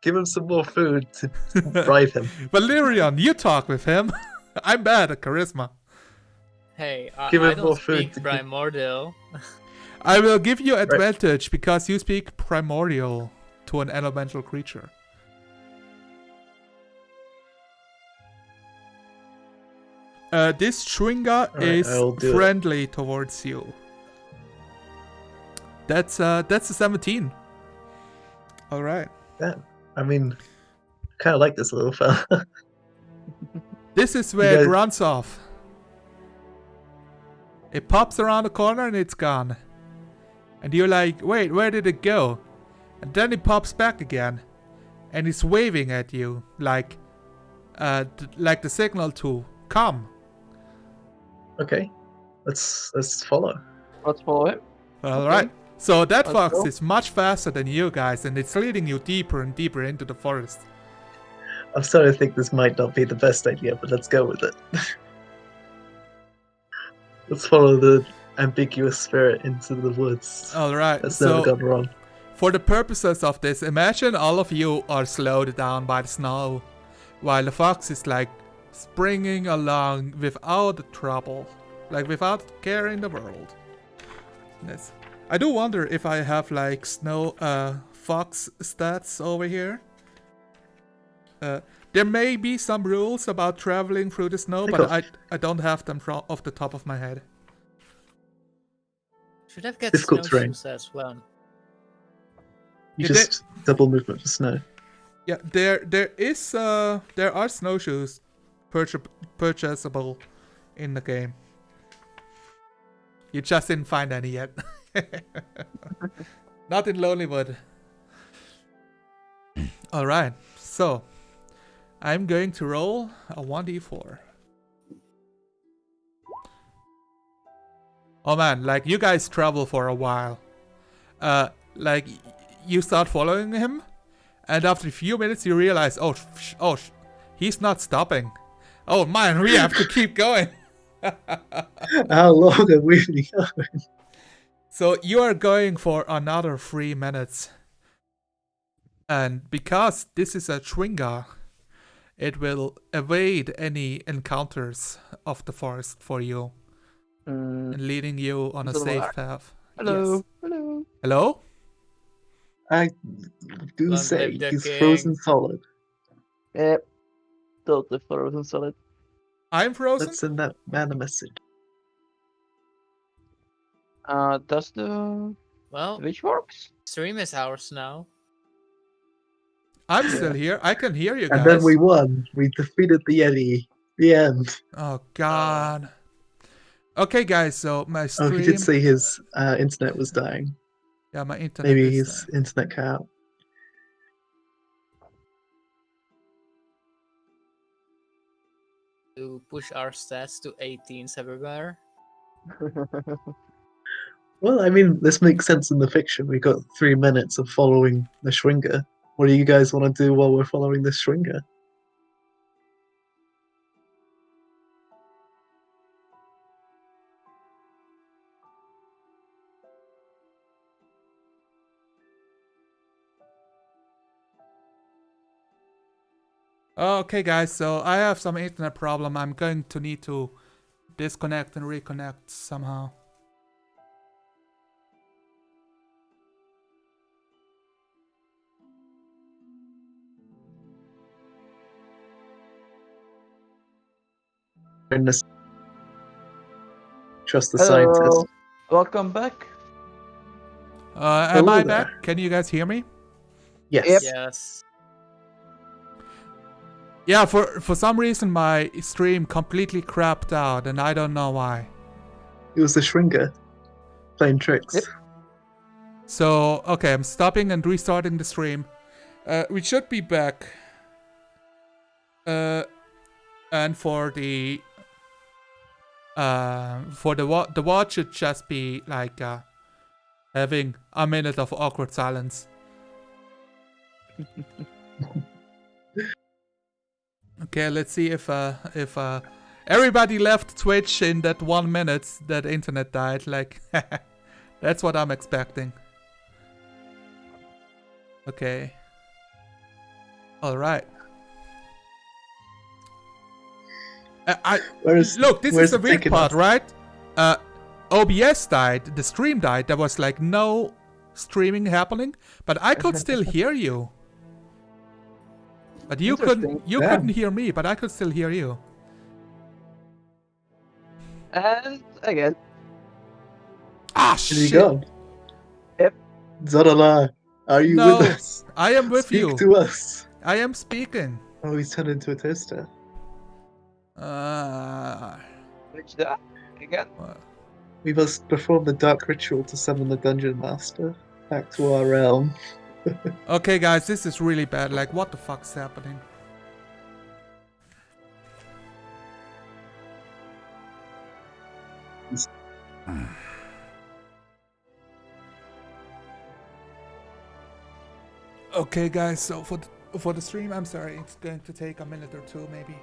Give him some more food to bribe him. Valerian, you talk with him. I'm bad at charisma. Hey, Give I him don't more food speak to keep- primordial. I will give you advantage because you speak primordial to an elemental creature. This Shringa Alright, is I'll do it. friendly towards you. That's a 17. All right. Yeah, I mean, kind of like this little fella. This is where it guys- runs off. It pops around the corner and it's gone. And you're like, wait, where did it go? And then it pops back again. And it's waving at you like the signal to come. Okay, let's follow. Let's follow it. All Okay. right. So that Let's fox go. is much faster than you guys, and it's leading you deeper and deeper into the forest. I'm starting to think this might not be the best idea, but let's go with it. Let's follow the ambiguous spirit into the woods. All right. That's never So gone wrong. for the purposes of this, imagine all of you are slowed down by the snow, while the fox is like springing along without trouble, like without care in the world. Yes. I do wonder if I have like snow fox stats over here. There may be some rules about traveling through the snow, but I don't have them off the top of my head. Should have get Difficult terrain. snowshoes as well. You Did just double movement for snow. Yeah, there are snowshoes purchasable in the game. You just didn't find any yet. Not in Lonelywood. Alright, so I'm going to roll a 1d4. Oh man, like you guys travel for a while. Like you start following him, and after a few minutes you realize, he's not stopping. Oh man, we have to keep going. How long are we going? So you are going for another 3 minutes. And because this is a Shringa, it will evade any encounters of the forest for you. And leading you on a Hello. safe path. Hello. Yes. Hello. Hello? I do Long say live the he's king. frozen solid. Yep. Totally frozen solid. I'm frozen? Let's send that man a message. Does the Well, witch works? stream is ours now. I'm still here. I can hear you guys. And then we won. We defeated the Yeti. The end. Oh god. Okay guys, so my Oh, stream... he did say his internet was dying. Yeah, my internet Maybe is his internet cut out. To push our stats to 18s everywhere. Well, I mean, this makes sense in the fiction. We got 3 minutes of following the Shringa. What do you guys want to do while we're following the Shringa? Okay guys, so I have some internet problem. I'm going to need to disconnect and reconnect somehow. Trust the Hello. scientist. Welcome back. Am Hello I there. back? Can you guys hear me? Yes. Yep. Yes. Yeah, for some reason my stream completely crapped out and I don't know why. It was the Shringa playing tricks. Yep. So, okay, I'm stopping and restarting the stream. We should be back. And for the watch should just be like having a minute of awkward silence. Okay, let's see if everybody left Twitch in that 1 minute that internet died. Like, that's what I'm expecting. Okay. All right. Look, this is where's the it weird taking part, us? right? OBS died, the stream died, there was like no streaming happening, but I could still hear you. But you couldn't Yeah. hear me, but I could still hear you. And again, Ah, Is he shit. gone? Yep. Zodala, are you No, with us? I am with Speak you. to us. I am speaking. Oh, he's turned into a toaster. which that again. We must perform the dark ritual to summon the dungeon master back to our realm. Okay, guys, this is really bad. Like, what the fuck's happening? Okay, guys, so for the stream, I'm sorry, it's going to take a minute or two, maybe.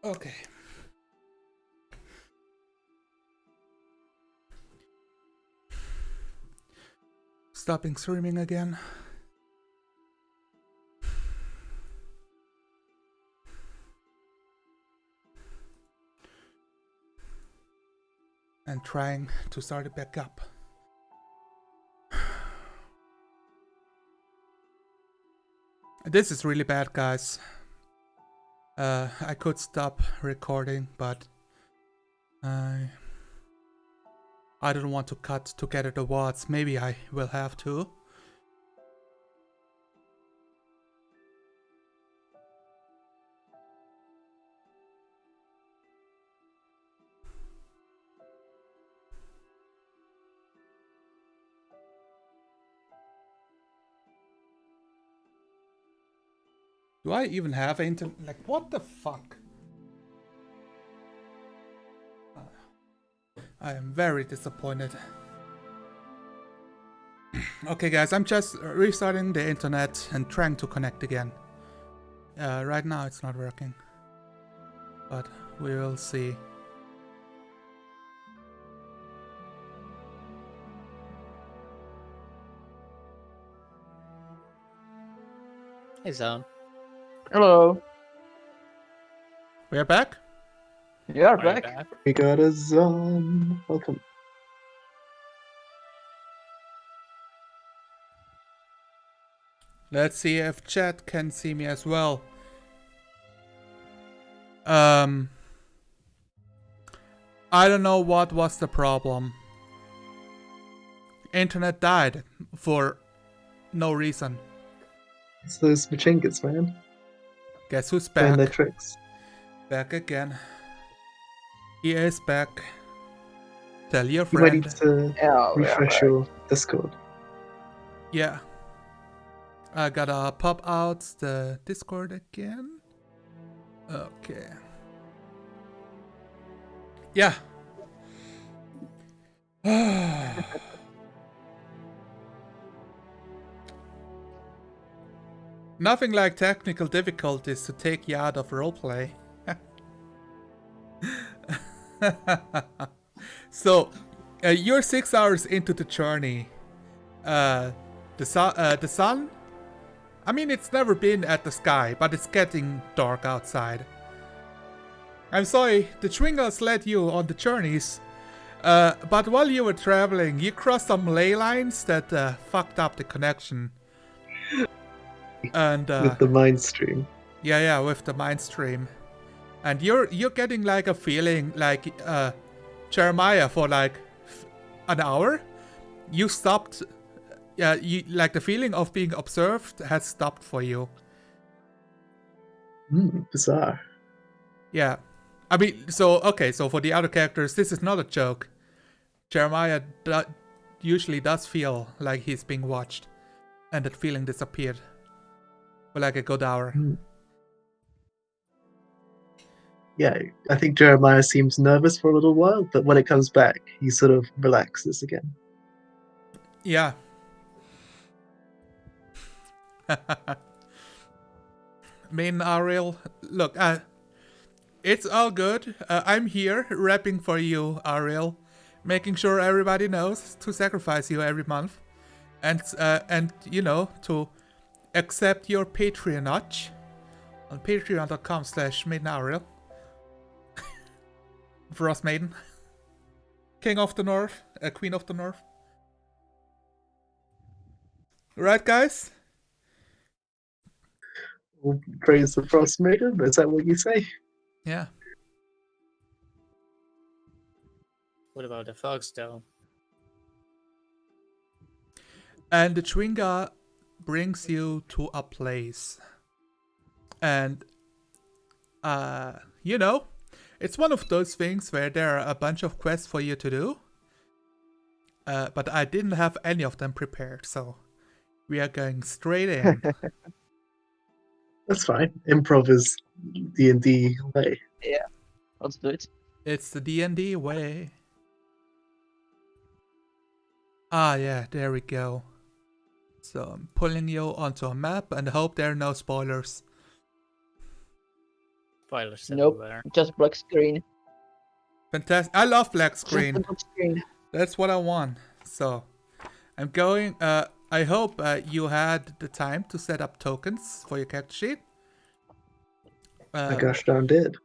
Okay. Stopping streaming again. And trying to start it back up. This is really bad, guys. I could stop recording, but I don't want to cut together the words. Maybe I will have to. Do I even have internet? Like, what the fuck? I am very disappointed. Okay, guys, I'm just restarting the internet and trying to connect again. Right now it's not working, but we will see. Hey, Zone. Hello. We're back? You are Are you back. We got a zone. Welcome. Let's see if chat can see me as well. I don't know what was the problem. Internet died for no reason. It's those machingas, man. Guess who's Playing back? their tricks. Back again. He is back. Tell your You might friend. need to Yeah, we are refresh back. your Discord. Yeah. I gotta pop out the Discord again. Okay. Yeah. Nothing like technical difficulties to take you out of roleplay. So, you're 6 hours into the journey. The sun. I mean, it's never been at the sky, but it's getting dark outside. I'm sorry, the Twingles led you on the journeys. But while you were traveling, you crossed some ley lines that fucked up the connection. And With the mind stream. yeah, with the mind stream. And you're getting like a feeling like Jeremiah for like an hour. You stopped. Yeah, you like the feeling of being observed has stopped for you. Bizarre. Yeah, I mean, so for the other characters, this is not a joke. Jeremiah usually does feel like he's being watched, and that feeling disappeared for like a good hour. Yeah, I think Jeremiah seems nervous for a little while, but when it comes back, he sort of relaxes again. Yeah. Main Ariel, look, it's all good. I'm here rapping for you, Ariel, making sure everybody knows to sacrifice you every month, and you know, to accept your Patreonage on patreon.com/maidenariel. Frostmaiden, King of the North, Queen of the North. Right, guys? Well, praise the Frostmaiden, is that what you say? Yeah. What about the fox, though? And the Chwinga brings you to a place. And, you know, it's one of those things where there are a bunch of quests for you to do. But I didn't have any of them prepared, so we are going straight in. That's fine. Improv is D&D way. Yeah, let's do it. It's the D&D way. Ah, yeah, there we go. So I'm pulling you onto a map and hope there are no spoilers. Spoilers Nope, everywhere. just black screen. Fantastic. I love black Just screen. a black screen. That's what I want. So I'm going. I hope you had the time to set up tokens for your character sheet. I gosh darn did.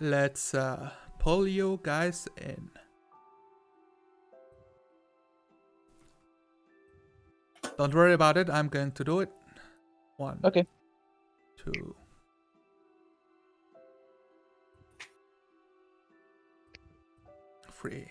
Let's pull you guys in. Don't worry about it. I'm going to do it. 1, Okay. 2, 3.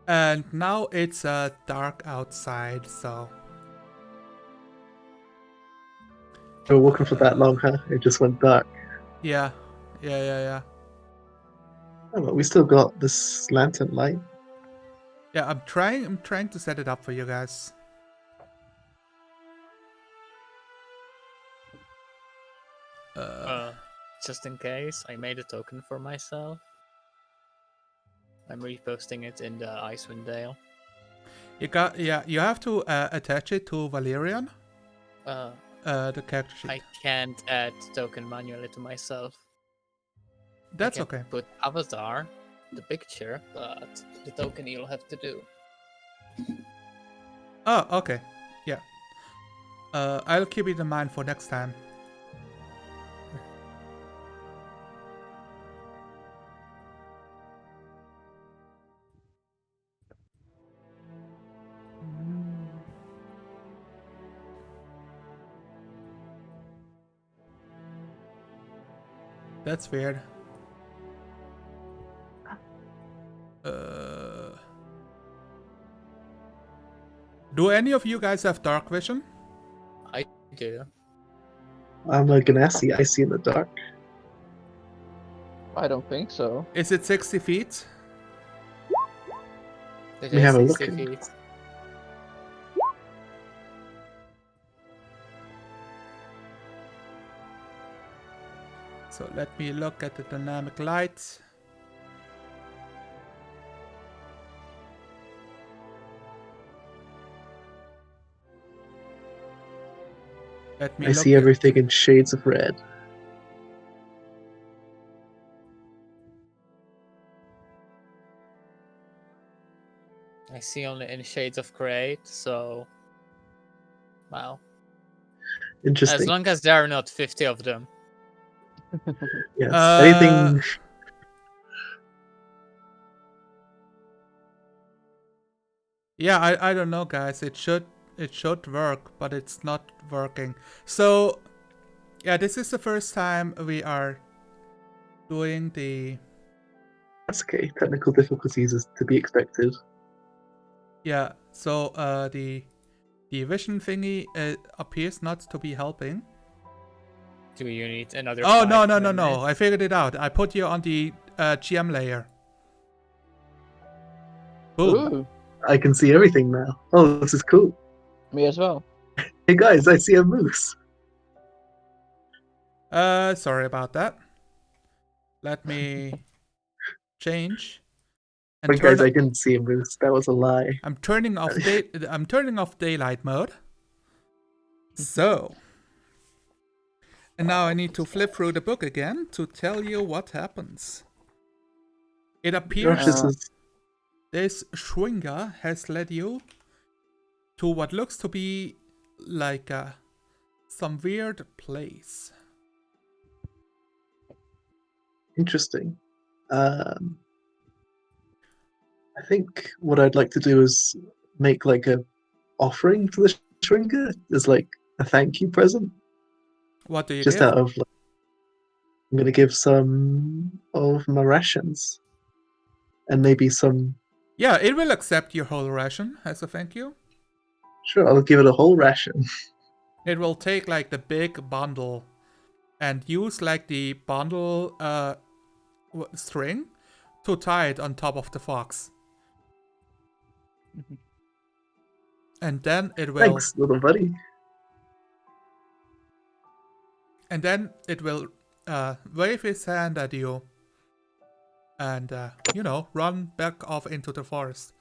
And now it's dark outside, so We were walking for that long, huh? It just went dark. yeah. Oh, but we still got this lantern light. Yeah, I'm trying to set it up for you guys. Just in case, I made a token for myself. I'm reposting it in the Icewind Dale. You have to attach it to Valerian. The character sheet. I can't add token manually to myself. That's I can okay. put avatar, the picture, but the token you'll have to do. Oh, okay. Yeah. I'll keep it in mind for next time. That's weird. Do any of you guys have dark vision? I do. I'm a Ganassi. I see in the dark. I don't think so. Is it 60 feet? It We is have a 60 look in. feet. So let me look at the dynamic light. Let me I look see at- everything in shades of red. I see only in shades of gray, so wow. Interesting. As long as there are not 50 of them. Yes. Uh, Anything. Yeah, I don't know, guys. It should work, but it's not working. So, yeah, this is the first time we are doing the... That's okay. Technical difficulties is to be expected. Yeah, so the vision thingy appears not to be helping. Do you need another Oh, 5 no. minutes? I figured it out. I put you on the GM layer. Boom. Ooh, I can see everything now. Oh, this is cool. me as well. Hey guys, I see a moose. Sorry about that. Let me change. And But guys, I didn't see a moose. That was a lie. I'm turning off daylight mode. So, and now I need to flip through the book again to tell you what happens. It appears Gosh, this is this Shringa has led you to what looks to be like some weird place. interesting. I think what I'd like to do is make like a offering to the shrinker as like a thank you present. What do you Just give? out of like, I'm gonna give some of my rations. And maybe some Yeah, it will accept your whole ration as a thank you. sure, I'll give it a whole ration. It will take like the big bundle and use like the bundle string to tie it on top of the fox. And then it will Thanks, little buddy. wave his hand at you and run back off into the forest.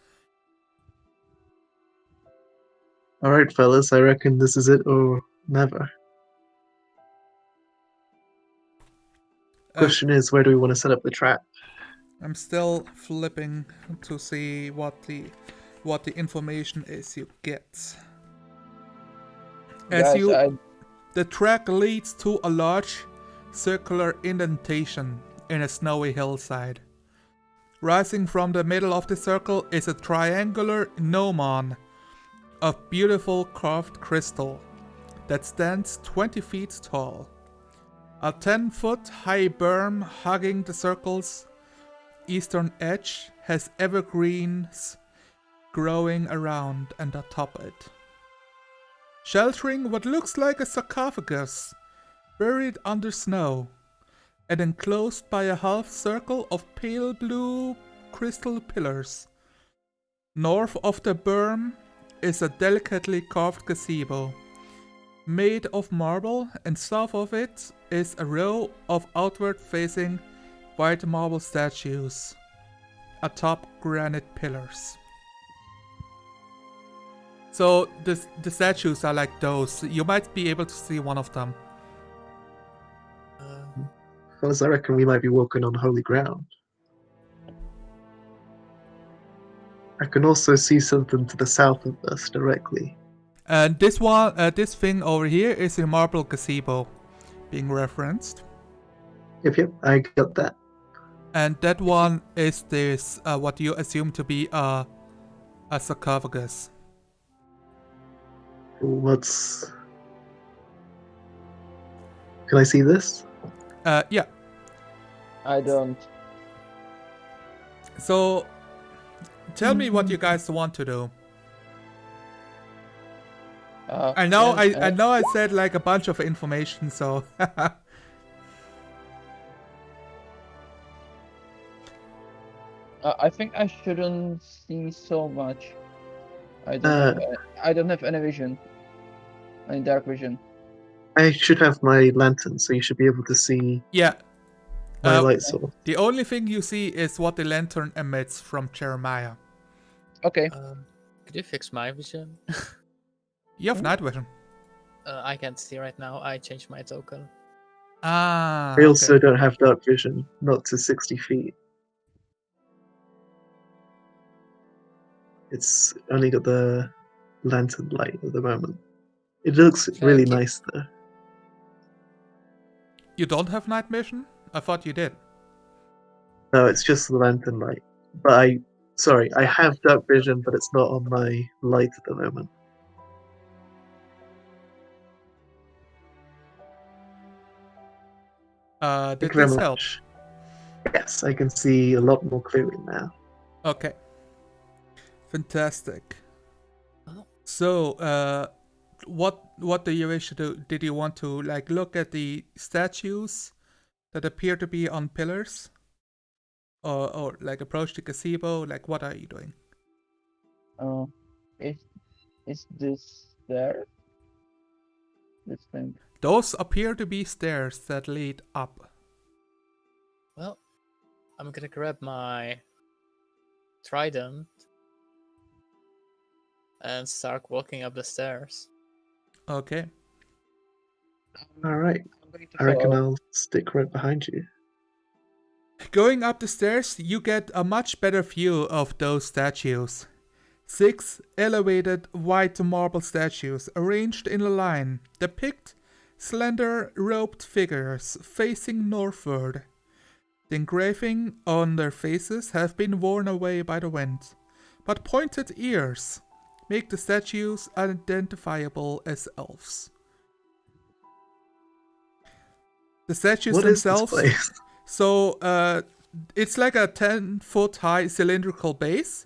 Alright, fellas, I reckon this is it or never. Question is, where do we want to set up the trap? I'm still flipping to see what the information is you get. Guys, The track leads to a large circular indentation in a snowy hillside. Rising from the middle of the circle is a triangular gnomon of beautiful carved crystal that stands 20 feet tall. A 10-foot high berm hugging the circle's eastern edge has evergreens growing around and atop it, sheltering what looks like a sarcophagus buried under snow and enclosed by a half circle of pale blue crystal pillars. North of the berm is a delicately carved gazebo made of marble, and south of it is a row of outward-facing white marble statues atop granite pillars. So the statues are like those. You might be able to see one of them. Fellas, I reckon we might be walking on holy ground. I can also see something to the south of us directly. And this thing over here is a marble gazebo being referenced. Yep, I got that. And that one is this, what you assume to be a sarcophagus. What's... Can I see this? Yeah. I don't. So, tell me what you guys want to do. I know I said like a bunch of information, so... I think I shouldn't see so much. I don't have any vision. Any dark vision. I should have my lantern, so you should be able to see Yeah. my Uh, light source. The only thing you see is what the lantern emits from Jeremiah. Okay. Could you fix my vision? You have night vision. I can't see right now. I changed my token. Ah, I also okay. don't have dark vision, not to 60 feet. It's only got the lantern light at the moment. It looks really Okay. nice though. You don't have night vision? I thought you did. No, it's just the lantern light. But I have dark vision, but it's not on my light at the moment. Did Thank you very this help? much. Yes, I can see a lot more clearly now. Okay. Fantastic. Oh. So, what do you wish to do? Did you want to like look at the statues that appear to be on pillars, or like approach the gazebo? Like, what are you doing? Is this there? This thing. Those appear to be stairs that lead up. Well, I'm gonna grab my trident and start walking up the stairs. Okay. All right, I'm going to I reckon follow. I'll stick right behind you. Going up the stairs, you get a much better view of those statues. 6 elevated white marble statues arranged in a line depict slender robed figures facing northward. The engraving on their faces have been worn away by the wind, but pointed ears make the statues identifiable as elves. The statues What is this themselves, place? so it's like a 10-foot high cylindrical base,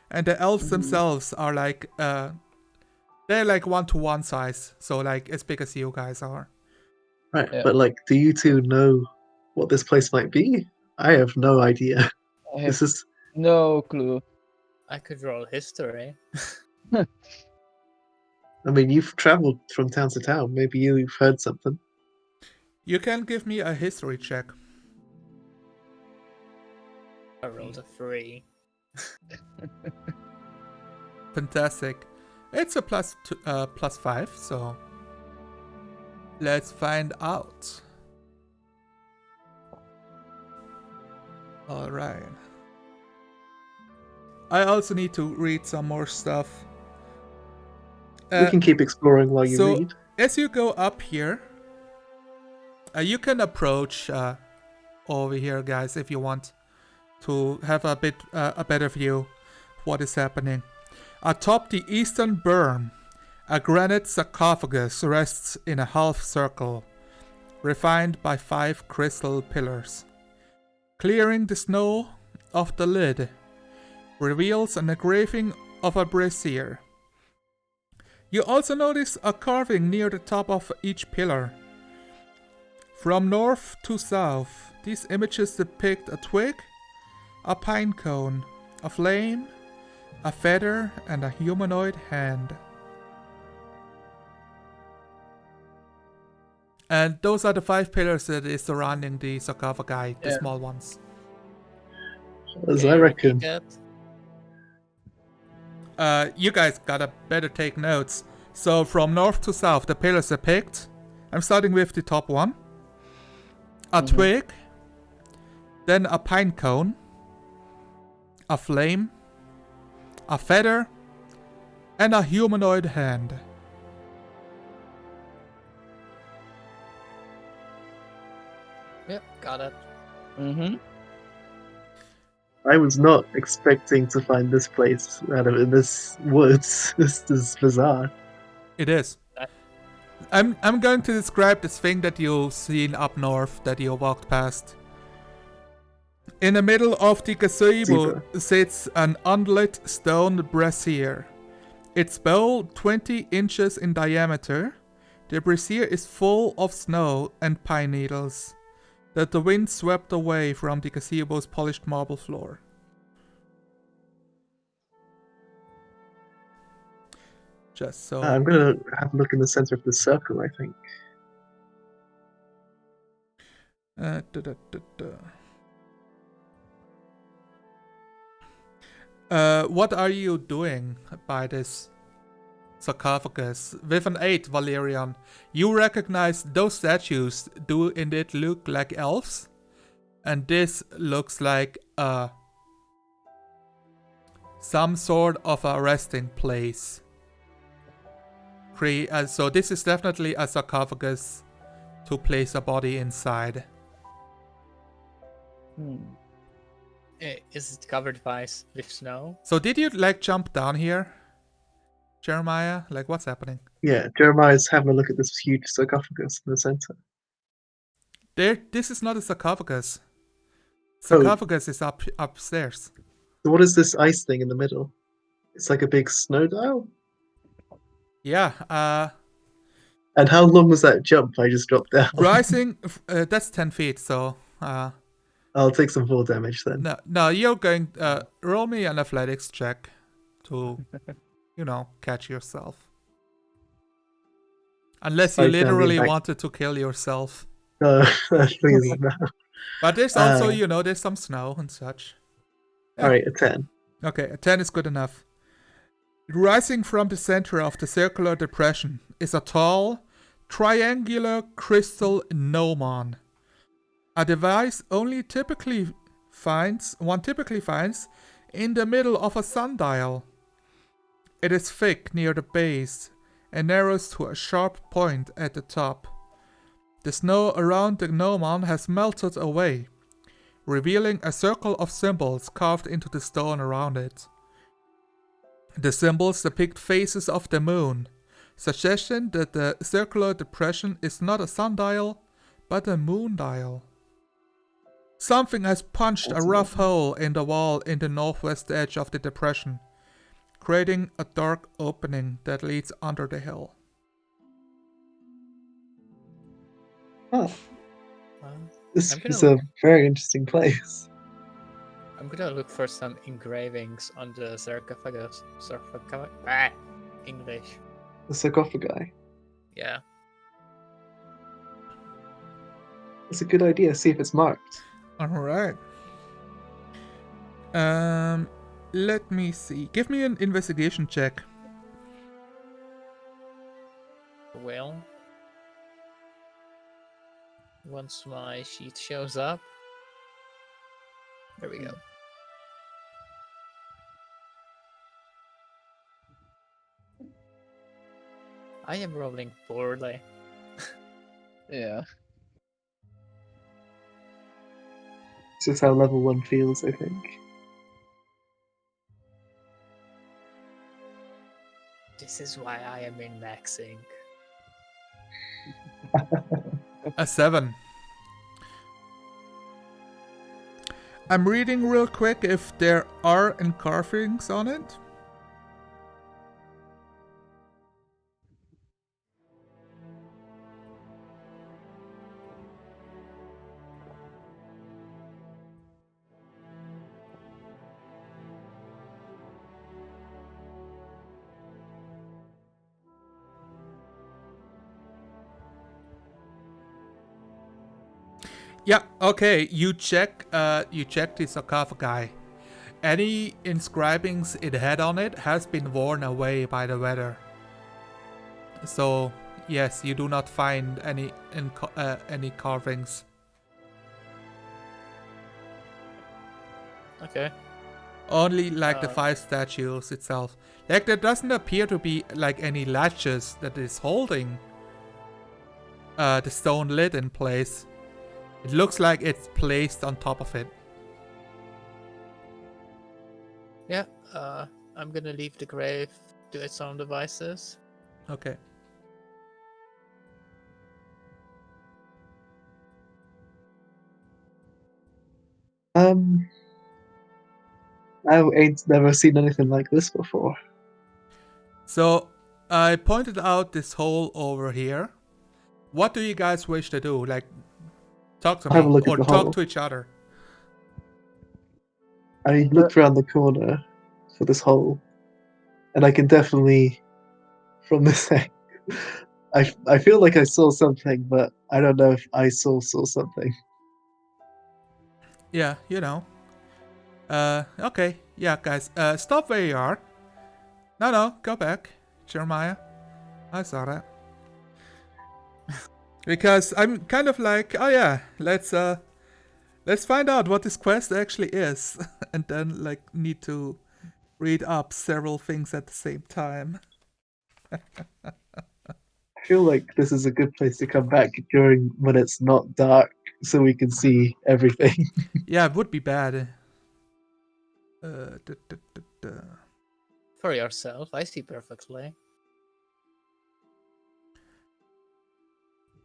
and the elves themselves are like they're like 1-to-1 size, so like as big as you guys are. Right, Yeah. but like, do you two know what this place might be? I have no idea. I have This is no clue. I could roll history. I mean, you've traveled from town to town. Maybe you've heard something. You can give me a history check. I rolled a 3. Fantastic. It's a plus 5, so let's find out. All right. I also need to read some more stuff. We can keep exploring while you so read. as you go up here, you can approach over here, guys, if you want to have a better view of what is happening. Atop the eastern berm, a granite sarcophagus rests in a half circle, refined by 5 crystal pillars. Clearing the snow of the lid reveals an engraving of a brazier. You also notice a carving near the top of each pillar. From north to south, these images depict a twig, a pine cone, a flame, a feather, and a humanoid hand. And those are the 5 pillars that is surrounding the sarcophagi, the Yeah. small ones. As Can I you reckon. repeat that? You guys gotta better take notes. So from north to south, the pillars depict. I'm starting with the top one. A twig, then a pine cone, a flame, a feather, and a humanoid hand. Yep, got it. Mm-hmm. I was not expecting to find this place out of in this woods. This is bizarre. It is. I'm going to describe this thing that you've seen up north that you walked past. In the middle of the gazebo sits an unlit stone brazier. Its bowl 20 inches in diameter. The brazier is full of snow and pine needles that the wind swept away from the gazebo's polished marble floor. Just so. I'm gonna have a look in the center of the circle, I think. Da, da, da, da. What are you doing by this sarcophagus? With an 8, Valerian, you recognize those statues do indeed look like elves, and this looks like some sort of a resting place. So this is definitely a sarcophagus to place a body inside. Is it covered with snow? So did you like jump down here, Jeremiah? Like what's happening? Yeah, Jeremiah's having a look at this huge sarcophagus in the center. This is not a sarcophagus. Sarcophagus is upstairs. So what is this ice thing in the middle? It's like a big snow dial? Yeah, And how long was that jump I just dropped down? rising, that's 10 feet, so... I'll take some fall damage then. No, you're going... roll me an athletics check to, catch yourself. Unless you literally wanted to kill yourself. Please, no. But there's also, there's some snow and such. Yeah. Alright, a 10. Okay, a 10 is good enough. Rising from the center of the circular depression is a tall, triangular crystal gnomon. A device one typically finds in the middle of a sundial. It is thick near the base and narrows to a sharp point at the top. The snow around the gnomon has melted away, revealing a circle of symbols carved into the stone around it. The symbols depict phases of the moon, suggesting that the circular depression is not a sundial, but a moon dial. Something has punched a rough hole in the wall in the northwest edge of the depression, creating a dark opening that leads under the hill. Oh. This is a very interesting place. I'm gonna look for some engravings on the sarcophagus. English. The sarcophagi. Yeah. It's a good idea. See if it's marked. Alright. Let me see. Give me an investigation check. Well, once my sheet shows up, there we go. I am rolling poorly. Yeah. This is how level 1 feels, I think. This is why I am in maxing. A 7. I'm reading real quick if there are carvings on it. Yeah, okay, you check the sarcophagi. Any inscribings it had on it has been worn away by the weather. So, yes, you do not find any carvings. Okay. Only like the 5 statues itself. Like there doesn't appear to be like any latches that is holding the stone lid in place. It looks like it's placed on top of it. Yeah, I'm gonna leave the grave to its own devices. Okay. I ain't never seen anything like this before. So, I pointed out this hole over here. What do you guys wish to do? Like, talk to me, or talk to each other. I looked around the corner for this hole, and I can definitely, from this angle, I feel like I saw something, but I don't know if I saw something. Yeah, you know. Okay. Yeah, guys. Stop where you are. No, go back. Jeremiah. I saw that. Because I'm kind of like, oh yeah, let's find out what this quest actually is. And then like need to read up several things at the same time. I feel like this is a good place to come back during when it's not dark, so we can see everything. Yeah, it would be bad. Da, da, da, da. For yourself, I see perfectly.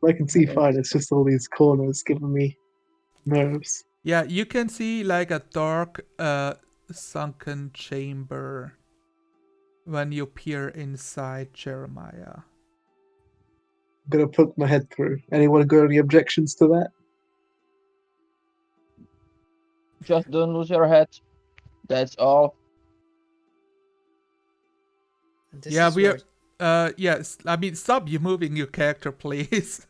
I can see fine. It's just all these corners giving me nerves. Yeah, you can see like a dark, sunken chamber when you peer inside Jeremiah. I'm gonna poke my head through. Anyone got any objections to that? Just don't lose your head. That's all. And this Yeah, is we where are. Yes, I mean, stop you moving your character, please.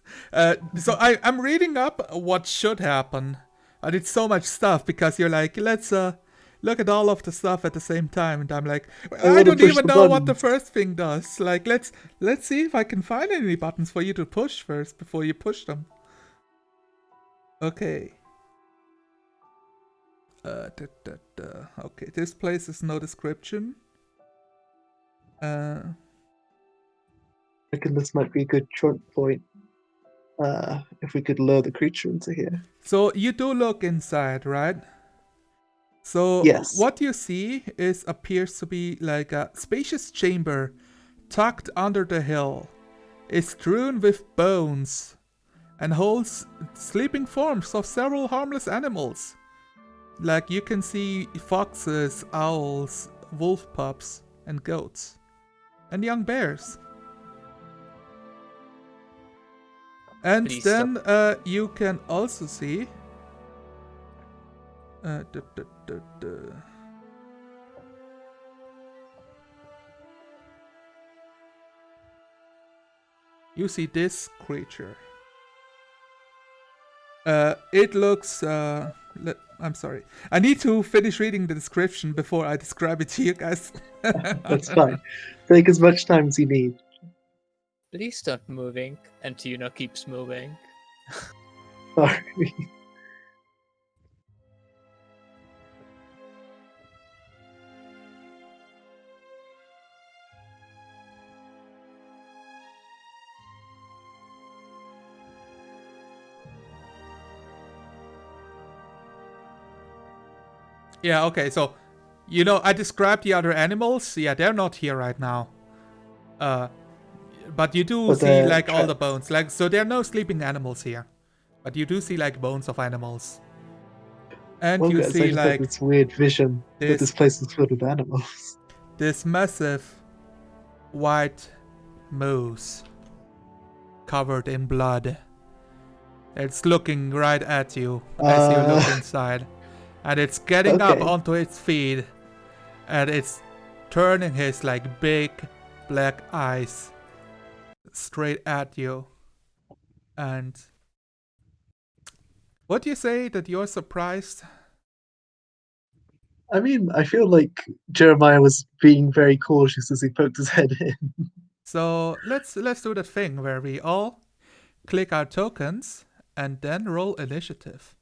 So I'm reading up what should happen. And it's so much stuff because you're like, let's look at all of the stuff at the same time, and I'm like, I wanna don't push even the know what the buttons. first thing does. Like, let's see if I can find any buttons for you to push first before you push them. Okay. Okay, this place is no description. I reckon this might be a good choke point. If we could lure the creature into here. So you do look inside, right? So Yes. what you see appears to be like a spacious chamber tucked under the hill. It's strewn with bones and holds sleeping forms of several harmless animals. Like you can see foxes, owls, wolf pups, and goats. And young bears. And Please then you can also see you see this creature. It looks I'm sorry. I need to finish reading the description before I describe it to you guys. That's fine. Take as much time as you need. please stop moving, and Tuna keeps moving. Sorry. Yeah, okay, so you know I described the other animals. Yeah, they're not here right now. But you do But see they're like all the trapped. bones. Like so there are no sleeping animals here. But you do see like bones of animals. And Well, you guys, I see just had like this weird vision that this place is filled with animals. this massive white moose covered in blood. It's looking right at you as you look inside. And it's getting up Okay. onto its feet. And it's turning his like big black eyes straight at you. And would you say that you're surprised? I mean, I feel like Jeremiah was being very cautious as he poked his head in. So let's do the thing where we all click our tokens and then roll initiative.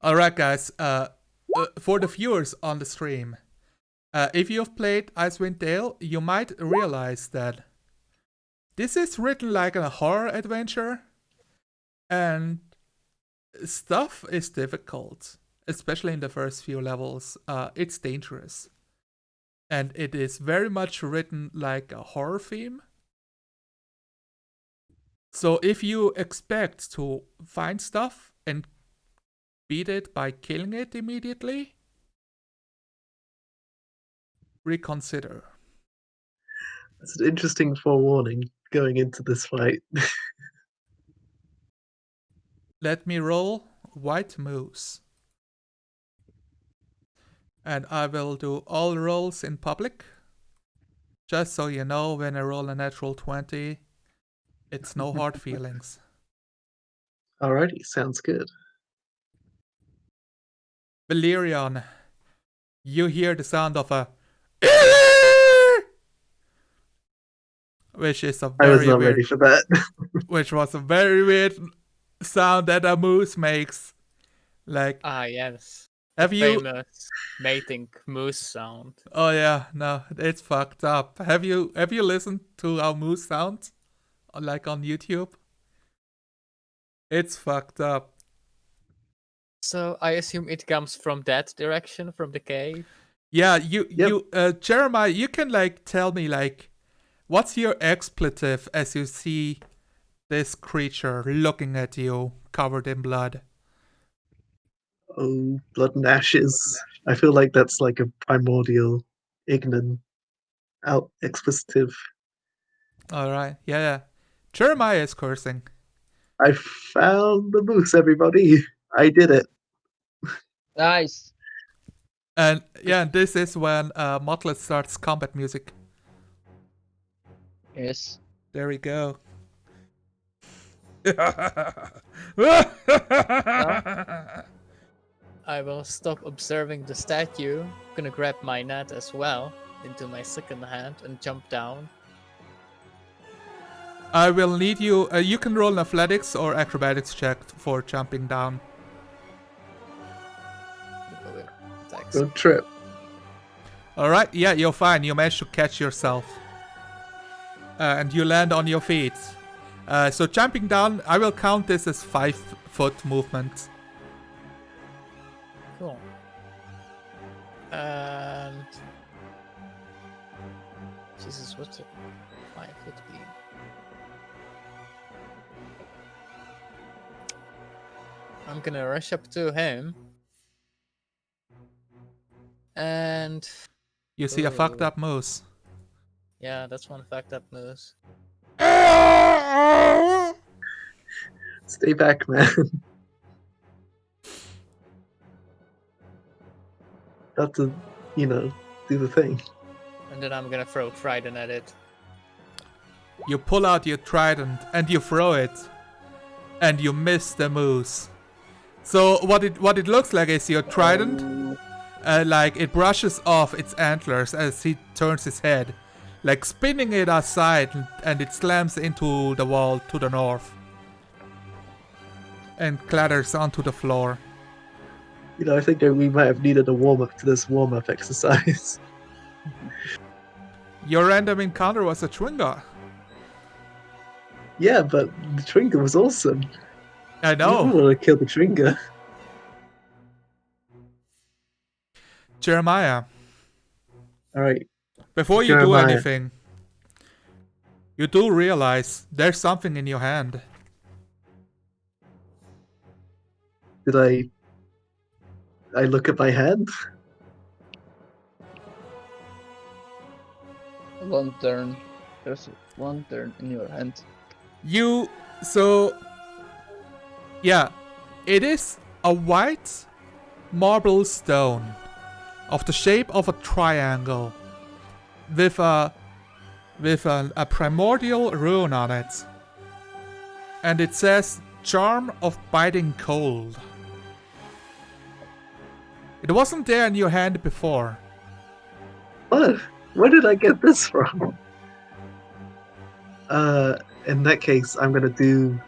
Alright guys, for the viewers on the stream, if you've played Icewind Dale, you might realize that this is written like a horror adventure, and stuff is difficult, especially in the first few levels. It's dangerous. And it is very much written like a horror theme. So if you expect to find stuff and beat it by killing it immediately, reconsider. It's an interesting forewarning going into this fight. Let me roll White Moose. And I will do all rolls in public. Just so you know, when I roll a natural 20, it's no hard feelings. Alrighty, sounds good. Valerian, you hear the sound of a which is a I was very not weird, ready for that. which was a very weird sound that a moose makes. Like, Ah, yes. have you? Famous mating moose sound. Oh yeah, no, it's fucked up. Have you listened to how moose sounds, like on YouTube? It's fucked up. So I assume it comes from that direction, from the cave. Yeah, Yep. Jeremiah, you can like tell me like, what's your expletive as you see this creature looking at you, covered in blood? Oh, blood and ashes. I feel like that's like a primordial, ignorant, out explicitive. All right, yeah. Jeremiah is cursing, I found the moose, everybody. I did it. Nice. and yeah, this is when Motlet starts combat music. Yes. There we go. I will stop observing the statue. Gonna grab my net as well into my second hand and jump down. I will need you. You can roll an athletics or acrobatics check for jumping down. Attacks. Road trip. All right. Yeah, you're fine. You managed to catch yourself, and you land on your feet. So jumping down, I will count this as 5-foot movement. Cool. And Jesus, what's it? 5 foot be? I'm gonna rush up to him. And You see a fucked up moose. yeah, that's one fucked up moose. Stay back, man. Got to, do the thing. And then I'm gonna throw trident at it. You pull out your trident and you throw it, and you miss the moose. So what it looks like is your trident, like it brushes off its antlers as he turns his head, like spinning it aside, and it slams into the wall to the north and clatters onto the floor. I think that we might have needed a warm-up to this warm-up exercise. Your random encounter was a Chwinga. Yeah, but the Chwinga was awesome. I I know. want to kill the Chwinga. Jeremiah, Alright, before you do Jeremiah. anything, you do realize there's something in your hand. did I look at my hand? Lantern. There's a lantern in your hand. Yeah, it is a white marble stone of the shape of a triangle with a primordial rune on it. And it says Charm of Biting Cold. It wasn't there in your hand before. What? Where did I get this from? In that case, I'm gonna do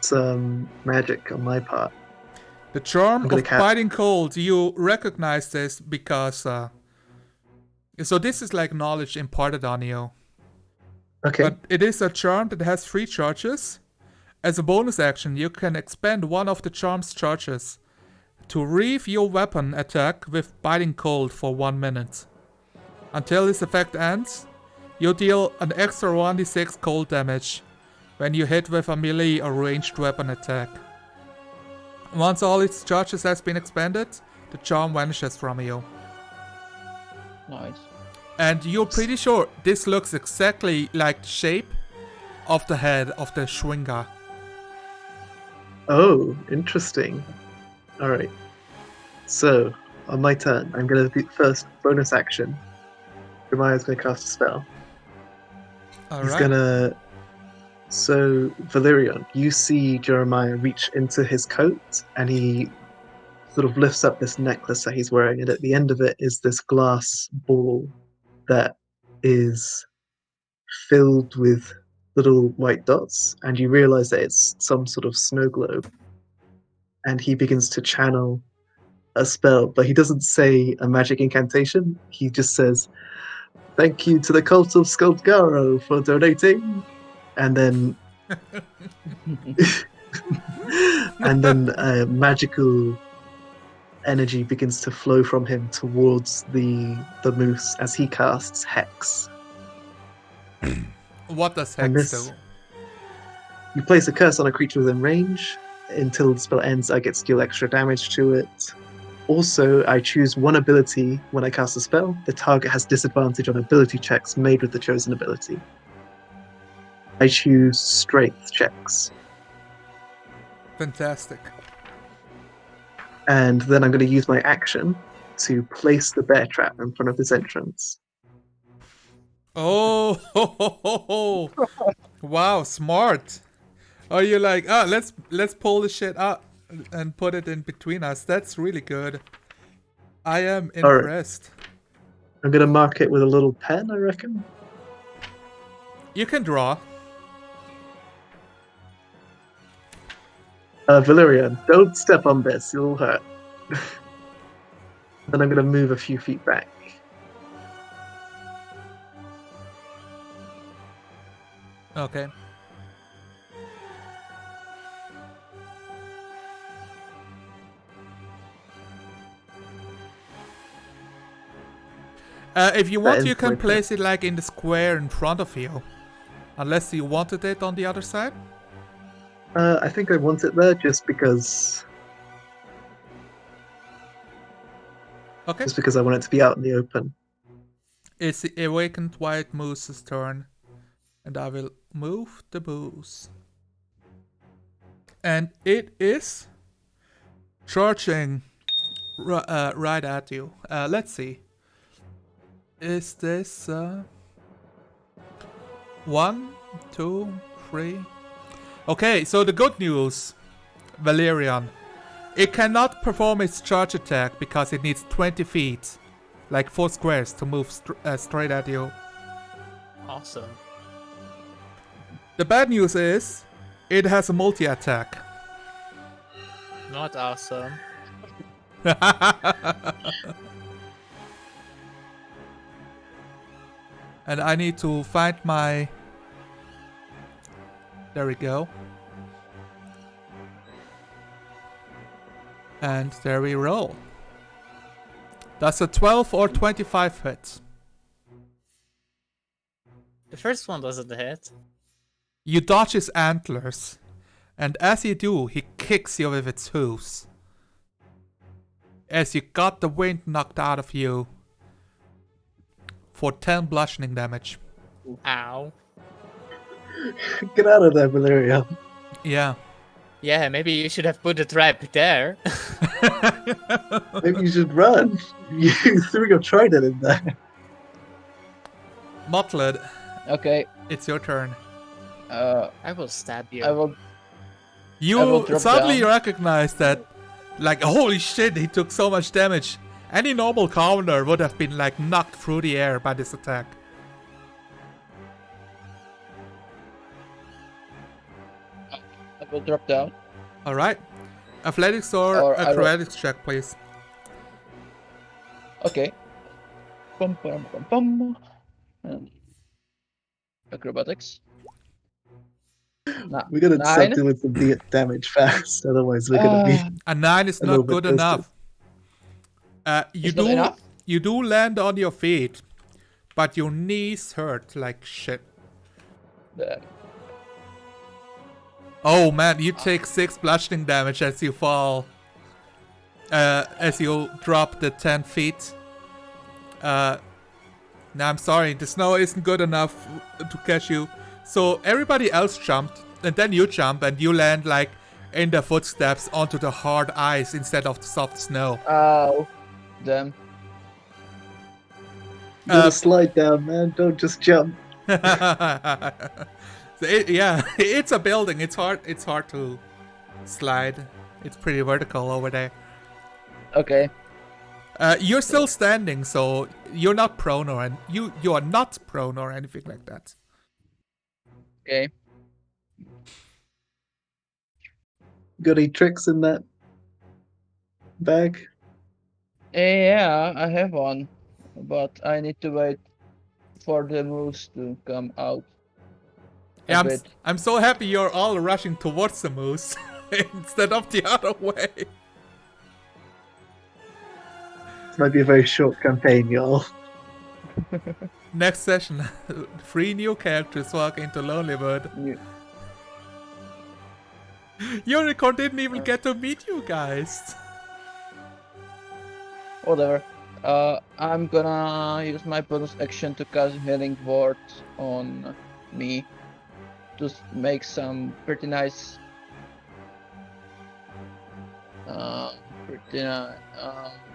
some magic on my part. The Charm I'm gonna of cast- Biting Cold, you recognize this because so this is like knowledge imparted on you. Okay. But it is a charm that has 3 charges. As a bonus action, you can expend one of the charm's charges to reef your weapon attack with Biting Cold for 1 minute. Until this effect ends, you deal an extra 1d6 cold damage when you hit with a melee or ranged weapon attack. Once all its charges has been expended, the charm vanishes from you. Nice. And you're pretty sure this looks exactly like the shape of the head of the Schwinger. Oh, interesting. Alright. So, on my turn, I'm gonna do first bonus action. Jeremiah's going to cast a spell. He's Alright. gonna. So, Valerian, you see Jeremiah reach into his coat and he sort of lifts up this necklace that he's wearing, and at the end of it is this glass ball that is filled with little white dots, and you realize that it's some sort of snow globe. And he begins to channel a spell, but he doesn't say a magic incantation. He just says, "Thank you to the cult of Skuldgaro for donating," and then magical energy begins to flow from him towards the moose as he casts Hex. What does And Hex this- do? You place a curse on a creature within range. Until the spell ends, I get to deal extra damage to it. Also, I choose one ability when I cast a spell. The target has disadvantage on ability checks made with the chosen ability. I choose strength checks. Fantastic. And then I'm going to use my action to place the bear trap in front of his entrance. Oh, wow, smart. Are you like, let's pull the shit up and put it in between us? That's really good. I am All right. impressed. I'm going to mark it with a little pen, I reckon. You can draw. Valerian, don't step on this, you'll hurt. Then I'm going to move a few feet back. Okay. If you want, ends you can my place it like in the square in front of you. Unless you wanted it on the other side. I think I want it there just because Okay. I want it to be out in the open. It's the awakened white moose's turn. And I will move the moose. And it is charging right at you. Let's see. Is this 1, 2, 3? Okay, so the good news, Valerian. It cannot perform its charge attack because it needs 20 feet, like 4 squares, to move straight at you. Awesome. The bad news is, it has a multi-attack. Not awesome. And I need to find my... There we go. And there we roll. That's a 12 or 25 hit. The first one doesn't hit. You dodge his antlers. And as you do, he kicks you with its hooves. As you got the wind knocked out of you. For 10 bludgeoning damage. Ow. Get out of there, Valerian. Yeah. Yeah, maybe you should have put the trap there. Maybe you should run. You threw your trident in there. Mottled, Okay. it's your turn. I will stab you. I will You drop suddenly down. recognize that, like, holy shit, he took so much damage. Any normal commoner would have been, like, knocked through the air by this attack. I will drop down. Alright. Athletics or Or I will- acrobatics check, please. Okay. Bum, bum, bum, bum. Acrobatics. We're gonna Nine. start doing some damage fast, otherwise we're gonna be. A 9 is A little not bit good closer. enough. It's not enough? You do land on your feet, but your knees hurt like shit. Damn. Oh man, you take 6 bludgeoning damage as you fall. As you drop the 10 feet. Now I'm sorry, the snow isn't good enough to catch you. So everybody else jumped, and then you jump, and you land like in the footsteps onto the hard ice instead of the soft snow. Ow. Damn. You gotta slide down, man. Don't just jump. Yeah, it's a building. It's hard to slide. It's pretty vertical over there. Okay. You're still standing, so you're not prone you are not prone or anything like that. Okay. Got any tricks in that bag? Yeah, I have one, but I need to wait for the moves to come out. Yeah, A bit. I'm so happy you're all rushing towards the moose instead of the other way. This might be a very short campaign, y'all. Next session, 3 new characters walk into Lonelywood. Yeah. Unicorn didn't even get to meet you guys. Whatever. I'm gonna use my bonus action to cast Healing Word on me to make some pretty nice,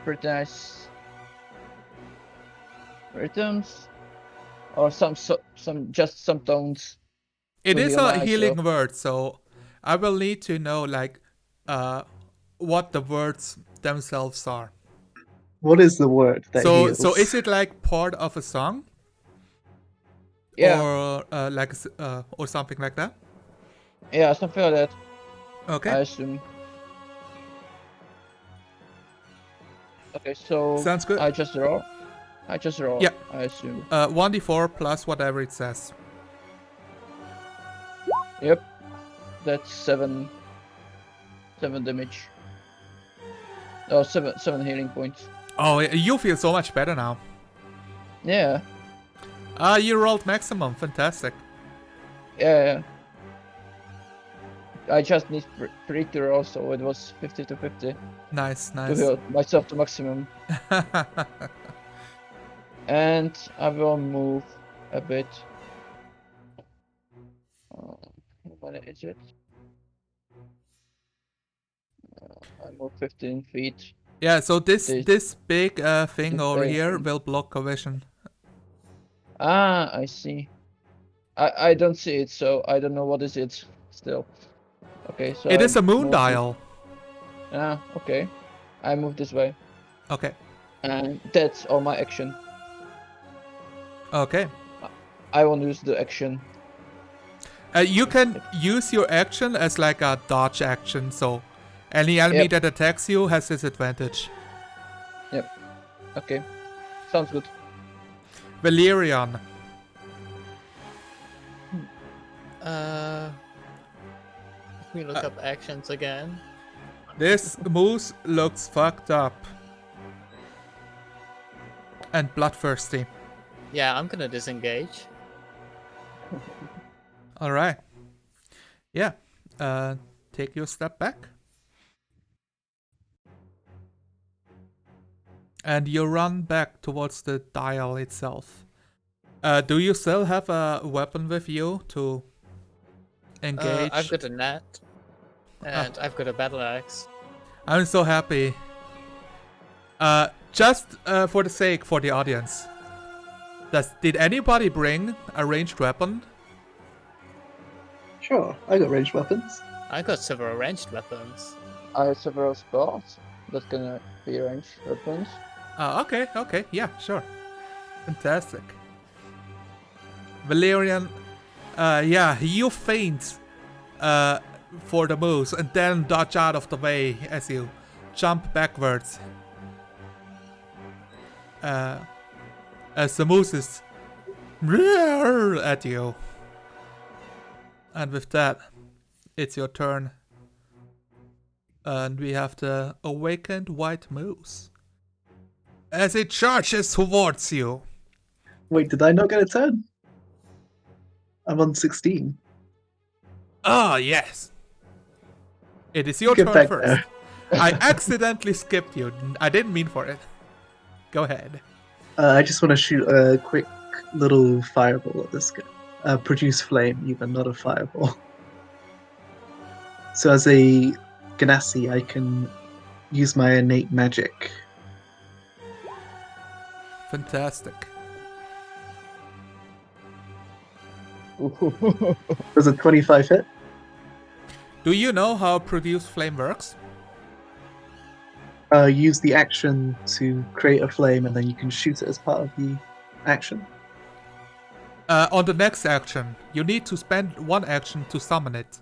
pretty nice rhythms, or some tones. It To is heal a myself. healing word, so I will need to know like what the words themselves are. What is the word that heals? So is it like part of a song? Yeah, Or or something like that? yeah, something like that. Okay. I assume. Okay, so Sounds good. I just roll. Yeah. I assume. 1d4 plus whatever it says. Yep. That's 7 damage. Oh, 7 healing points. Oh, you feel so much better now. Yeah. You rolled maximum. Fantastic. Yeah. I just need 3 to roll, so it was 50 to 50 Nice. to heal myself to maximum. And I will move a bit. What is it? I move 15 feet. Yeah, so this big thing this over big here thing. will block a vision. Ah, I see. I don't see it, so I don't know what is it still. Okay, so It is a moon move dial. Ah, okay. I move this way, Okay. and that's all my action. Okay. I won't use the action. You can use your action as like a dodge action, so any enemy Yep. that attacks you has disadvantage. Okay, sounds good. Valerian. Let me look up actions again. This moose looks fucked up. And bloodthirsty. Yeah, I'm gonna disengage. Alright. Yeah. Take your step back. And you run back towards the dial itself. Do you still have a weapon with you to engage? I've got a net. And I've got a battle axe. I'm so happy. Just for the sake for the audience. Did anybody bring a ranged weapon? Sure, I got ranged weapons. I got several ranged weapons. I have several spells that can be ranged weapons. Okay, yeah, sure. Fantastic. Valerian, yeah, you feint for the moose and then dodge out of the way as you jump backwards. As the moose is at you. And with that, it's your turn. And we have the awakened white moose. As it charges towards you. Wait, did I not get a turn? I'm on 16. Ah, yes. It is your Get turn back first. there. I accidentally skipped you. I didn't mean for it. Go ahead. I just want to shoot a quick little fireball at this guy. Produce flame, even, not a fireball. So as a Ganassi, I can use my innate magic. Fantastic. Does a 25 hit? Do you know how produce flame works? Use the action to create a flame, and then you can shoot it as part of the action. On the next action, you need to spend one action to summon it.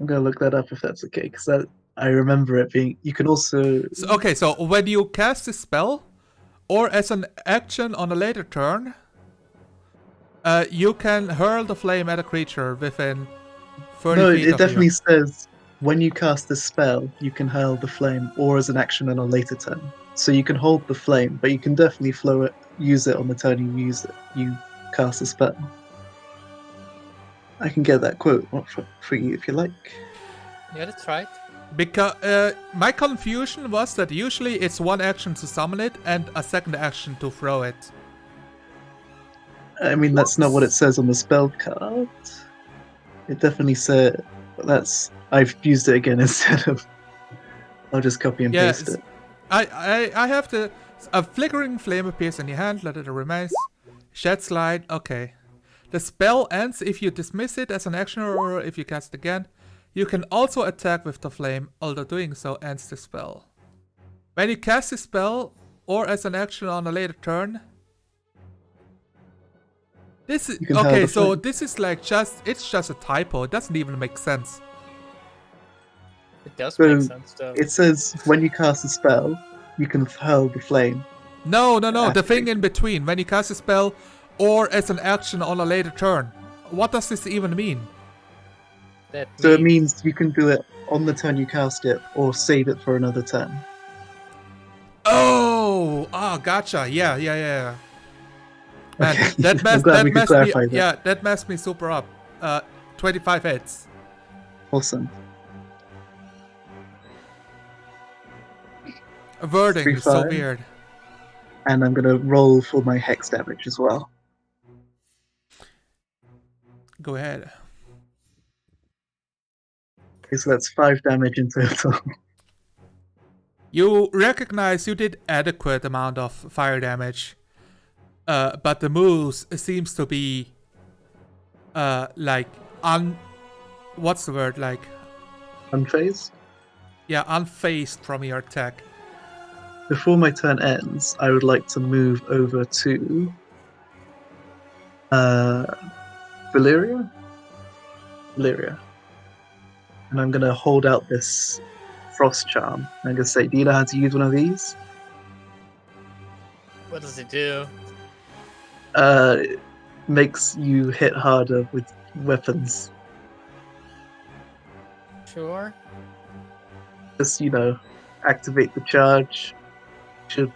I'm gonna look that up if that's okay, because I remember it being. You can also. So when you cast a spell, or as an action on a later turn, you can hurl the flame at a creature within 30 No, feet it of definitely you. says when you cast a spell, you can hurl the flame, or as an action on a later turn. So you can hold the flame, but you can definitely use it on the turn you cast a spell. I can get that quote for you if you like. Yeah, that's right. Because my confusion was that usually it's one action to summon it and a second action to throw it. I mean, that's not what it says on the spell card. It definitely said I've used it again instead of. I'll just copy and paste it. I have a flickering flame appears in your hand. Let it remains. Shed slide. Okay. The spell ends if you dismiss it as an action or if you cast it again. You can also attack with the flame, although doing so ends the spell. When you cast the spell, or as an action on a later turn. This is okay, so this is like it's just a typo. It doesn't even make sense. It does make sense though. It says when you cast a spell, you can hurl the flame. No. The thing in between, when you cast a spell, or as an action on a later turn. What does this even mean? It means you can do it on the turn you cast it, or save it for another turn. Oh, gotcha. Yeah. Man, Okay. that messed me super up. 25 hits. Awesome. Wording is so weird. And I'm gonna roll for my hex damage as well. Go ahead. Okay, so that's 5 damage in total. You recognize you did adequate amount of fire damage, but the moose seems to be, what's the word, like? Unfazed? Yeah, unfazed from your attack. Before my turn ends, I would like to move over to Valyria. And I'm gonna hold out this frost charm. I'm gonna say, do you know how to use one of these? What does it do? It makes you hit harder with weapons. Sure. Just, activate the charge. Should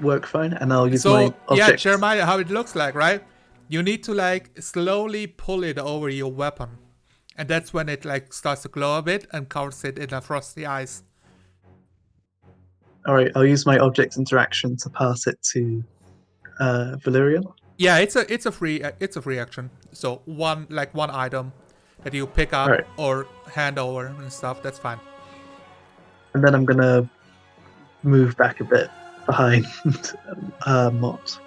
work fine, and I'll use my object. Yeah, Jeremiah, how it looks like, right? You need to slowly pull it over your weapon. And that's when it starts to glow a bit and covers it in a frosty ice. Alright, I'll use my object interaction to pass it to Valyria. Yeah, it's a free action. So one item that you pick up or hand over and stuff, that's fine. And then I'm gonna move back a bit behind Mott.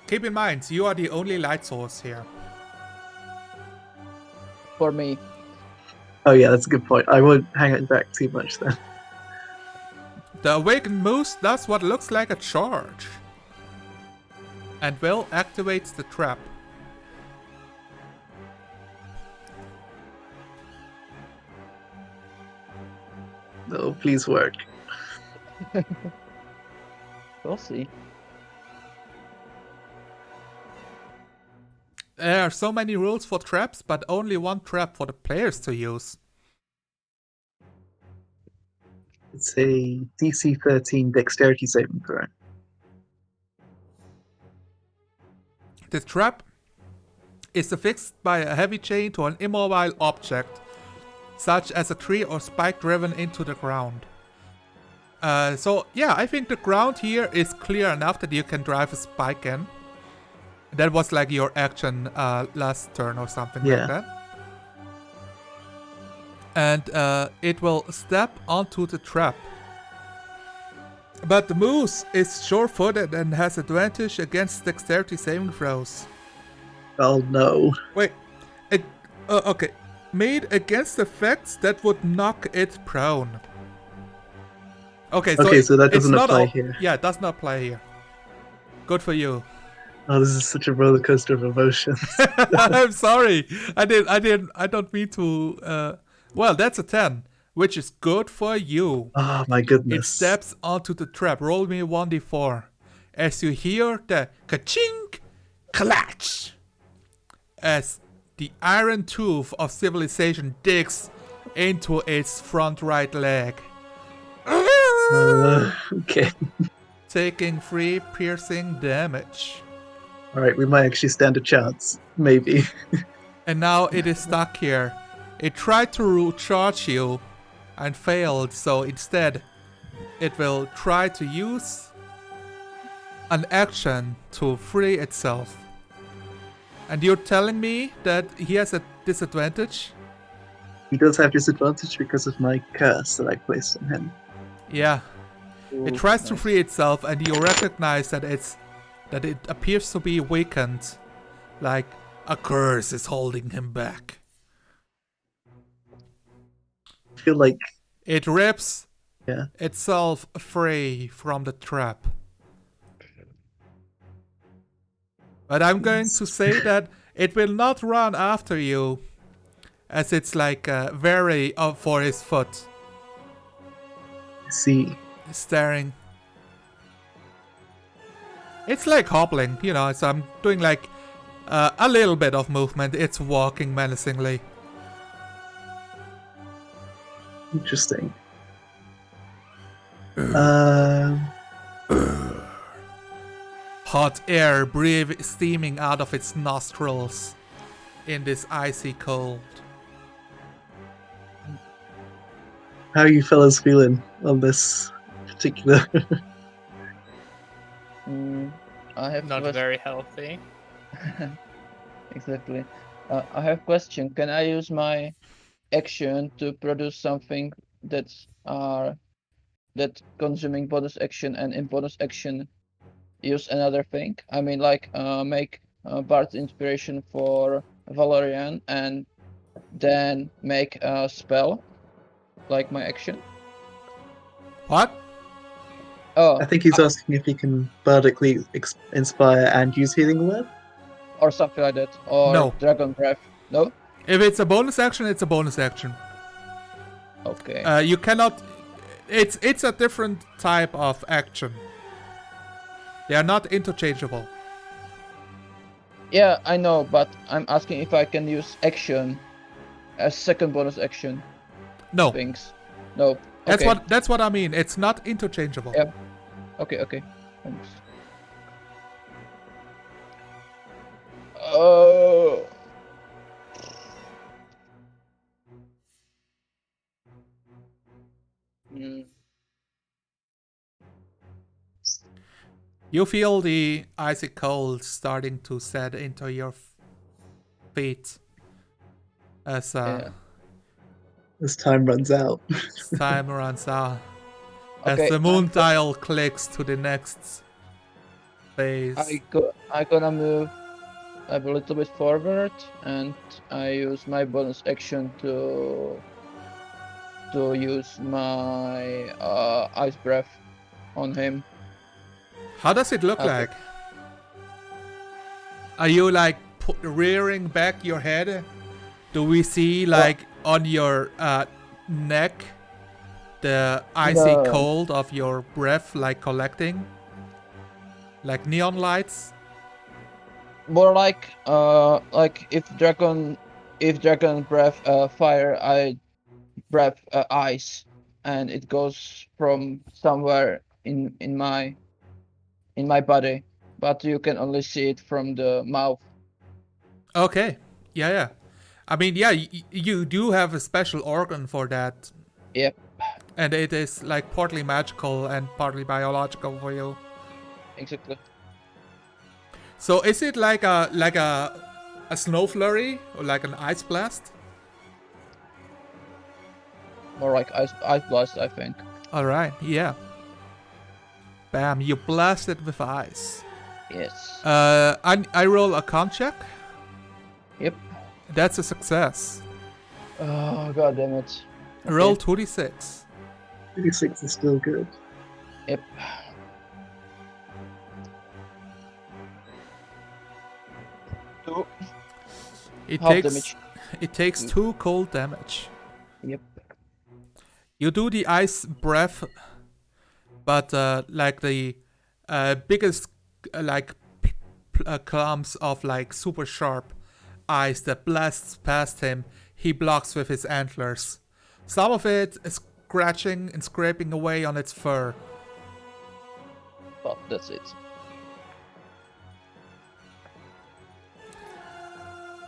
Keep in mind, you are the only light source here. For me. Oh yeah, that's a good point. I won't hang it back too much then. The awakened moose does what looks like a charge. And will activates the trap. Oh, please work. We'll see. There are so many rules for traps, but only one trap for the players to use. It's a DC 13 dexterity saving throw. The trap is affixed by a heavy chain to an immobile object, such as a tree or spike driven into the ground. So yeah, I think the ground here is clear enough that you can drive a spike in. That was your action last turn or something like that. And it will step onto the trap. But the moose is sure-footed and has advantage against dexterity saving throws. Oh no. Wait, okay. Made against effects that would knock it prone. Okay, So that it's doesn't not apply all, here. Yeah, it does not apply here. Good for you. Oh, this is such a roller coaster of emotions. I'm sorry. I don't mean to. Well, that's a 10, which is good for you. Oh my It goodness. steps onto the trap. Roll me 1d4. As you hear the ka-chink, clatch, as the iron tooth of civilization digs into its front right leg. Okay. Taking 3 piercing damage. Alright, we might actually stand a chance. Maybe. And now it is stuck here. It tried to charge you and failed, so instead it will try to use an action to free itself. And you're telling me that he has a disadvantage? He does have disadvantage because of my curse that I placed on him. Yeah. It Ooh, tries to nice. free itself, and you recognize that it appears to be weakened, like a curse is holding him back. I feel like, It rips yeah. itself free from the trap. But I'm going to say that it will not run after you, as it's like very up for his foot, See. staring. It's like hobbling, you know, so I'm doing like a little bit of movement. It's walking menacingly. Interesting. Hot air steaming out of its nostrils in this icy cold. How are you fellas feeling on this particular? I have Not quest- very healthy. Exactly. I have question. Can I use my action to produce something that's that consuming bonus action and in bonus action use another thing? I mean, like make Bard's inspiration for Valerian and then make a spell, like my action. What? Oh, I think he's asking if he can bardically inspire and use healing word. or something like that, or No. Dragon Breath. No. If it's a bonus action, it's a bonus action. Okay. You cannot. It's a different type of action. They are not interchangeable. Yeah, I know, but I'm asking if I can use action as second bonus action No, things. No. that's Okay. that's what I mean. It's not interchangeable. Yeah. Okay. Thanks. Oh. Mm. You feel the icy cold starting to set into your feet as Yeah. As time runs out. time runs out. As Okay. the moon dial clicks to the next phase. I gonna move a little bit forward, and I use my bonus action to use my ice breath on him. How does it look Okay. like? Are you like rearing back your head? Do we see like on your neck the icy No. cold of your breath like collecting? Like neon lights? More like if dragon breath fire, I breath ice, and it goes from somewhere in my body, but you can only see it from the mouth. Okay. Yeah. I mean, yeah, you do have a special organ for that. Yep. And it is like partly magical and partly biological for you. Exactly. So is it like a snow flurry or like an ice blast? More like ice blast, I think. All right. Yeah. Bam, you blast it with ice. Yes. I roll a con check. Yep. That's a success. Oh, god damn it. Okay. Roll 2d6. 36 is still good. Yep. Two. It Half takes damage. it takes 2 cold damage. Yep. You do the ice breath, but like the biggest clumps of like super sharp ice that blasts past him, he blocks with his antlers. Some of it is scratching and scraping away on its fur. But that's it.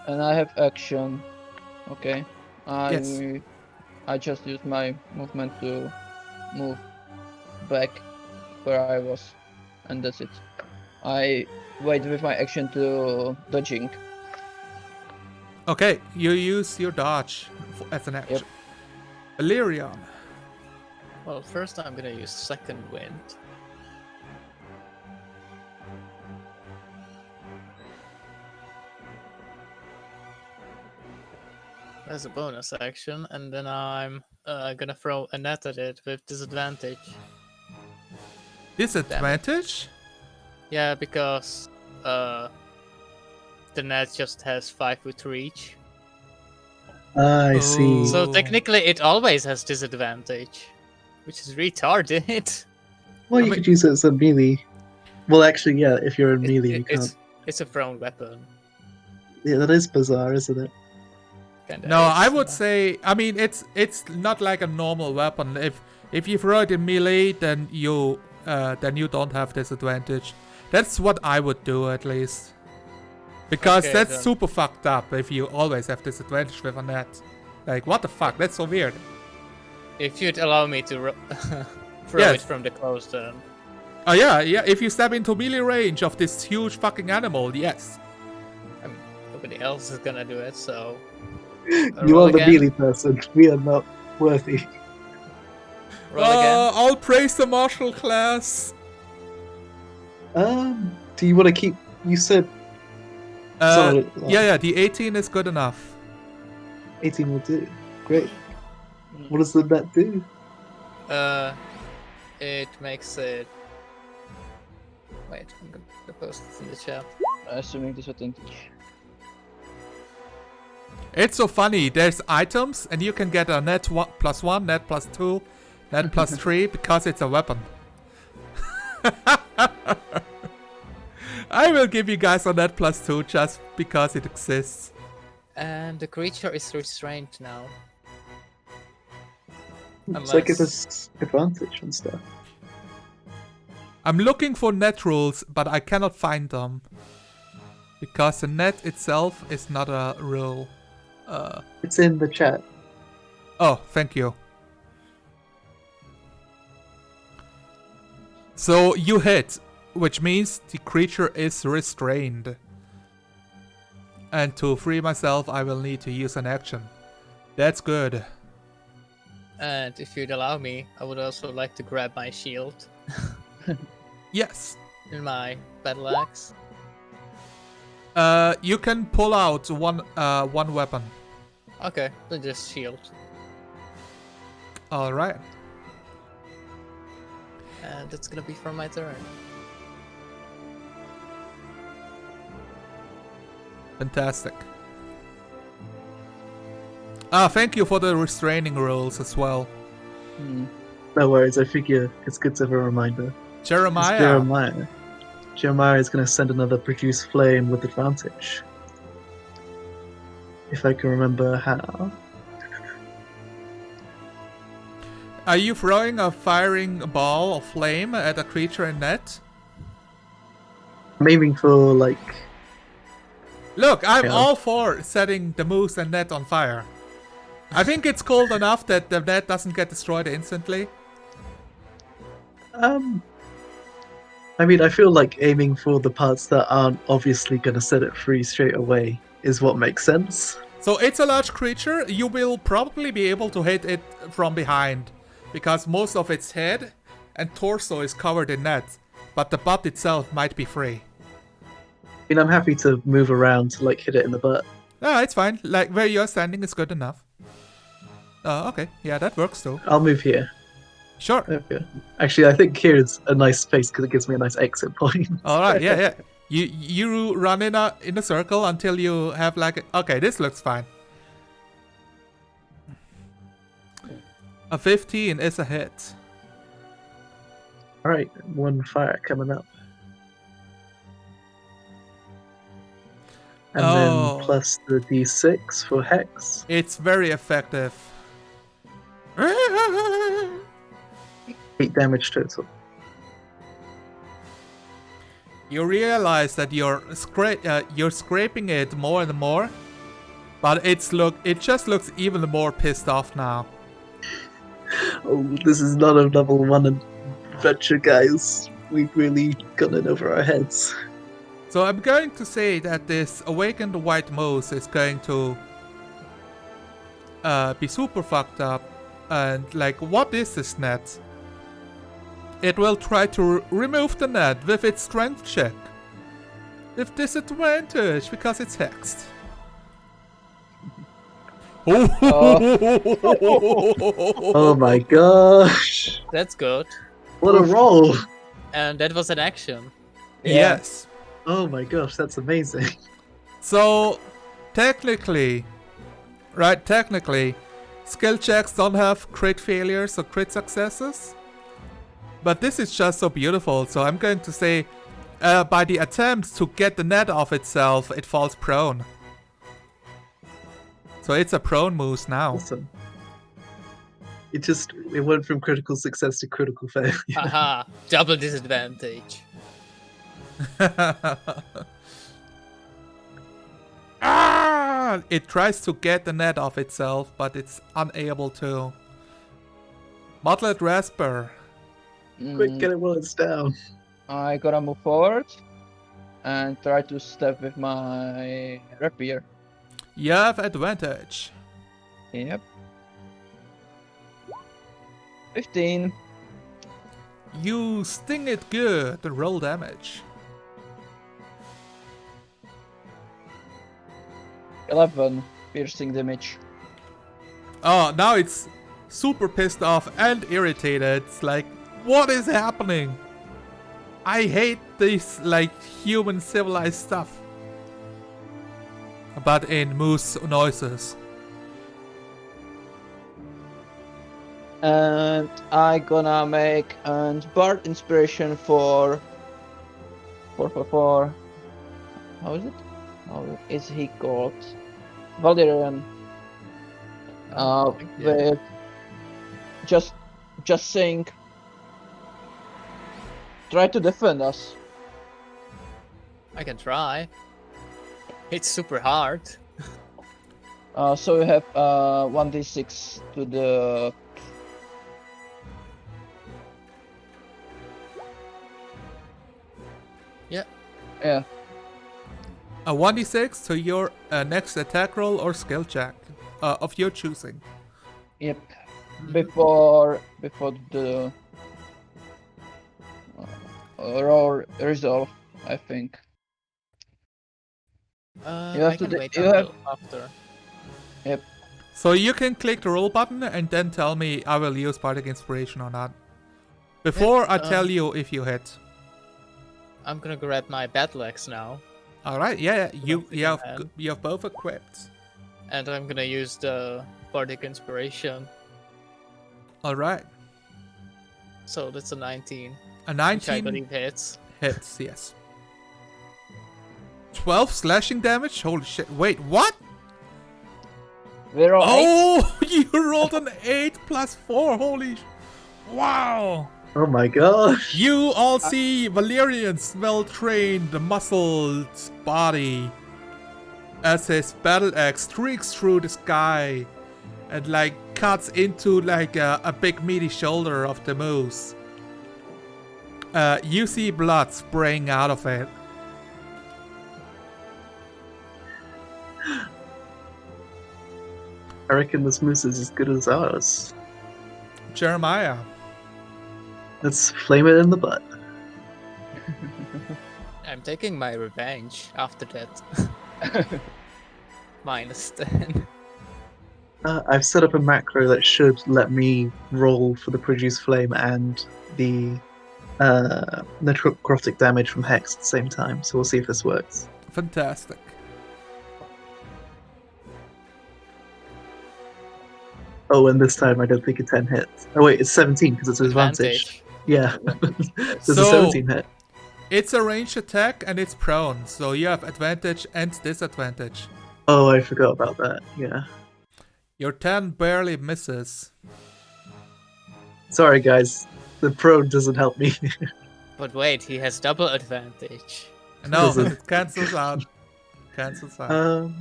And I have action. Okay. Yes. I just used my movement to move back where I was, and that's it. I wait with my action to dodging. Okay, you use your dodge as an action. Valerian. Well, first I'm gonna use Second Wind. As a bonus action, and then I'm gonna throw a net at it with disadvantage. Disadvantage? Yeah, because the net just has 5 foot reach. I see. So Oh. technically it always has disadvantage, which is retarded. Well, you I mean- could use it as a melee. Well, actually, yeah, if you're in melee, you can't. It's a thrown weapon. Yeah, that is bizarre, isn't it? Kinda No, I is. would say. I mean, it's not like a normal weapon. If you throw it in melee, then you don't have disadvantage. That's what I would do at least. Because Okay, that's then. super fucked up if you always have disadvantage with a net. Like, what the fuck? That's so weird. If you'd allow me to throw Yes. it from the close, then Oh yeah. If you step into melee range of this huge fucking animal, yes. I mean, nobody else is gonna do it. So You roll are the again? melee person. We are not worthy. roll again. I'll praise the martial class. Do you want to keep? You said solid. Yeah, the 18 is good enough. 18 will do. Great. What does the net do? It makes it. Wait, I'm gonna post it in the chat. Assuming disadvantage. It's so funny. There's items, and you can get a net +1, net +2, net +3 because it's a weapon. I will give you guys a net +2 just because it exists. And the creature is restrained now. It's like it Unless- has advantage and stuff. I'm looking for net rules, but I cannot find them. Because the net itself is not a rule. It's in the chat. Oh, thank you. So you hit, which means the creature is restrained. And to free myself, I will need to use an action. That's good. And if you'd allow me, I would also like to grab my shield Yes. in my battle axe. You can pull out one weapon. Okay, then just shield. All right. And that's gonna be for my turn. Fantastic. Thank you for the restraining rules as well. No worries, I figure it's good to have a reminder. It's Jeremiah. Jeremiah is going to send another produce flame with advantage. If I can remember how. Are you throwing a firing ball of flame at a creature in net? I'm aiming for, like... Look, I'm Yeah. all for setting the moose and net on fire. I think it's cold enough that the net doesn't get destroyed instantly. I mean, I feel like aiming for the parts that aren't obviously going to set it free straight away is what makes sense. So it's a large creature. You will probably be able to hit it from behind. Because most of its head and torso is covered in net, but the butt itself might be free. I mean, I'm happy to move around to like hit it in the butt. No, it's fine. Like where you're standing is good enough. Okay, yeah, that works too. I'll move here. Sure. Okay. Actually, I think here is a nice space because it gives me a nice exit point. All right, yeah. You run in a circle until you have like okay, this looks fine. A 15 is a hit. All right, 1 fire coming up. And Oh. then plus the d6 for hex. It's very effective. 8 damage total. You realize that you're scraping it more and more, but it just looks even more pissed off now. Oh, this is not a level 1 adventure, guys. We've really gone in over our heads. So I'm going to say that this awakened white moose is going to be super fucked up, and like, what is this net? It will try to remove the net with its strength check. With disadvantage, because it's hexed. Oh my gosh. That's good. What a roll. And that was an action. Yes. Oh my gosh, that's amazing. So, technically, skill checks don't have crit failures or crit successes. But this is just so beautiful, so I'm going to say, by the attempt to get the net off itself, it falls prone. So it's a prone moose now. Awesome. It went from critical success to critical failure. Haha, double disadvantage. It tries to get the net off itself, but it's unable to. Mottled Rasper. Quick, get it while it's down. I gotta move forward and try to stab with my rapier. You have advantage. Yep. 15. You sting it good and roll damage. 11 piercing damage. Oh, now it's super pissed off and irritated. It's like, what is happening? I hate this, like, human civilized stuff. But in moose noises. And I gonna make a bard inspiration for how is it? How is he called? Valerian. With just saying, try to defend us. I can try. It's super hard. So we have 1d6 to the. Yeah. A 1d6 to your next attack roll or skill check of your choosing. Yep. Before the raw resolve, I think. You have I to can do- wait you until after. So you can click the roll button and then tell me I will use Bardic Inspiration or not. Before I tell you if you hit. I'm gonna grab my battle axe now, Alright, yeah, you hand. have both equipped. and I'm gonna use the Bardic Inspiration. Alright. So that's a 19, A which I 19 believe hits. hits, yes. 12 slashing damage? Holy shit. Wait, what? We're all Oh, you rolled an 8 plus 4. Holy wow. Oh my gosh. You all see Valerian's well-trained, muscled body as his battle axe streaks through the sky and like cuts into like a big meaty shoulder of the moose. You see blood spraying out of it. I reckon this moose is as good as ours. Jeremiah. Let's flame it in the butt. I'm taking my revenge after that. -10. I've set up a macro that should let me roll for the produce flame and the necrotic damage from Hex at the same time, so we'll see if this works. Fantastic. Oh, and this time I don't think a 10 hits. Oh wait, it's 17 because it's advantage. Yeah, there's a So- 17 hit. It's a ranged attack and it's prone, so you have advantage and disadvantage. Oh, I forgot about that. Yeah. Your 10 barely misses. Sorry, guys. The prone doesn't help me. But wait, he has double advantage. No, Doesn't. it cancels out. Cancels out.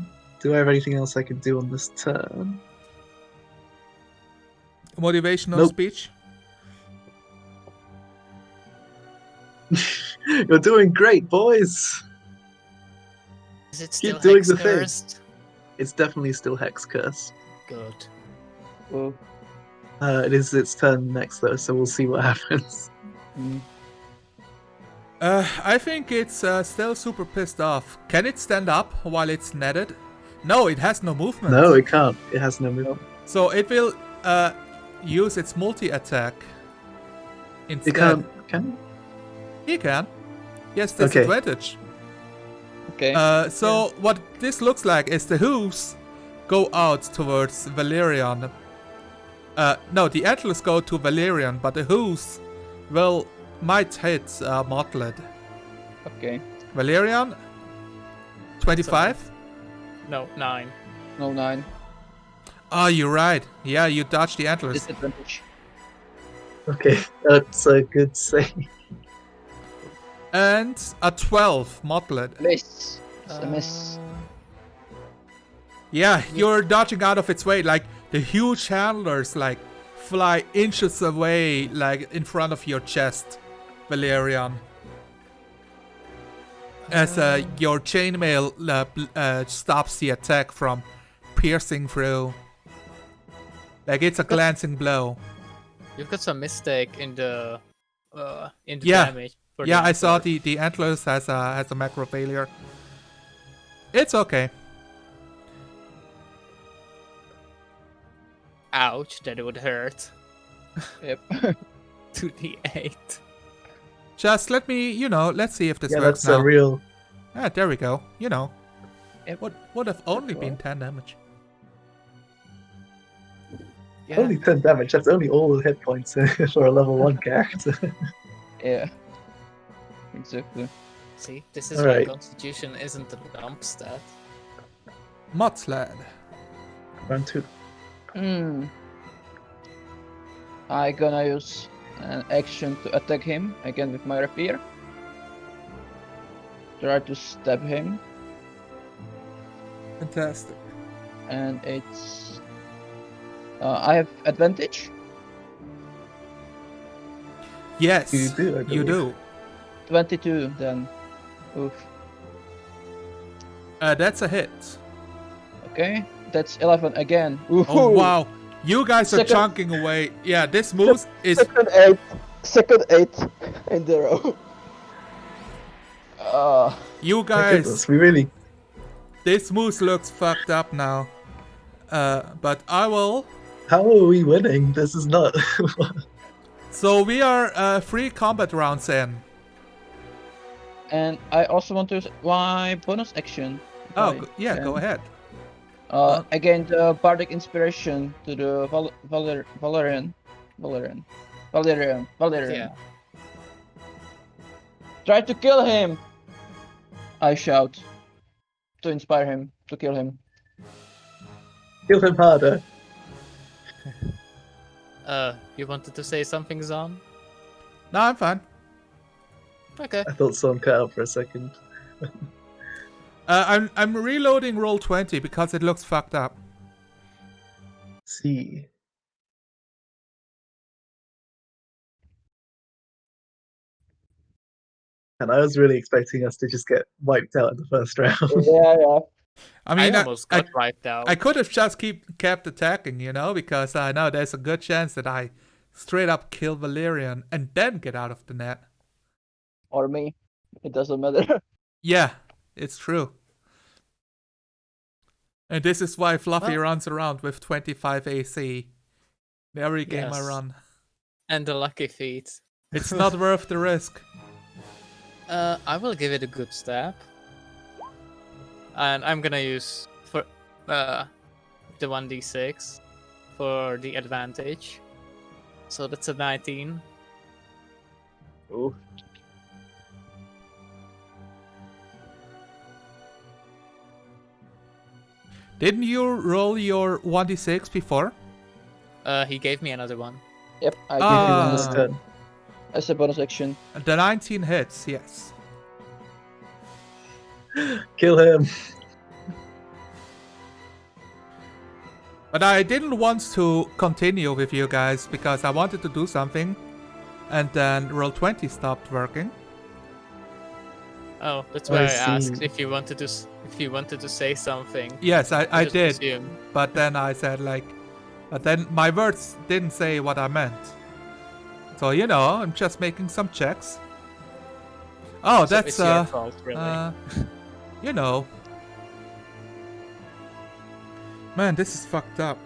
Do I have anything else I can do on this turn? Motivational Nope. speech. You're doing great, boys. Is it still doing hex the thing. cursed? It's definitely still Hex Curse. Good. Oh, It is its turn next, though, so we'll see what happens. I think it's still super pissed off. Can it stand up while it's netted? No, it has no movement. No, it can't. It has no movement. So it will use its multi-attack instead. It can't. Can He can. Yes, Okay. disadvantage. okay. So what this looks like is the hooves go out towards Valerian. No, the antlers go to Valerian, but the hooves might hit Motled. Okay. Valerian, 25. No, 9. No 9. Oh, you're right. Yeah, you dodged the antlers. Disadvantage. Okay, that's a good save. And a 12, Motled. Miss. It's a miss. Yeah, you're dodging out of its way. Like, the huge handlers, like, fly inches away, like, in front of your chest, Valerian. As your chainmail stops the attack from piercing through. Like, it's a glancing blow. You've got some mistake in the Yeah. damage. for Yeah, the I saw antlers. the antlers has a macro failure. It's okay. Ouch, that would hurt. Yep. 2d8. Just let me, let's see if this Yeah, works that's now. a real. Ah, there we go. Yep. What would have only That's been 10 damage. Yeah. Only 10 damage. That's only all the hit points for a level 1 character. Yeah. Exactly. See, this is Alright. why Constitution isn't a dump stat. Mudsled. Round 2. I gonna use an action to attack him again with my rapier. Try to stab him, Fantastic. and it's. I have advantage. Yes, You do, I you believe. do. 22 then. Oof. That's a hit. Okay, that's 11 again. Oh, Ooh. wow. You guys are Second- chunking away. Yeah, this move is... Second 8 in the row. You My guys... goodness, we really. This moose looks fucked up now. But I will... How are we winning? This is not. So we are 3 combat rounds in. And I also want to use my bonus action. if Oh, I yeah, can. go ahead. Again, the bardic inspiration to the Valerian. Yeah. Try to kill him! I shout to inspire him to kill him. Kill him harder. You wanted to say something, Zon? No, I'm fine. Okay. I thought someone cut out for a second. I'm reloading roll 20 because it looks fucked up. See. And I was really expecting us to just get wiped out in the first round. Yeah. I mean, almost got wiped out. I could have just kept attacking, because I know there's a good chance that I straight up kill Valerian and then get out of the net. Or me. It doesn't matter. Yeah, it's true. And this is why Fluffy runs around with 25 AC every game I Yes. run. And the lucky feet. It's not worth the risk. I will give it a good stab. And I'm gonna use for the 1d6 for the advantage. So that's a 19. Ooh. Didn't you roll your 1d6 before? He gave me another one. Yep, I Give you give one you this Ah. turn. as a bonus action. The 19 hits, yes. Kill him. But I didn't want to continue with you guys because I wanted to do something, and then Roll20 stopped working. Oh, that's I why I see. asked if you wanted to say something. Yes, I Just did, assume. but then I said but then my words didn't say what I meant. So I'm just making some checks. Oh, So that's it's your fault, really. you know. Man, this is fucked up.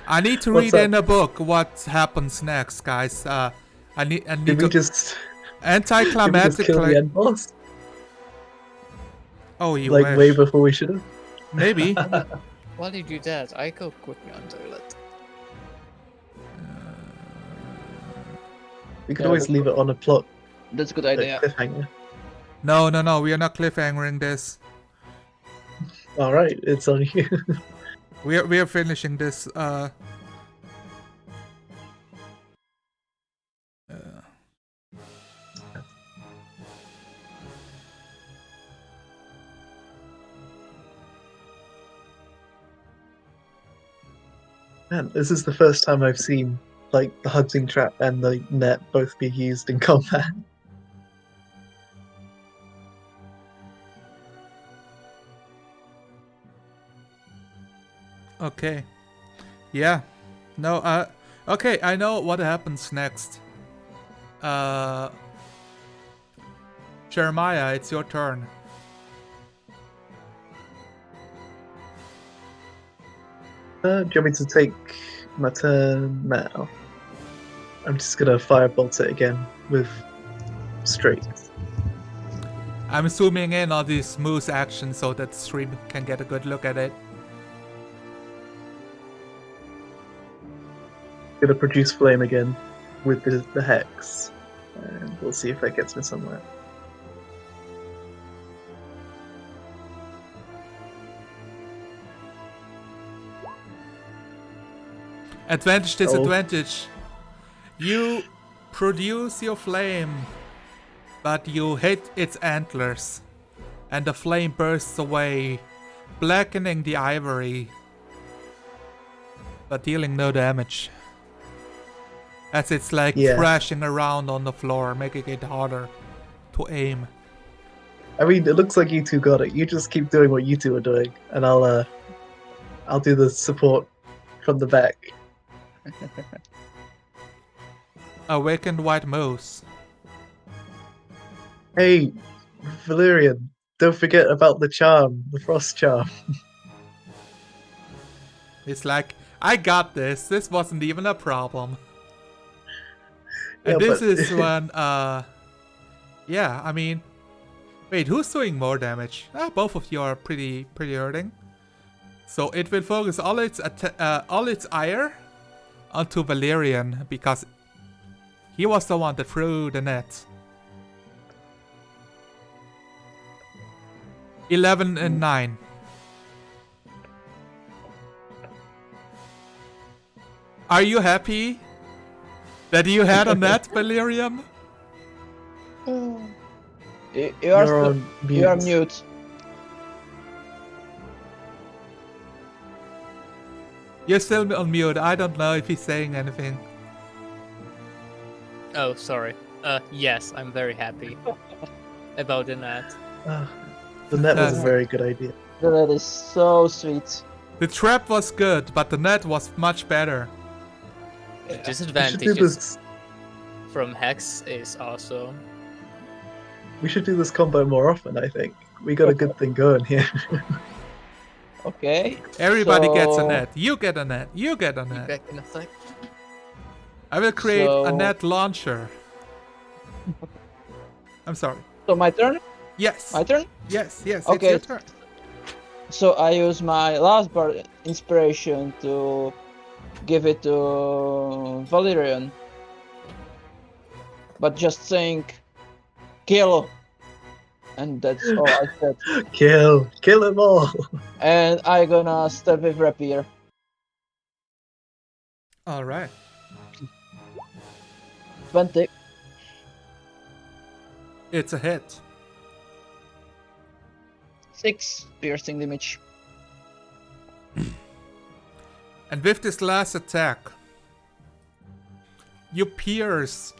I need to What's read up? in a book what happens next, guys. I need Did we to just anticlimactic. kill the end boss? Oh, you Like way wish. before we should have? Maybe. While you do that, I go quickly on toilet. We could Yeah, always that's leave it on a plot That's a good like idea. cliffhanger. No, we are not cliffhangering this. Alright, it's on you. We are finishing this. Man, this is the first time I've seen like the hunting trap and the net both be used in combat. Okay. Yeah. No. Okay. I know what happens next. Jeremiah, it's your turn. Do you want me to take my turn now? I'm just gonna firebolt it again with straight. I'm zooming in on these smooth actions so that the stream can get a good look at it. Gonna produce flame again with the hex, and we'll see if that gets me somewhere. Advantage, disadvantage. You produce your flame, but you hit its antlers, and the flame bursts away, blackening the ivory, but dealing no damage. As it's like Yeah. thrashing around on the floor, making it harder to aim. I mean, it looks like you two got it. You just keep doing what you two are doing, and I'll do the support from the back. Awakened White Moose. Hey, Valerian, don't forget about the charm, the frost charm. It's like, I got this. This wasn't even a problem. Yeah, And this but- is when, yeah, I mean, wait, who's doing more damage? Both of you are pretty hurting. So it will focus all its ire onto Valerian because he was the one that threw the net. 11 and 9. Are you happy that you had a net, Valerian? You You're are on mute. you are mute. You're still on mute. I don't know if he's saying anything. Oh, sorry. Yes, I'm very happy about the net. The net was a Fantastic. very good idea. That is so sweet. The trap was good, but the net was much better. The We should do disadvantages this. from Hex is also We should do this combo more often. I think we got a good thing going here. Okay. Everybody gets a so- net. You get a net. You get a net. back in effect. I will create a So- net launcher. I'm sorry. So my turn? Yes. My turn? Yes, yes. Okay. It's your turn. So I use my last bar inspiration to give it to Valerian. But just think, kill. And that's all I said. Kill them all. And I gonna stab with rapier. All right. 20. It's a hit. 6 piercing damage. And with this last attack, you pierce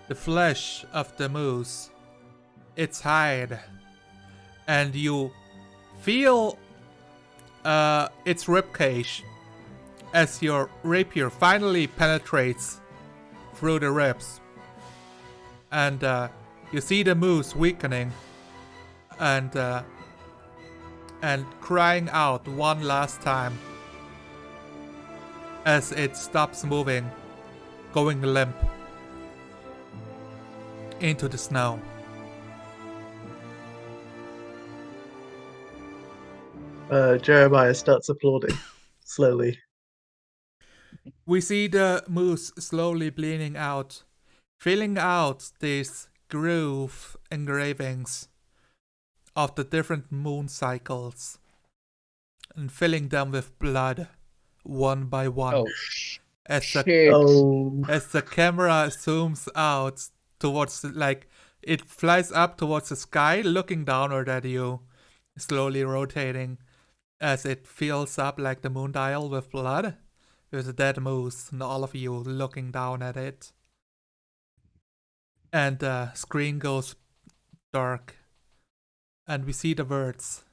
the flesh of the moose, its hide, and you feel its ribcage as your rapier finally penetrates through the ribs. And you see the moose weakening and crying out one last time as it stops moving, going limp into the snow. Jeremiah starts applauding slowly. We see the moose slowly bleeding out, filling out these groove engravings of the different moon cycles and filling them with blood one by one. Oh, as the shit. Oh, as the camera zooms out towards, like, it flies up towards the sky, looking downward at you, slowly rotating as it fills up like the moon dial with blood, with a dead moose, and all of you looking down at it. And the screen goes dark, and we see the words,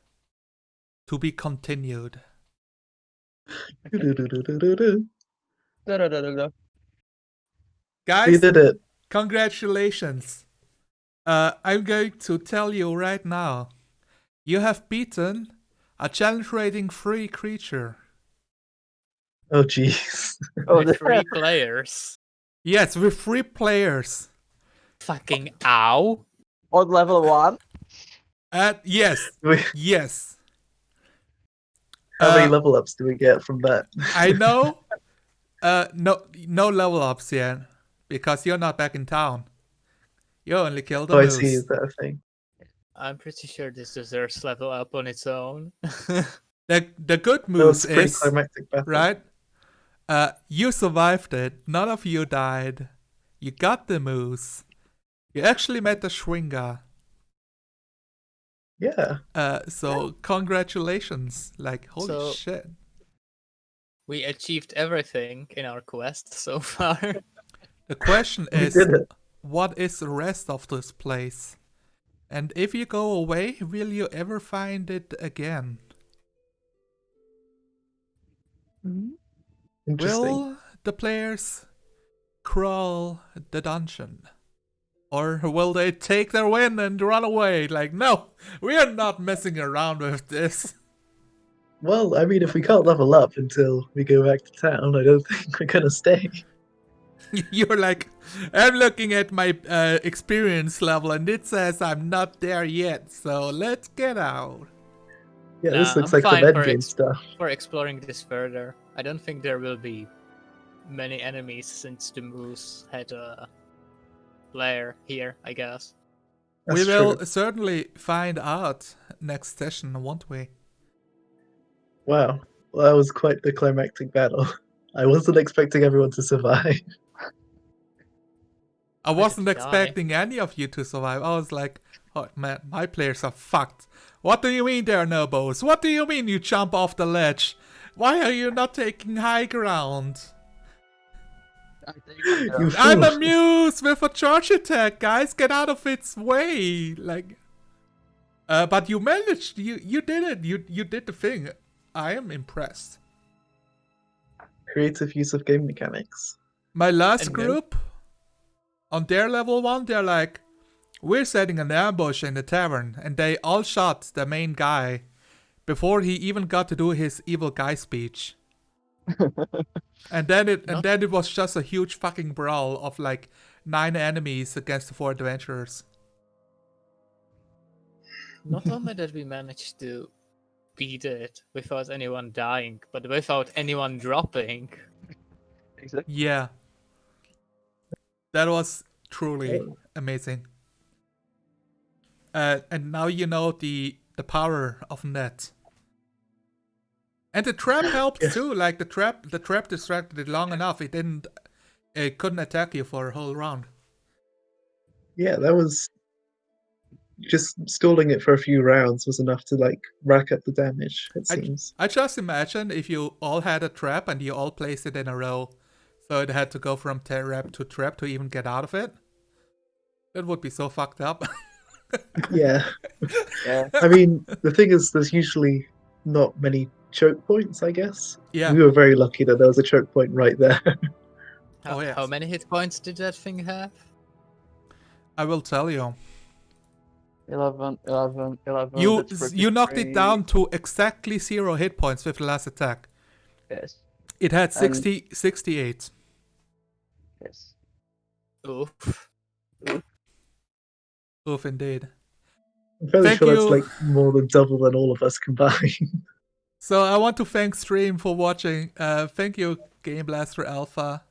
"To be continued." do-do-do-do-do-do. Da-da-da-da-da. We Guys, did it. congratulations. I'm going to tell you right now, you have beaten a challenge rating 3 creature. Oh, jeez. Oh, With 3 players. Yes, with 3 players. Fucking ow. on level 1. Yes, We- yes. How many Uh, level ups do we get from that? I know. No level ups yet, because you're not back in town. You only killed the Oh, I moose. see. Is that a thing? I'm pretty sure this deserves level up on its own. The good That was moose a pretty is, climactic battle. right? You survived it. None of you died. You got the moose. You actually met the Shringa. Yeah. So congratulations. Like, holy So- shit. We achieved everything in our quest so far. The question We is, did it. what is the rest of this place? And if you go away, will you ever find it again? Interesting. Will the players crawl the dungeon? Or will they take their win and run away? Like, no, we are not messing around with this. Well, I mean, if we can't level up until we go back to town, I don't think we're gonna stay. You're like, I'm looking at my experience level and it says I'm not there yet, so let's get out. Yeah, this Nah, looks I'm like some fine for endgame it. stuff. For exploring this further, I don't think there will be many enemies since the moose had a lair here, I guess. We That's will true. certainly find out next session, won't we? Wow. Well, that was quite the climactic battle. I wasn't expecting everyone to survive. I wasn't did die. expecting any of you to survive. I was like, oh man, my players are fucked. What do you mean there are no bows? What do you mean you jump off the ledge? Why are you not taking high ground? You I'm fool. amused with a charge attack, guys. Get out of its way. Like, But you managed. You did it. You did the thing. I am impressed. Creative use of game mechanics. My last And group, on their level 1, they're like, we're setting an ambush in the tavern, and they all shot the main guy before he even got to do his evil guy speech. And then it was just a huge fucking brawl of like 9 enemies against the 4 adventurers. Not only that we managed to beat it without anyone dying, but without anyone dropping. Exactly. Yeah. That was truly Oh. amazing. And now you know the power of net. And the trap helped Yes. too. Like the trap distracted it long enough. It couldn't attack you for a whole round. Yeah, that was just stalling it for a few rounds was enough to like rack up the damage, it seems. I just imagine if you all had a trap and you all placed it in a row, so it had to go from trap to even get out of it. That would be so fucked up. Yeah. Yeah. I mean, the thing is, there's usually not many choke points, I guess. Yeah. We were very lucky that there was a choke point right there. How, Oh, yes. how many hit points did that thing have? I will tell you. 11. You that's pretty you knocked it great. down to exactly 0 hit points with the last attack. Yes. It had And- 68. Yes. Oof. Oof, indeed. I'm fairly Thank sure you. that's like more than double than all of us combined. So I want to thank Stream for watching. Thank you, Game Blaster Alpha.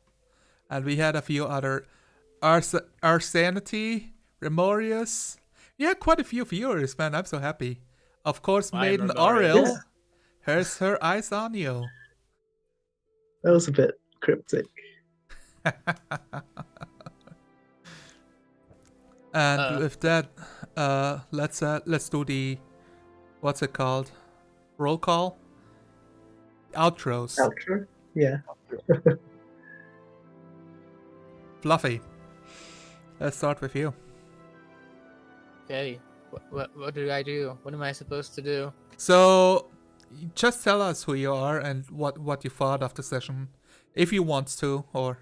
And we had a few other Arsanity, Remorius. Yeah, quite a few viewers, man. I'm so happy. Of course, I'm Maiden Remorius. Auril Yeah. has her eyes on you. That was a bit cryptic. And with that, let's do the, what's it called? Roll call? Outros. Outro? Yeah. Fluffy. Let's start with you. Okay. What do I do? What am I supposed to do? So, just tell us who you are and what you thought of the session, if you want to, or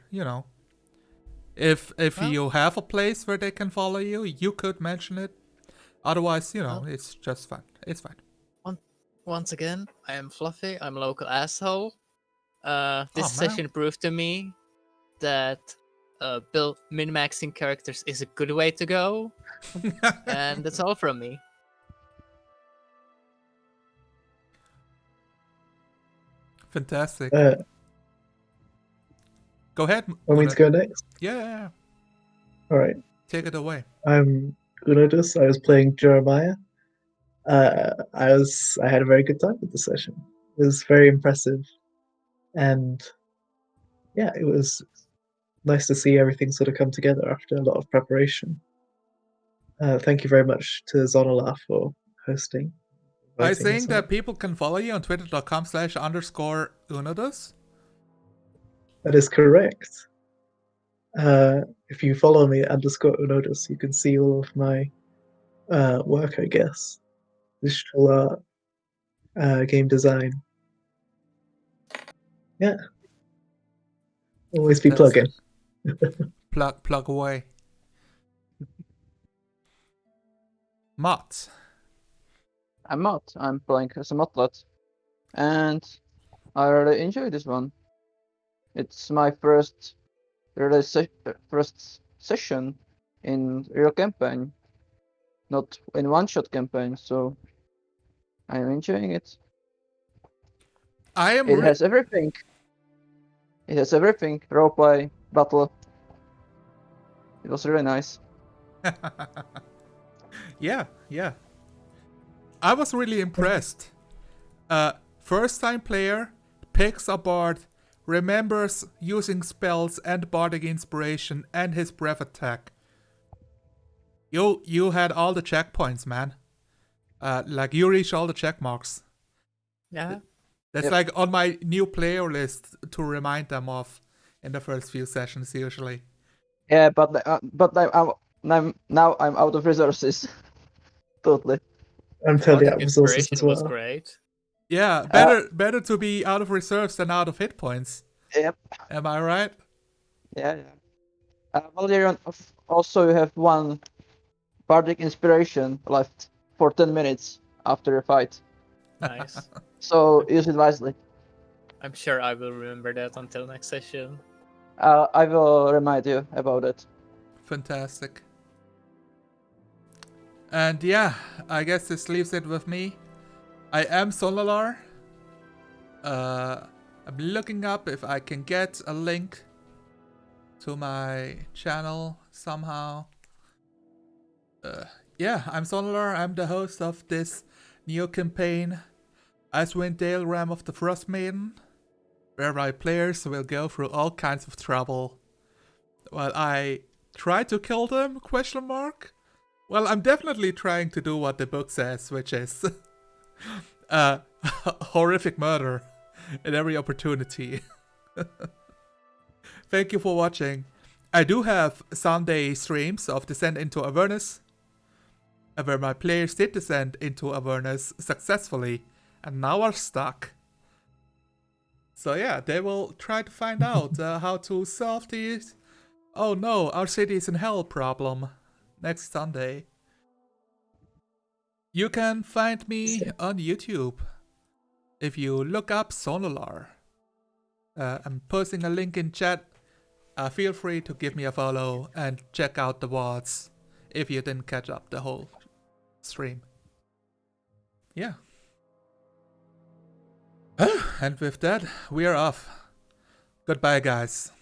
if Well- you have a place where they can follow you, you could mention it. Otherwise, Well- it's just fine. It's fine. Once again, I am Fluffy. I'm a local asshole. This Oh, man. session proved to me that min-maxing characters is a good way to go, and that's all from me. Fantastic. Want Go ahead. me to Una. go next? Yeah. Alright. Take it away. I'm Unodus. I was playing Jeremiah. I had a very good time with the session. It was very impressive, and yeah, it was nice to see everything sort of come together after a lot of preparation. Thank you very much to Zonola for hosting. By inviting saying us that on. people can follow you on twitter.com/_Unodus. That is correct. If you follow me at _Unodus, you can see all of my work, I guess. Digital art, game design. Yeah. Always be plugging. Plug away. Mott. I'm Matt. I'm playing as a Motlet. And I really enjoy this one. It's my first session in real campaign. Not in one-shot campaign, so I'm enjoying it. I am It has everything. It has everything. Roleplay, battle. It was really nice. yeah. I was really impressed. First time player, picks a bard, remembers using spells and bardic inspiration and his breath attack. You had all the checkpoints, man. Like you reached all the check marks. Yeah. That's Yep. like on my new player list to remind them of in the first few sessions usually. Yeah, but now I'm out of resources. Totally. I'm totally out of Bardic resources as Inspiration was well. great. Yeah, better to be out of reserves than out of hit points. Yep. Am I right? Yeah. Valerian, also you have one bardic inspiration left for 10 minutes after a fight. Nice. So use it wisely. I'm sure I will remember that until next session. I will remind you about it. Fantastic. And yeah, I guess this leaves it with me. I am Solalar. I'm looking up if I can get a link to my channel somehow. Yeah, I'm Solalar. I'm the host of this new campaign, Icewind Rime of the Frostmaiden, where my players will go through all kinds of trouble while I try to kill them, question mark? Well, I'm definitely trying to do what the book says, which is horrific murder at every opportunity. Thank you for watching. I do have Sunday streams of Descent into Avernus, where my players did descend into Avernus successfully and now are stuck. So yeah, they will try to find out how to solve these "oh no, our city is in hell" problem next Sunday. You can find me on YouTube if you look up Sonolar. I'm posting a link in chat. Feel free to give me a follow and check out the VODs if you didn't catch up the whole stream. Yeah. And with that, we are off. Goodbye, guys.